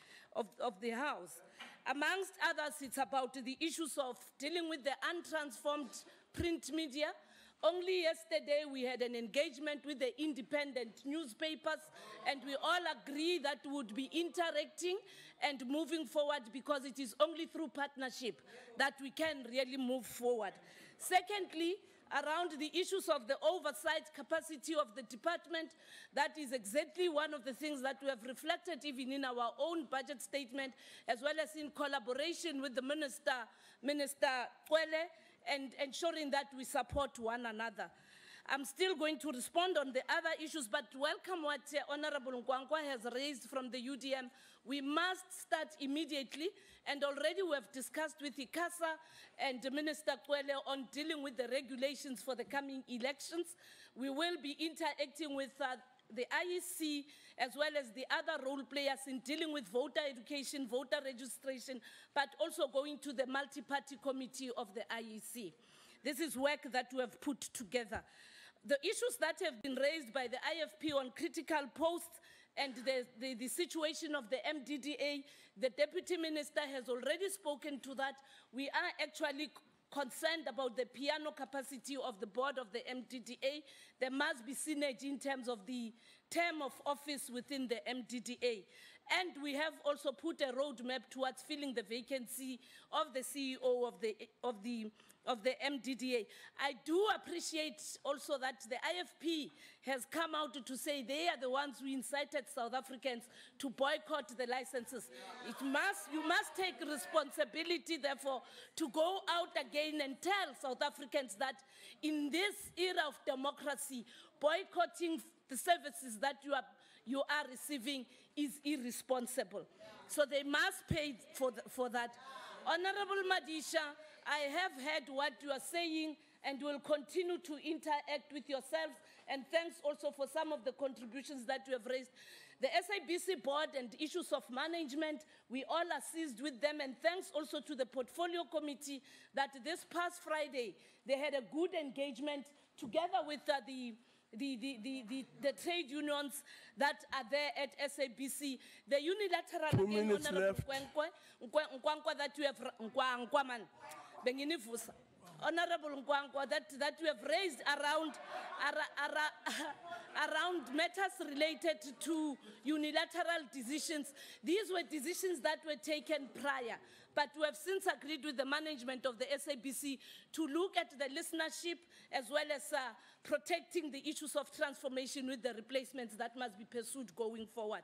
House. Amongst others, it's about the issues of dealing with the untransformed print media. Only yesterday we had an engagement with the independent newspapers, and we all agree that we would be interacting and moving forward, because it is only through partnership that we can really move forward. Secondly, around the issues of the oversight capacity of the department, that is exactly one of the things that we have reflected even in our own budget statement, as well as in collaboration with the Minister Kwele, and ensuring that we support one another. I'm still going to respond on the other issues, but welcome what Honorable Nkwankwa has raised from the UDM. We must start immediately, and already we have discussed with ICASA and Minister Kwele on dealing with the regulations for the coming elections. We will be interacting with the IEC, as well as the other role players in dealing with voter education, voter registration, but also going to the multi-party committee of the IEC. This is work that we have put together. The issues that have been raised by the IFP on critical posts and the situation of the MDDA, the Deputy Minister has already spoken to that. We are actually concerned about the piano capacity of the board of the MDDA. There must be synergy in terms of the term of office within the MDDA. And we have also put a roadmap towards filling the vacancy of the CEO of the MDDA. I do appreciate also that the IFP has come out to say they are the ones who incited South Africans to boycott the licenses. You must take responsibility, therefore, to go out again and tell South Africans that in this era of democracy, boycotting the services that you are receiving is irresponsible. So they must pay for that. Honorable Madisha, I have heard what you are saying and will continue to interact with yourselves, and thanks also for some of the contributions that you have raised. The SABC board and issues of management, we all assist with them, and thanks also to the portfolio committee that this past Friday, they had a good engagement together with the trade unions that are there at SABC. The unilateral 2 minutes left. Nkwankwa that you have Nkwankwaman, Benginivusa. Honorable Nkwankwa, that you have raised around matters related to unilateral decisions. These were decisions that were taken prior, but we have since agreed with the management of the SABC to look at the listenership as well as protecting the issues of transformation with the replacements that must be pursued going forward.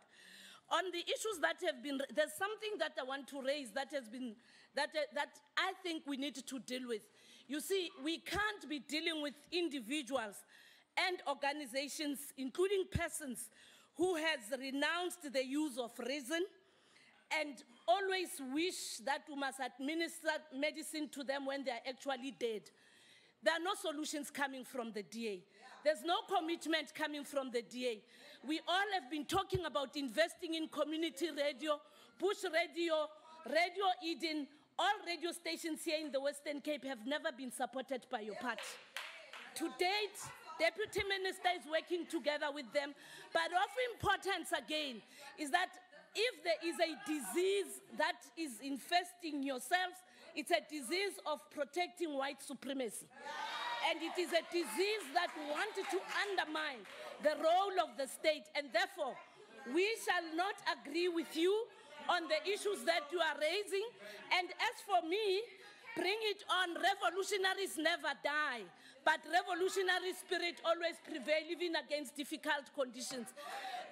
On the issues that have been, there's something that I want to raise that has been, that I think we need to deal with. You see, we can't be dealing with individuals and organizations, including persons who has renounced the use of reason and always wish that we must administer medicine to them when they are actually dead. There are no solutions coming from the DA. There's no commitment coming from the DA. We all have been talking about investing in community radio, Bush Radio, Radio Eden. All radio stations here in the Western Cape have never been supported by your party. To date, Deputy Minister is working together with them, but of importance again is that if there is a disease that is infesting yourselves It's a disease of protecting white supremacy. And it is a disease that wanted to undermine the role of the state. And therefore, we shall not agree with you on the issues that you are raising. And as for me, bring it on. Revolutionaries never die, but revolutionary spirit always prevail even against difficult conditions.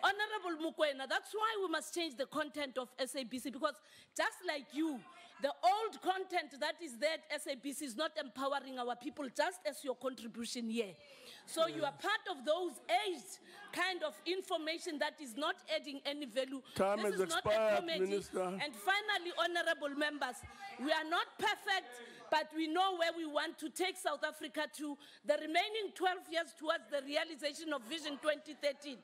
Honorable Mukwena, that's why we must change the content of SABC, because just like you, the old content that is there at SABC is not empowering our people, just as your contribution here. So you are part of those aged kind of information that is not adding any value. Time this has is not expired, a comedy. Minister. And finally, honorable members, we are not perfect, but we know where we want to take South Africa to. The remaining 12 years towards the realization of Vision 2030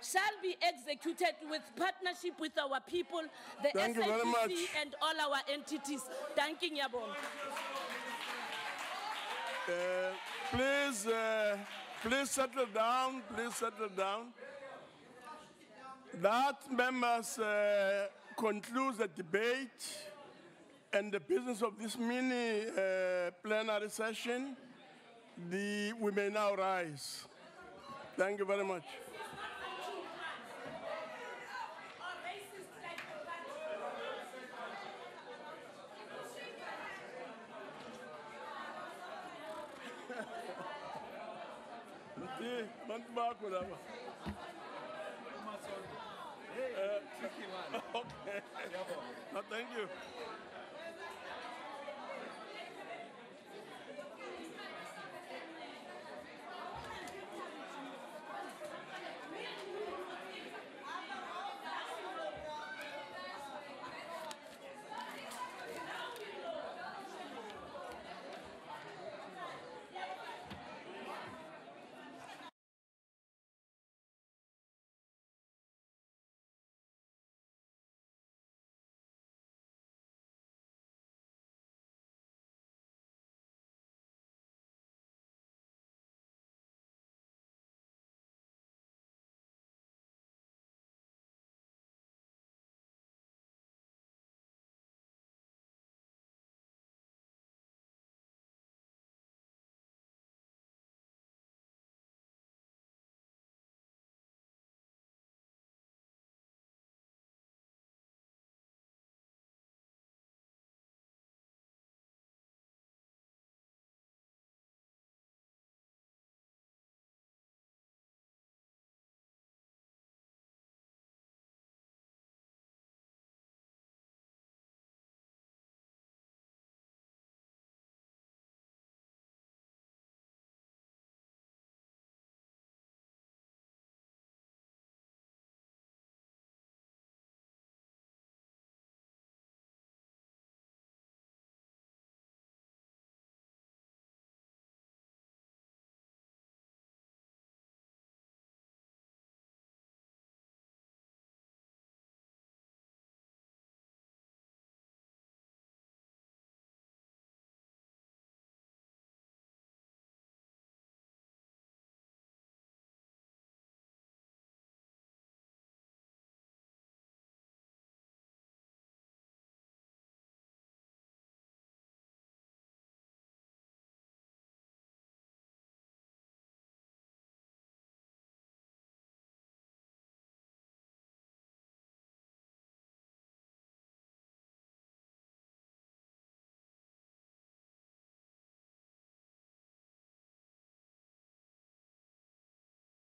shall be executed with partnership with our people, the Thank you very SABC much. and all our entities. Thank you, Nyabong. Please settle down. Please settle down. That, members, concludes the debate and the business of this mini plenary session. We may now rise. Thank you very much. Bantu bakho laba. Okay.